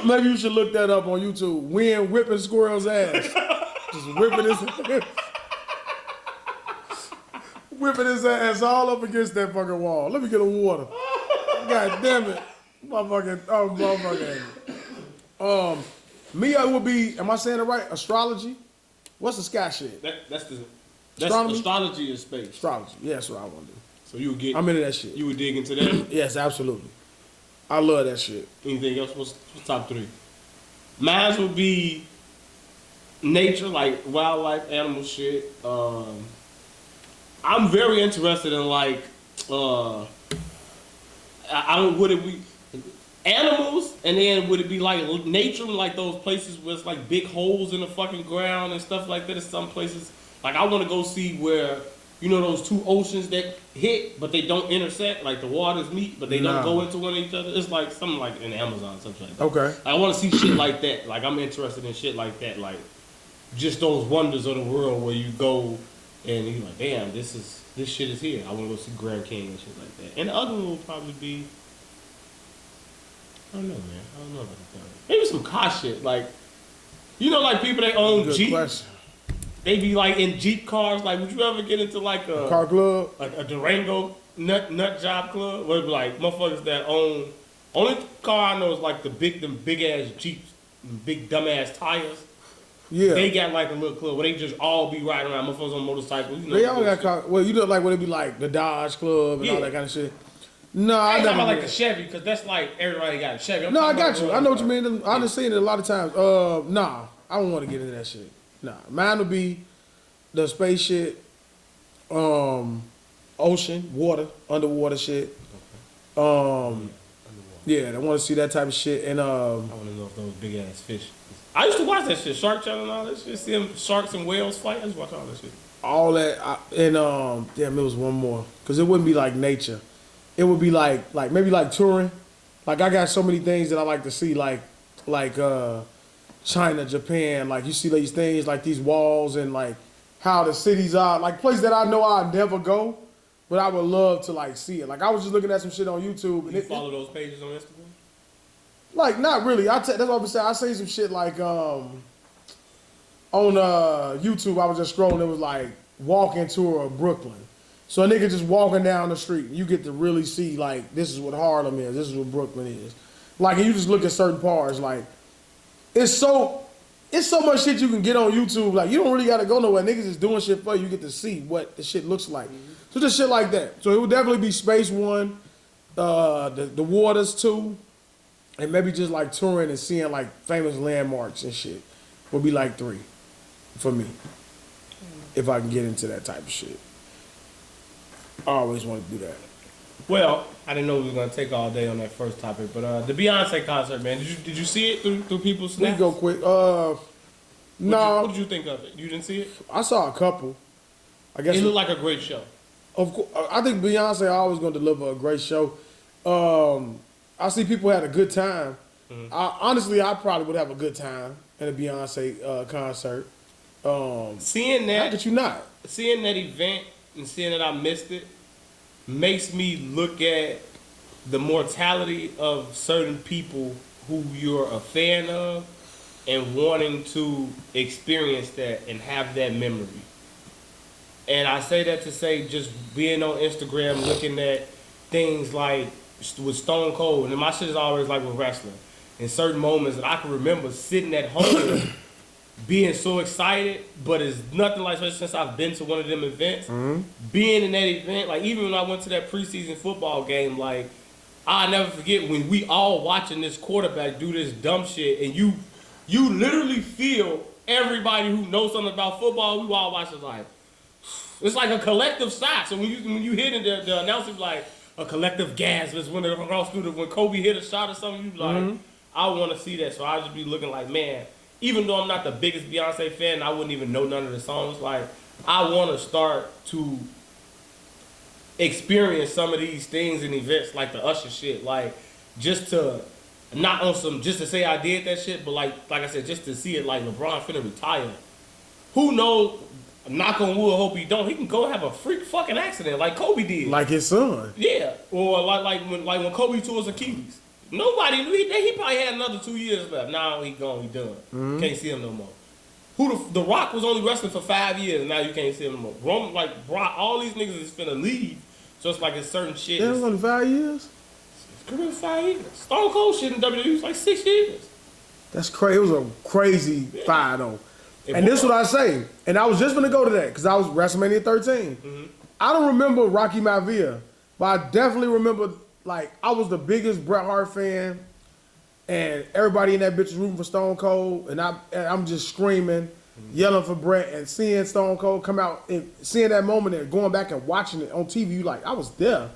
Maybe you should look that up on YouTube. Wind whipping squirrel's ass. Just whipping his ass all up against that fucking wall. Let me get a water. God damn it. Motherfucker. Mia would be, am I saying it right? Astrology? What's the sky shit? That's Astronomy? astrology is space. Astrology. Yeah, that's what I want to do. So you would get. I'm into that shit. You would dig into that. Yes, absolutely. I love that shit. Anything else? What's top 3? Mine would be nature, like wildlife, animal shit. I'm very interested in like would it be animals, and then would it be like nature, like those places where it's like big holes in the fucking ground and stuff like that? In some places, like I want to go see where those two oceans that hit, but they don't intersect, like the waters meet, but they don't go into one of each other. It's like something like in Amazon, something like that. Okay. I want to see shit like that. Like I'm interested in shit like that, like just those wonders of the world where you go and you're like, damn, this shit is here. I want to go see Grand Canyon and shit like that. And the other one will probably be, I don't know, man. I don't know about that. Maybe some car shit, like like people that own Jeep. Question. They be like in Jeep cars. Like, would you ever get into like a car club, a Durango nut job club? Where it be like motherfuckers that own. Only car I know is like them big ass Jeeps, big dumb ass tires. Yeah. They got like a little club where they just all be riding around, motherfuckers on motorcycles. They all got car. Well, like would it be like the Dodge Club and all that kind of shit? No, I ain't talking about like the Chevy, because that's like everybody got a Chevy. No, I got you. I know what you mean. I've just seen it a lot of times. Nah, I don't want to get into that shit. Nah, mine would be the space shit, ocean, water, underwater shit. Yeah, I want to see that type of shit. And I want to know if those big ass fish. I used to watch that shit, Shark Channel and all that shit. See them sharks and whales fight. I used to watch all that shit. All that, damn, it was one more, because it wouldn't be like nature. It would be like maybe like touring. Like I got so many things that I like to see, like China, Japan. Like you see these things, like these walls and like how the cities are, like places that I know I'd never go, but I would love to like see it. Like I was just looking at some shit on YouTube. And you follow those pages on Instagram? Like not really. That's what I'm saying. I say some shit like on YouTube. I was just scrolling. It was like walking tour of Brooklyn. So a nigga just walking down the street, you get to really see like this is what Harlem is, this is what Brooklyn is. Like and you just look at certain parts, like it's so much shit you can get on YouTube. Like you don't really gotta go nowhere. Niggas is doing shit for you. You get to see what the shit looks like. So just shit like that. So it would definitely be space 1, the waters 2, and maybe just like touring and seeing like famous landmarks and shit would be like 3 for me. If I can get into that type of shit. I always want to do that. Well, I didn't know we were gonna take all day on that first topic, but the Beyonce concert, man, did you see it through people's snaps? We go quick. No. What did you think of it? You didn't see it? I saw a couple. I guess it looked like a great show. Of course, I think Beyonce always gonna deliver a great show. I see people had a good time. Mm-hmm. Honestly, I probably would have a good time at a Beyonce concert. Seeing that, how could you not? Seeing that event and seeing that I missed it makes me look at the mortality of certain people who you're a fan of and wanting to experience that and have that memory. And I say that to say just being on Instagram looking at things like with Stone Cold, and my shit is always like with wrestling. In certain moments that I can remember sitting at home being so excited, but it's nothing like since I've been to one of them events. Mm-hmm. Being in that event, like even when I went to that preseason football game, like I'll never forget when we all watching this quarterback do this dumb shit, and you literally feel everybody who knows something about football, we all watch it like it's like a collective sigh. So when you hit it, the announcer's like a collective gasp is when when Kobe hit a shot or something, you like, mm-hmm. I want to see that. So I just be looking like, man. Even though I'm not the biggest Beyonce fan, I wouldn't even know none of the songs. Like, I want to start to experience some of these things and events like the Usher shit. Like, just to, not on some, just to say I did that shit, but like I said, just to see it like LeBron finna retire. Who knows, knock on wood, hope he don't, he can go have a freak fucking accident like Kobe did. Like his son. Yeah, or like when Kobe tore his Achilles. Nobody knew he probably had another 2 years left. Now he gone, he done. Mm-hmm. Can't see him no more. The Rock was only wrestling for 5 years, and now you can't see him no more. Roman, like Brock, all these niggas is finna leave. So it's like it's certain shit. That was only 5 years? His career was 5 years. Stone Cold shit in WWE was like 6 years. That's crazy. It was a crazy fight though. And this is what I say. And I was just gonna go to that because I was WrestleMania 13. Mm-hmm. I don't remember Rocky Maivia, but I definitely remember like I was the biggest Bret Hart fan, and everybody in that bitch was rooting for Stone Cold, and I'm just screaming, yelling for Bret, and seeing Stone Cold come out and seeing that moment and going back and watching it on TV. You like I was there.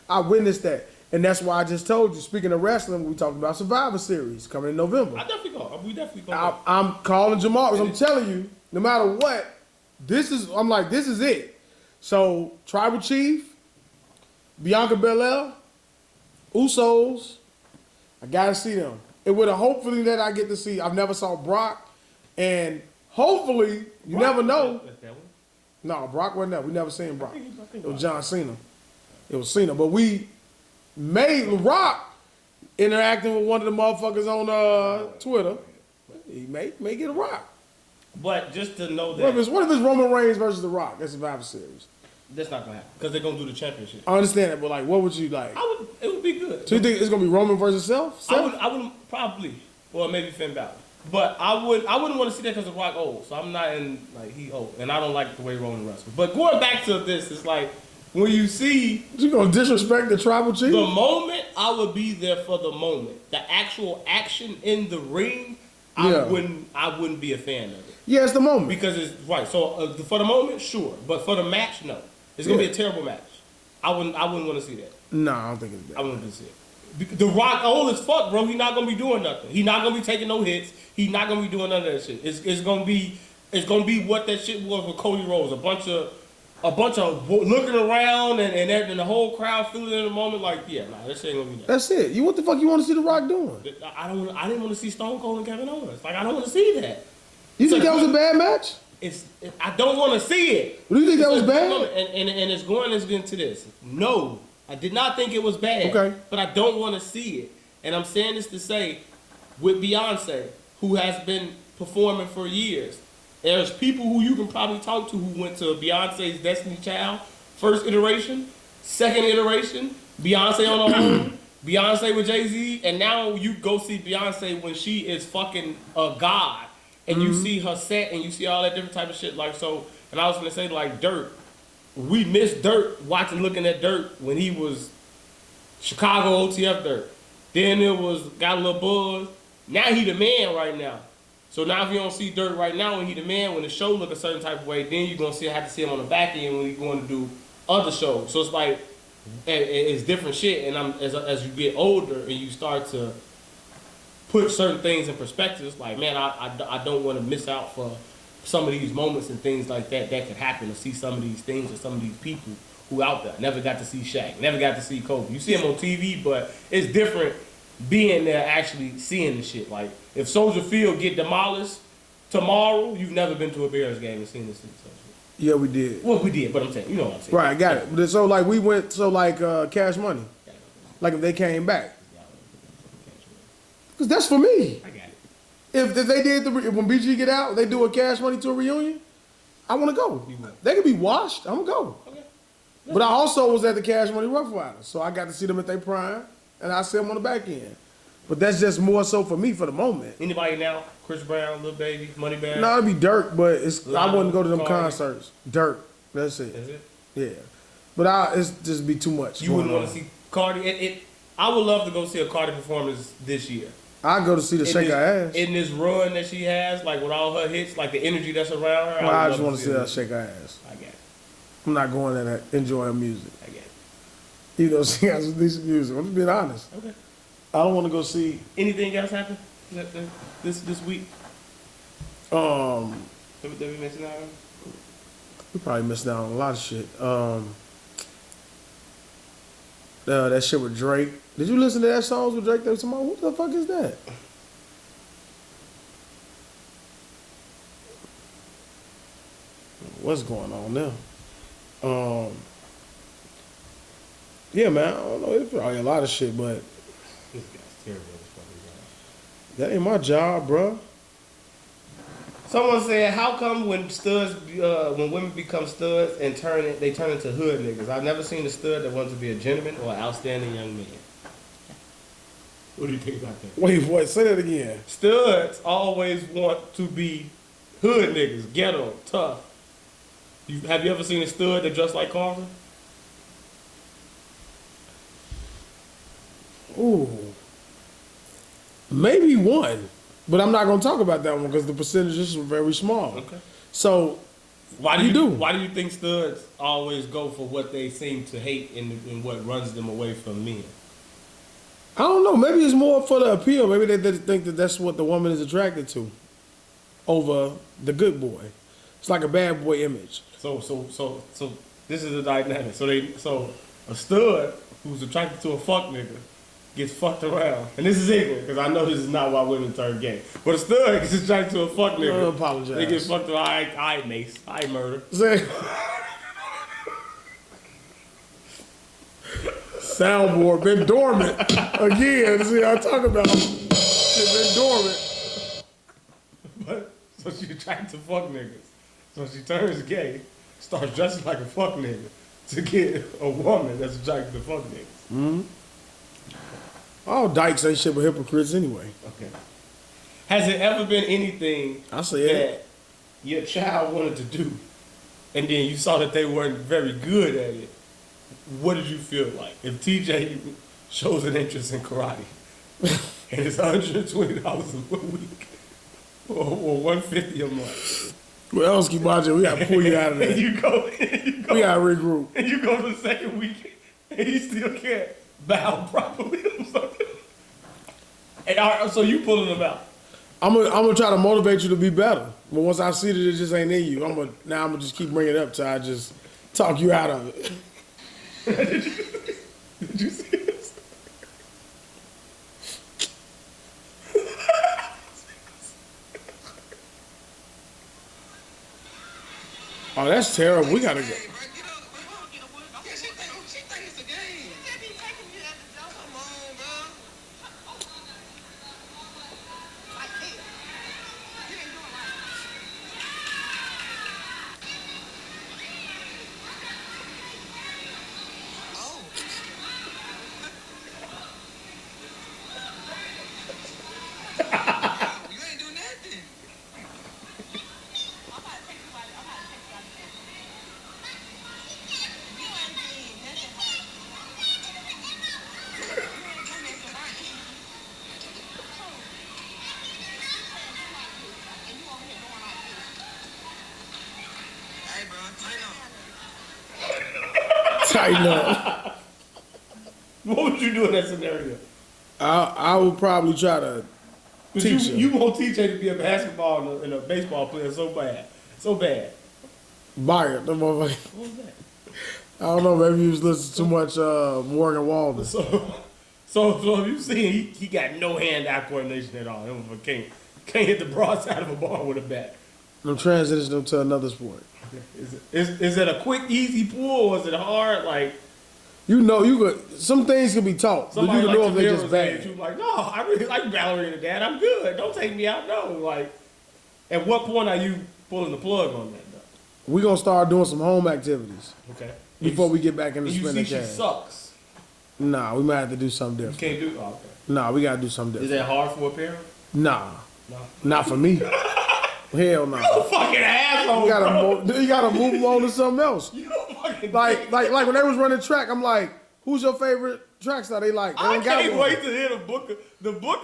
I witnessed that. And that's why I just told you, speaking of wrestling, we talked about Survivor Series coming in November. I definitely go. We definitely go. I'm calling Jamal because I'm telling you, no matter what, this is it. So, Tribal Chief, Bianca Belair, Usos, I gotta see them. It would have hopefully that I get to see. I've never saw Brock, and hopefully, you never know. No, Brock wasn't there. We never seen Brock. It was John Cena. It was Cena, but we made Rock interacting with one of the motherfuckers on Twitter. He may get a Rock. But just to know that. What if it's Roman Reigns versus The Rock? That's Survivor Series. That's not gonna happen because they're gonna do the championship. I understand it, but like, what would you like? It would be good. So you think it's gonna be Roman versus Seth? I wouldn't probably, or maybe Finn Balor. But I wouldn't want to see that because The Rock old. So I'm not in like he old, and I don't like the way Roman wrestles. But going back to this, it's like. When you see... You gonna disrespect the Tribal Chief? The moment, I would be there for the moment. The actual action in the ring, I wouldn't be a fan of it. Yeah, it's the moment. Because it's... Right, so for the moment, sure. But for the match, no. It's gonna be a terrible match. I wouldn't want to see that. No, I don't think it's bad. I wouldn't want to see it. The Rock old as fuck, bro. He's not gonna be doing nothing. He's not gonna be taking no hits. He's not gonna be doing none of that shit. It's gonna be what that shit was with Cody Rhodes. A bunch of looking around and the whole crowd feeling in the moment like, yeah, nah, that shit ain't gonna be that. That's it. What the fuck you want to see The Rock doing? I didn't want to see Stone Cold and Kevin Owens. Like, I don't want to see that. You think that was a bad match? I don't want to see it. Do you think that was bad? And it's going into this. No, I did not think it was bad. Okay. But I don't want to see it. And I'm saying this to say, with Beyonce, who has been performing for years, there's people who you can probably talk to who went to Beyonce's Destiny Child, first iteration, second iteration, Beyonce on her own, Beyonce with Jay-Z, and now you go see Beyonce when she is fucking a god, and you see her set, and you see all that different type of shit, like, so, and I was gonna say, like, Dirt, we missed Dirt, looking at Dirt when he was Chicago OTF Dirt, then it was, got a little buzz, now he the man right now. So now if you don't see Dirt right now when he the man, when the show look a certain type of way, then you're going to have to see him on the back end when you're going to do other shows. So it's like, it's different shit. And as you get older and you start to put certain things in perspective, it's like, man, I don't want to miss out for some of these moments and things like that could happen, to see some of these things or some of these people who out there. Never got to see Shaq, never got to see Kobe. You see him on TV, but it's different being there actually seeing the shit. Like, if Soldier Field get demolished tomorrow, you've never been to a Bears game and seen this shit. Yeah, we did. Well, we did, but I'm saying, you know what I'm saying. Right, I got it. But so like we went, Cash Money. Like if they came back. Because that's for me. I got it. If they did, when BG get out, they do a Cash Money tour reunion, I want to go. They could be washed, I'm going to go. Okay. But I also was at the Cash Money Rough Riders, so I got to see them at their prime, and I see them on the back end. But that's just more so for me for the moment. Anybody now? Chris Brown, Lil Baby, Moneybagg? No, it'd be Dirk, but I wouldn't go to them Cardi. concerts. Dirk, that's it. Is it? Yeah. But it's just be too much. You wouldn't want to see Cardi? I would love to go see a Cardi performance this year. I go to see the Shake Her Ass. In this run that she has, like with all her hits, like the energy that's around her. I just want to see her shake her ass. I get it. I'm not going there to enjoy her music. I get it. Even though she has some decent music. I'm just being honest. Okay. I don't want to go see. Anything else happen this week? That we missing out on? We probably missed out on a lot of shit. That shit with Drake. Did you listen to that songs with Drake? They was talking about, what the fuck is that? What's going on now? Yeah, man. I don't know. It's probably a lot of shit, but This guy's terrible. This fucking guy. that ain't my job, bro. Someone said, "How come when when women become studs and they turn into hood niggas? I've never seen a stud that wants to be a gentleman or an outstanding young man." What do you think about that? Wait, what? Say that again. Studs always want to be hood niggas, ghetto, tough. Have you ever seen a stud that dressed like Carter? Ooh. Maybe one. But I'm not gonna talk about that one because the percentages are very small. Okay. So Why do you think studs always go for what they seem to hate and what runs them away from men? I don't know. Maybe it's more for the appeal. Maybe they think that that's what the woman is attracted to over the good boy. It's like a bad boy image. So this is the dynamic. So a stud who's attracted to a fuck nigga gets fucked around. And this is ignorant, because I know this is not why women turn gay. But a stud gets attracted to a fuck nigga. I apologize. They get fucked around. All right, Mace. All right, murder. Say, soundboard been dormant again. See, I talk about it been dormant. But, so she attracted to fuck niggas. So she turns gay, starts dressing like a fuck nigga to get a woman that's attracted to fuck niggas. Mm-hmm. All dykes ain't shit but hypocrites anyway. Okay. Has it ever been anything that your child wanted to do, and then you saw that they weren't very good at it? What did you feel like? If TJ shows an interest in karate, and it's $120 a week, or $150 a month. Well, else, Kibaja, we gotta pull you out of there. And you go, we gotta regroup. And you go to the second week, and you still can't bow properly or something. And so you pulling them out. I'm gonna try to motivate you to be better. But once I see that it just ain't in you, I'm gonna just keep bringing it up till I just talk you out of it. Did you see this? Oh, that's terrible. We gotta go. Tighten up. What would you do in that scenario? I would probably try to teach her. You want TJ to be a basketball and a baseball player so bad. So bad. Byard, the motherfucker. What was that? I don't know, maybe he was listening too much Morgan Walden. So you see, he got no hand-eye coordination at all. Can't hit the broad side of a ball with a bat. I'm transitioning them to another sport. Is it a quick, easy pull, or is it hard? Like, you could. Some things can be taught, but you can know if they're just bad. You like, no, I really like ballerina, Dad. I'm good. Don't take me out. No, like, at what point are you pulling the plug on that? Though? We're gonna start doing some home activities. Okay. Before we get back into spending cash. You see, she sucks. Nah, we might have to do something different. You can't do. Oh, okay. Nah, we gotta do something different. Is that hard for a parent? Nah. No. Not for me. Hell no. You a fucking asshole. You gotta move them on to something else. You fucking like when they was running track, I'm like, who's your favorite track star? They like, they I don't got can't one. wait to hear the book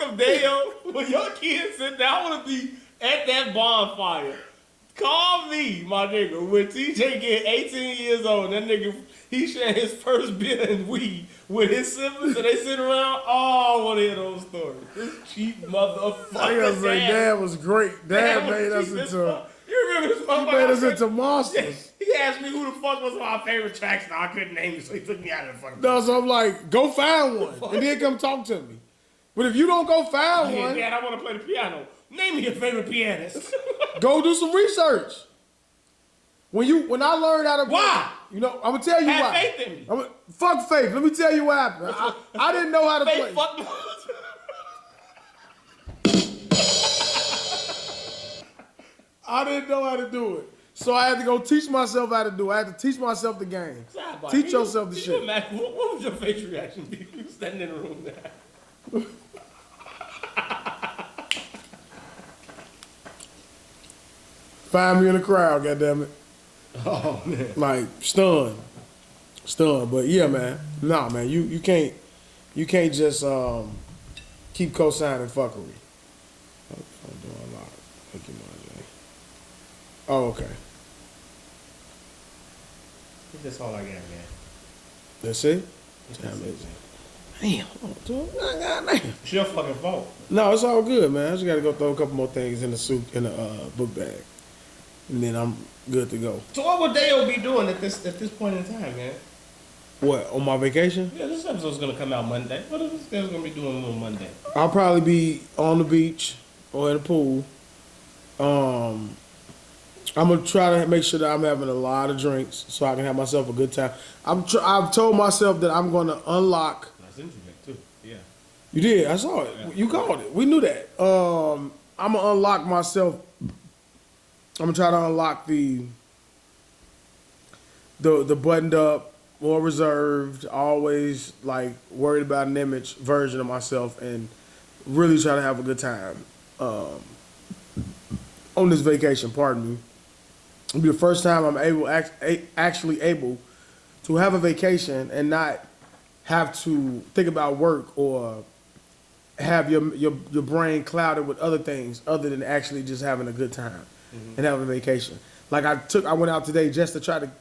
of daeo. When your kids sit down, I want to be at that bonfire. Call me, my nigga. When TJ get 18 years old, that nigga, he shared his first beer and weed with his siblings, and they sit around. Oh, I want to hear those stories. This cheap motherfucker. I gotta say, Dad was great. Dad made us into. You remember this motherfucker? He made us into monsters. He asked me who the fuck was my favorite track star. I couldn't name it, so he took me out of the fucking. No, so I'm like, go find one, and then come talk to me. But if you don't go find one, Dad, I want to play the piano. Name me your favorite pianist. Go do some research. When I learned how to play, why? You know, I'm gonna tell you Have why. faith in me. Fuck faith. Let me tell you what happened. I didn't know how to play. Fuck. I didn't know how to do it. So I had to go teach myself how to do it. I had to teach myself the game. Teach yourself the shit. What was your face reaction? You standing in the room now. Find me in the crowd, goddammit. Oh man. Like stunned. But yeah, man. Nah, man. You can't just keep co-signing fuckery. I'm doing a lot. Thank you, Marjorie. Oh, okay. That's all I got, man. That's it? That's it. Damn. Damn. It's your fucking fault. No, it's all good, man. I just got to go throw a couple more things in the soup in the book bag, and then I'm good to go. So what would Daeo be doing at this point in time, man? What, on my vacation? Yeah, this episode's gonna come out Monday. What is this guy's gonna be doing on Monday? I'll probably be on the beach or in the pool. I'm gonna try to make sure that I'm having a lot of drinks so I can have myself a good time. I've told myself that I'm gonna unlock. That's interesting too. Yeah. You did. I saw it. Yeah. You called it. We knew that. I'm gonna unlock myself. I'm gonna try to unlock the buttoned up, more reserved, always like worried about an image version of myself, and really try to have a good time on this vacation. Pardon me. It'll be the first time I'm actually able to have a vacation and not have to think about work or have your brain clouded with other things other than actually just having a good time and having a vacation. Like I went out today just to try to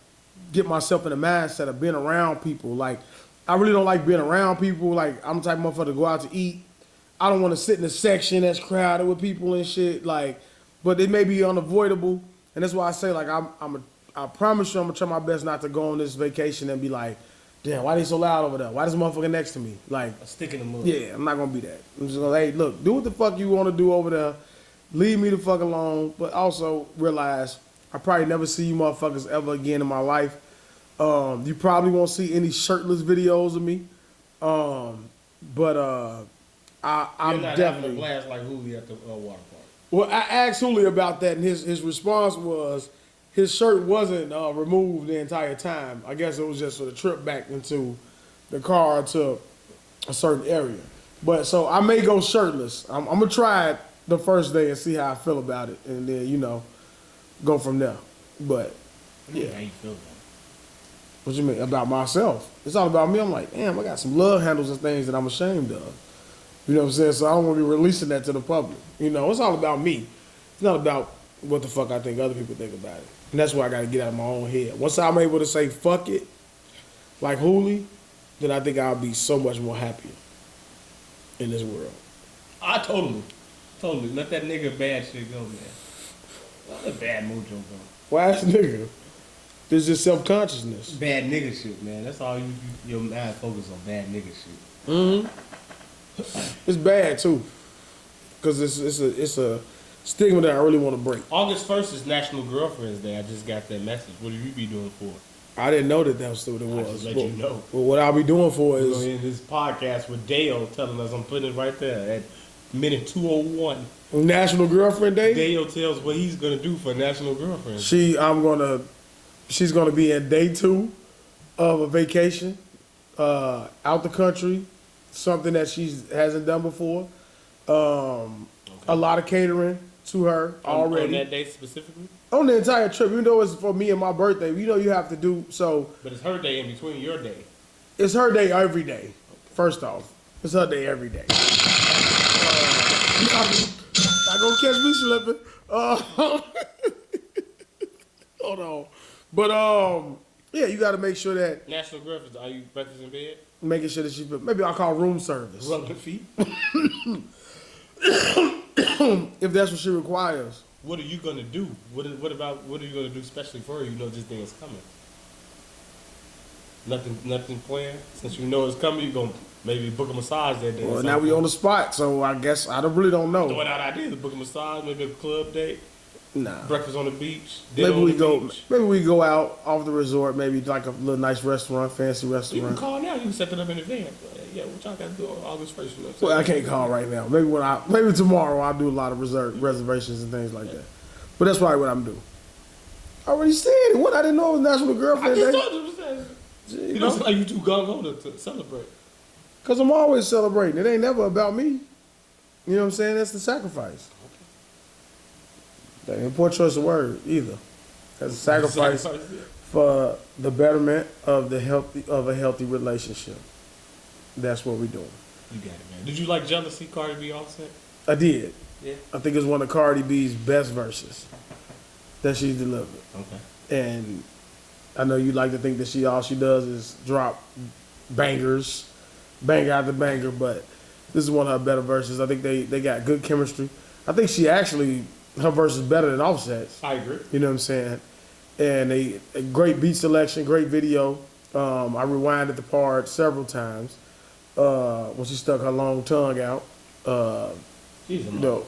get myself in the mindset of being around people. Like I really don't like being around people. Like I'm the type of motherfucker to go out to eat. I don't want to sit in a section that's crowded with people and shit. Like, but it may be unavoidable. And that's why I say, like, I promise you I'm going to try my best not to go on this vacation and be like, damn, why they so loud over there? Why this motherfucker next to me? Like, A stick in the mud. yeah, I'm not going to be that. I'm just going to, hey, look, do what the fuck you want to do over there. Leave me the fuck alone. But also realize I probably never see you motherfuckers ever again in my life. You probably won't see any shirtless videos of me. I'm not definitely having a blast like Hooli at the water park. Well, I asked Hooli about that, and his response was his shirt wasn't removed the entire time. I guess it was just for the trip back into the car to a certain area. But so I may go shirtless. I'm gonna try it the first day and see how I feel about it, and then go from there. But yeah, How you feel about what you mean about myself? It's all about me. I'm like, damn, I got some love handles and things that I'm ashamed of. You know what I'm saying? So I don't want to be releasing that to the public. It's all about me. It's not about what the fuck I think other people think about it. And that's why I got to get out of my own head. Once I'm able to say fuck it, like Hooli, then I think I'll be so much more happier in this world. I totally let that nigga bad shit go, man. Let the bad mojo go. Why ass nigga? There's just self-consciousness. Bad nigga shit, man. That's all your mind focus on, bad nigga shit. Mm-hmm. It's bad too, because it's a stigma that I really want to break. August 1st is National Girlfriend's Day. I just got that message. What will you be doing for it? I didn't know that was what it was. Just let you know. But what I'll be doing for We're is going to end this podcast with Daeo telling us, I'm putting it right there at minute 2:01. National Girlfriend Day. Daeo tells what he's going to do for National Girlfriend. She's gonna be in day 2 of a vacation, out the country, something that she hasn't done before. A lot of catering to her already. On that day specifically? On the entire trip, even though it's for me and my birthday, you have to do so. But it's her day in between your day. It's her day every day. First off, it's her day every day. Not gonna catch me slipping. Hold on. But yeah, you got to make sure that National Girlfriend, are you breakfast in bed? making sure that she, maybe I'll call room service Rubbing feet? if that's what she requires. What are you gonna do? What are you gonna do especially for her? You know this thing is coming. Nothing planned. Since you know it's coming, you gonna maybe book a massage that day. Well, now we on the spot, so I guess I really don't know. Throwing out ideas: book a massage, maybe a club date, Nah. breakfast on the beach. Maybe dinner on we the go. beach. Maybe we go out off the resort. Maybe like a little nice restaurant, fancy You can restaurant. call now. You can set that up in advance. Yeah, what y'all got to do on August 1st? You know what I'm Well, I saying? can't call right now. Maybe tomorrow I'll do a lot of reservations and things like that. But that's probably what I'm doing. I already said it. What? I didn't know it was National I Girlfriend just Day. told you to say it. You You know? don't like you too gung-ho to celebrate. Because I'm always celebrating. It ain't never about me. You know what I'm saying? That's the sacrifice. That ain't a poor choice of word either. That's a sacrifice for the betterment of a healthy relationship. That's what we're doing. You got it, man. Did you like Jealousy, Cardi B, Offset? I did. Yeah. I think it's one of Cardi B's best verses that she's delivered. Okay. And I know you like to think that all she does is drop bangers, banger after banger, but this is one of her better verses. I think they got good chemistry. I think her verse is better than Offset's. I agree. You know what I'm saying? And a great beat selection, great video. I rewinded the part several times when she stuck her long tongue out. She's a You know,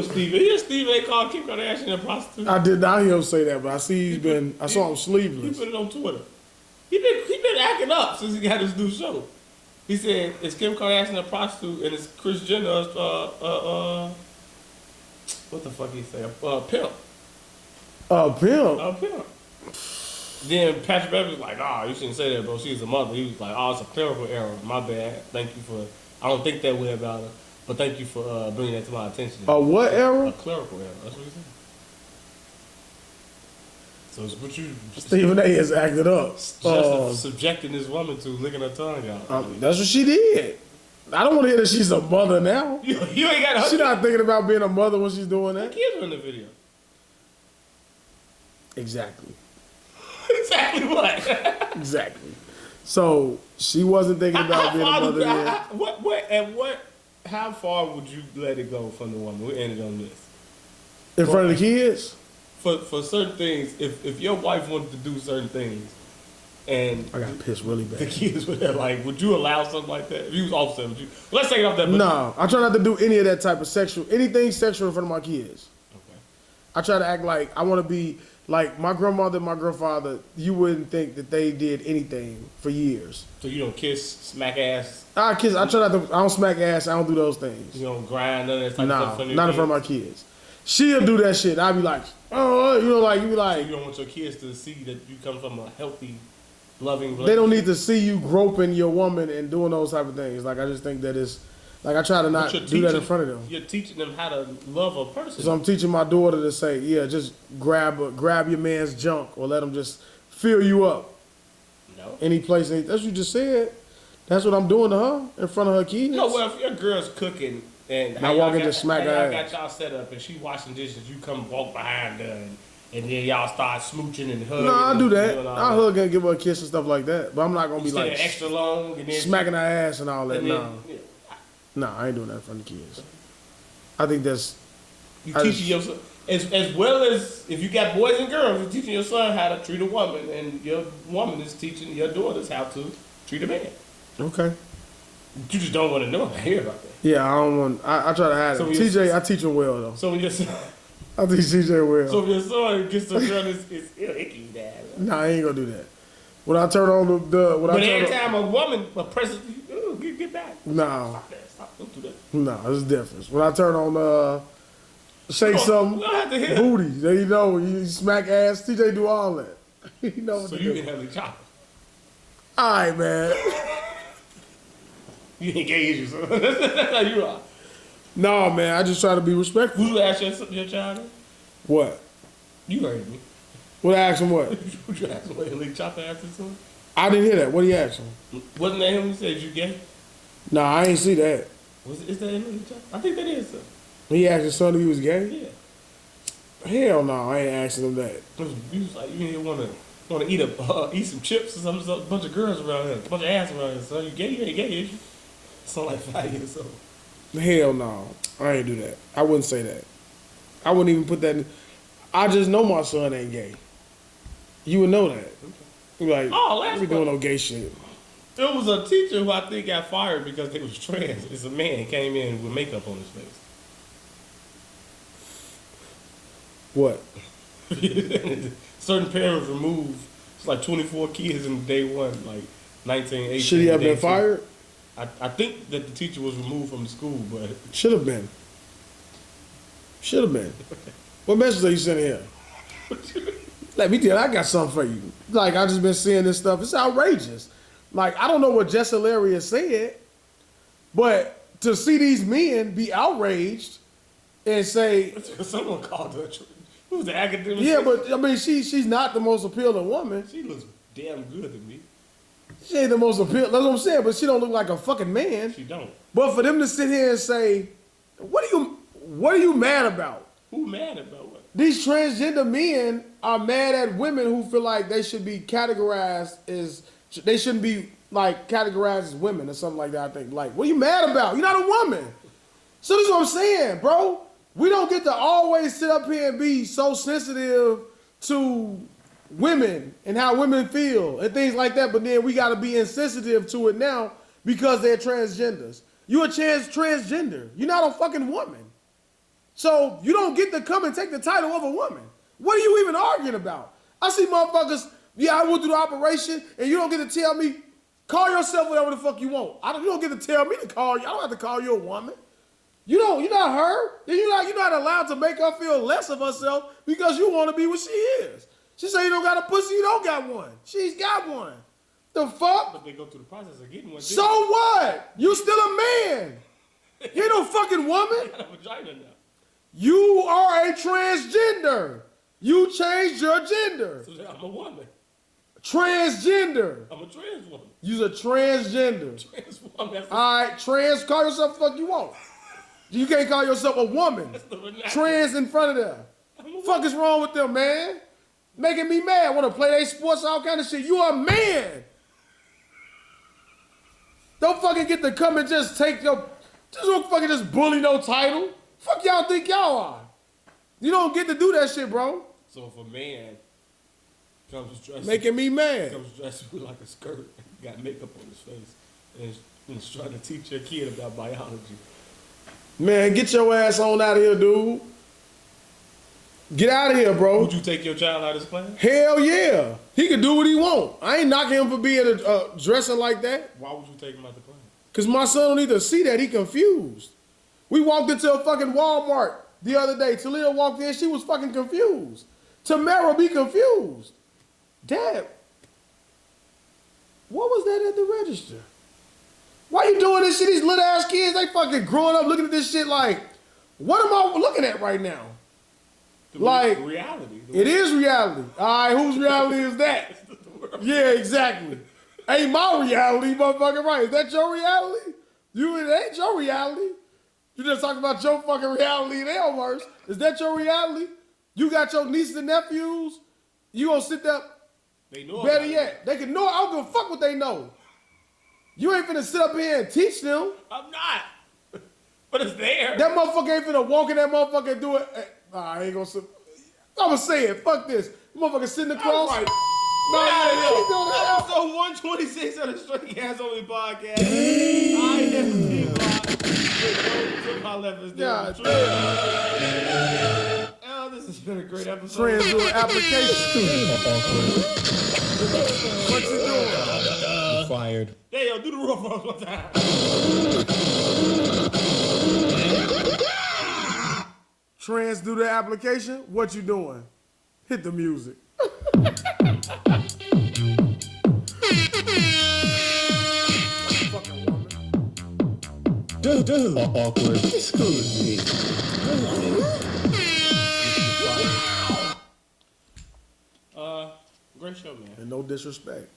Steve A called Kim Kardashian a prostitute. I did not hear him say that, but I see I saw him He sleeveless. put it on Twitter. He been acting up since he got his new show. He said it's Kim Kardashian a prostitute and it's Kris Jenner what the fuck he say? Pimp. Pimp. A pimp. Then Patrick Beverly was like, you shouldn't say that, bro. She's a mother. He was like, it's a clerical error. My bad. Thank you for. I don't think that way about her, but thank you for bringing that to my attention. What error? A clerical error. That's what he said. So it's what you. Stephen A. has acted up. Subjecting this woman to licking her tongue out. That's what she did. I don't want to hear that she's a mother now. You ain't got her. She's not thinking about being a mother when she's doing The that. kids were in the video. Exactly. Exactly what? Exactly. So she wasn't thinking about being a mother then. How far would you let it go from the woman? We ended on this. In front of the kids? For certain things, if your wife wanted to do certain things, and I got pissed really the bad. kids were there, like, would you allow something like that? If you was Offset, would you? Let's take it off that. No, I try not to do any of that type of anything sexual in front of my kids. Okay. I try to act like I want to be like my grandmother and my grandfather. You wouldn't think that they did anything for years. So you don't kiss, smack ass. I try not to. I don't smack ass. I don't do those things. You don't grind none of that type of stuff. No, not in front of my kids. She'll do that shit. I'll be like, oh, you know, like you be So like. you don't want your kids to see that you come from a healthy, loving relationship. They don't need to see you groping your woman and doing those type of things. Like I just think that is, like I try to not do that in front of them. You're teaching them how to love a person. So I'm teaching my daughter to say, yeah, just grab your man's junk or let him just fill you up. No. Any place. That's what you just said. That's what I'm doing to her in front of her kids. No, well, if your girl's cooking and Now walking to smack her y'all ass. got y'all set up and she washing dishes, you come walk behind her and then y'all start smooching and hugging. No, I do that. doing all I hug her and give her a kiss and stuff like that. But I'm not gonna be Instead like of extra long and then smacking her ass and all that. and No, then, yeah. no, I ain't doing that in front of the kids. I think that's You I teaching your son as well as if you got boys and girls, you're teaching your son how to treat a woman, and your woman is teaching your daughters how to treat a man. okay. You just don't want to know. I hear about that. Yeah, I don't want. I try to hide So it. when TJ, I teach him well though. So when your son, I teach TJ well. so if your son gets to girl, it's icky, dad. Nah, I ain't gonna do that. When I turn on the when But I turn every on, time a woman presses, get back. nah, Stop that. Stop. Don't do that. nah, there's a difference. When I turn on shake We something, don't have to hear. booty, then you know you smack ass. TJ do all that. You know what So to you do. can have the chopper. All right, man. You engage you, so that's how you are. No, man, I just try to be respectful. Would you ask your child that? What? You heard me. What I asked him? What? Would you ask him what illegal chopper after son? I didn't hear that. What did you ask him? Wasn't that him who said you gay? Nah, I ain't see that. Is that illegal chopper? I think that is. He asked his son if he was gay. Yeah. Hell no, I ain't asking him that. You was like, you didn't want to eat some chips or something. A bunch of girls around here, a bunch of ass around here. So you gay? You ain't gay, is you? So like 5 years old. Hell no, I ain't do that. I wouldn't say that. I wouldn't even put that in. I just know my son ain't gay. You would know that. You like, last we doing no gay shit. There was a teacher who I think got fired because they was trans. It's a man. He came in with makeup on his face. What? Certain parents removed, it's like 24 kids in day one, like 19, 18. Should he have day been two. fired? I think that the teacher was removed from the school, but Should have been. Should have been. What message are you sending here? Let me tell you, I got something for you. Like, I just been seeing this stuff. It's outrageous. Like, I don't know what Jess Hilarious said, but to see these men be outraged and say... Someone called her... Who's the academic? Yeah, but, I mean, she's not the most appealing woman. She looks damn good to me. She ain't the most appealing. That's what I'm saying, but she don't look like a fucking man. She don't. But for them to sit here and say, what are you mad about? Who mad about what? These transgender men are mad at women who feel like they should be categorized as, they shouldn't be like categorized as women or something like that, I think. Like, what are you mad about? You're not a woman. So this is what I'm saying, bro. We don't get to always sit up here and be so sensitive to women and how women feel and things like that, but then we got to be insensitive to it now because they're transgenders. You're a transgender. You're not a fucking woman. So you don't get to come and take the title of a woman. What are you even arguing about? I see motherfuckers, yeah, I went through the operation, and you don't get to tell me, call yourself whatever the fuck you want. You don't get to tell me to call you. I don't have to call you a woman. You're not her. Then you're not allowed to make her feel less of herself because you want to be what she is. She say you don't got a pussy, you don't got one. She's got one. The fuck? But they go through the process of getting one. So what? You still a man. You ain't no fucking woman. You got a vagina now. You are a transgender. You changed your gender. So I'm a woman. Transgender. I'm a trans woman. You's a transgender. Trans woman. All right, trans, call yourself the fuck you want. You can't call yourself a woman. Trans in front of them. Fuck is wrong with them, man? Making me mad. Want to play their sports, all kind of shit. You a man. Don't fucking get to come and just take your, don't fucking just bully no title. Fuck y'all think y'all are. You don't get to do that shit, bro. So if a man comes dressed, Making me mad. comes dressed with like a skirt, got makeup on his face, and is trying to teach your kid about biology. Man, get your ass on out of here, dude. Get out of here, bro. Would you take your child out of his class? Hell yeah. He can do what he want. I ain't knocking him for being dressing like that. Why would you take him out the class? Because my son don't need to see that. He confused. We walked into a fucking Walmart the other day. Talia walked in. She was fucking confused. Tamara be confused. Dad, what was that at the register? Why you doing this shit? These little ass kids, they fucking growing up looking at this shit like, what am I looking at right now? Like, reality. It is reality. All right, whose reality is that? Yeah, exactly. Ain't my reality, motherfucking right. Is that your reality? It ain't your reality. You just talking about your fucking reality and their worse. Is that your reality? You got your nieces and nephews. You gonna sit there? They know. Better yet, they can know. I don't give a fuck what they know. You ain't finna sit up here and teach them. I'm not. But it's there. That motherfucker ain't finna walk in that motherfucker and do it. I ain't gonna say. I'm gonna say it. Fuck this. Motherfucker sitting across. Right. No, keep doing that. Episode 126 of the Straight Hands Only Podcast. I am dblock. To my left is God damn. Oh, this has been a great episode. Transfer application. What you doing? You're fired. Daeo, do the roll for us one time. Trans do the application. What you doing? Hit the music. Fucking woman. Dude. Awkward. Excuse me. Great show, man. And no disrespect.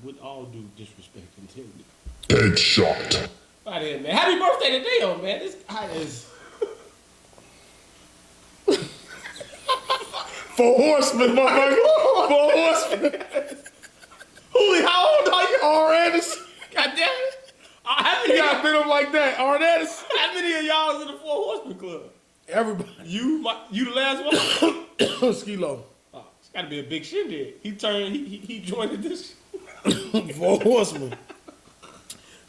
With all due disrespect intended. Headshot. Right here, man. Happy birthday to Daeo, man. This guy is. Four horsemen, motherfucker. Four horsemen. Holy, how old are you? R. Anderson. God damn it. How many, You gotta bit him like that. R. Anderson. how many of y'all is in the Four Horsemen Club? Everybody. You the last one? Skilo. Oh, it's got to be a big shindig. He joined this. Four horsemen.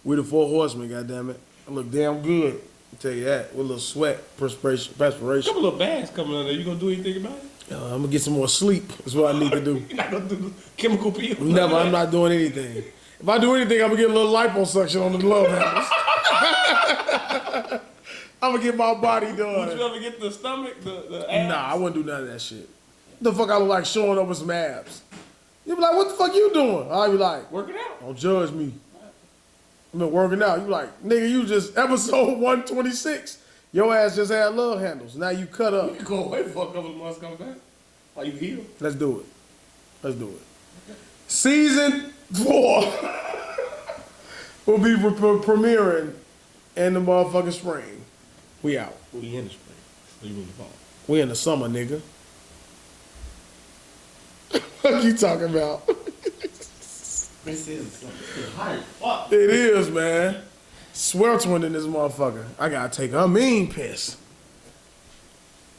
We the four horsemen, goddammit. I look damn good. I'll tell you that. With a little sweat, perspiration. Couple of bags coming on there. You gonna do anything about it? I'm gonna get some more sleep. Is what I need to do. You're not gonna do chemical peel? Never. I'm not doing anything. If I do anything, I'm gonna get a little liposuction on the love handles. I'm gonna get my body Would you done. ever get the stomach, the abs? Nah, I wouldn't do none of that shit. The fuck I look like showing up with some abs. You be like, what the fuck you doing? I be like, Working out. don't judge me. I've been working out. You like, nigga, you just episode 126. Your ass just had love handles. Now you cut up. You can go away for a couple of months, come back. While you heal. Let's do it. Let's do it. Season 4 will be premiering in the motherfucking spring. We out. We in the spring. So you in the fall. We in the summer, nigga. What you talking about? This is something. Hot as fuck. It is, man. Sweltering in this motherfucker. I gotta take a mean piss.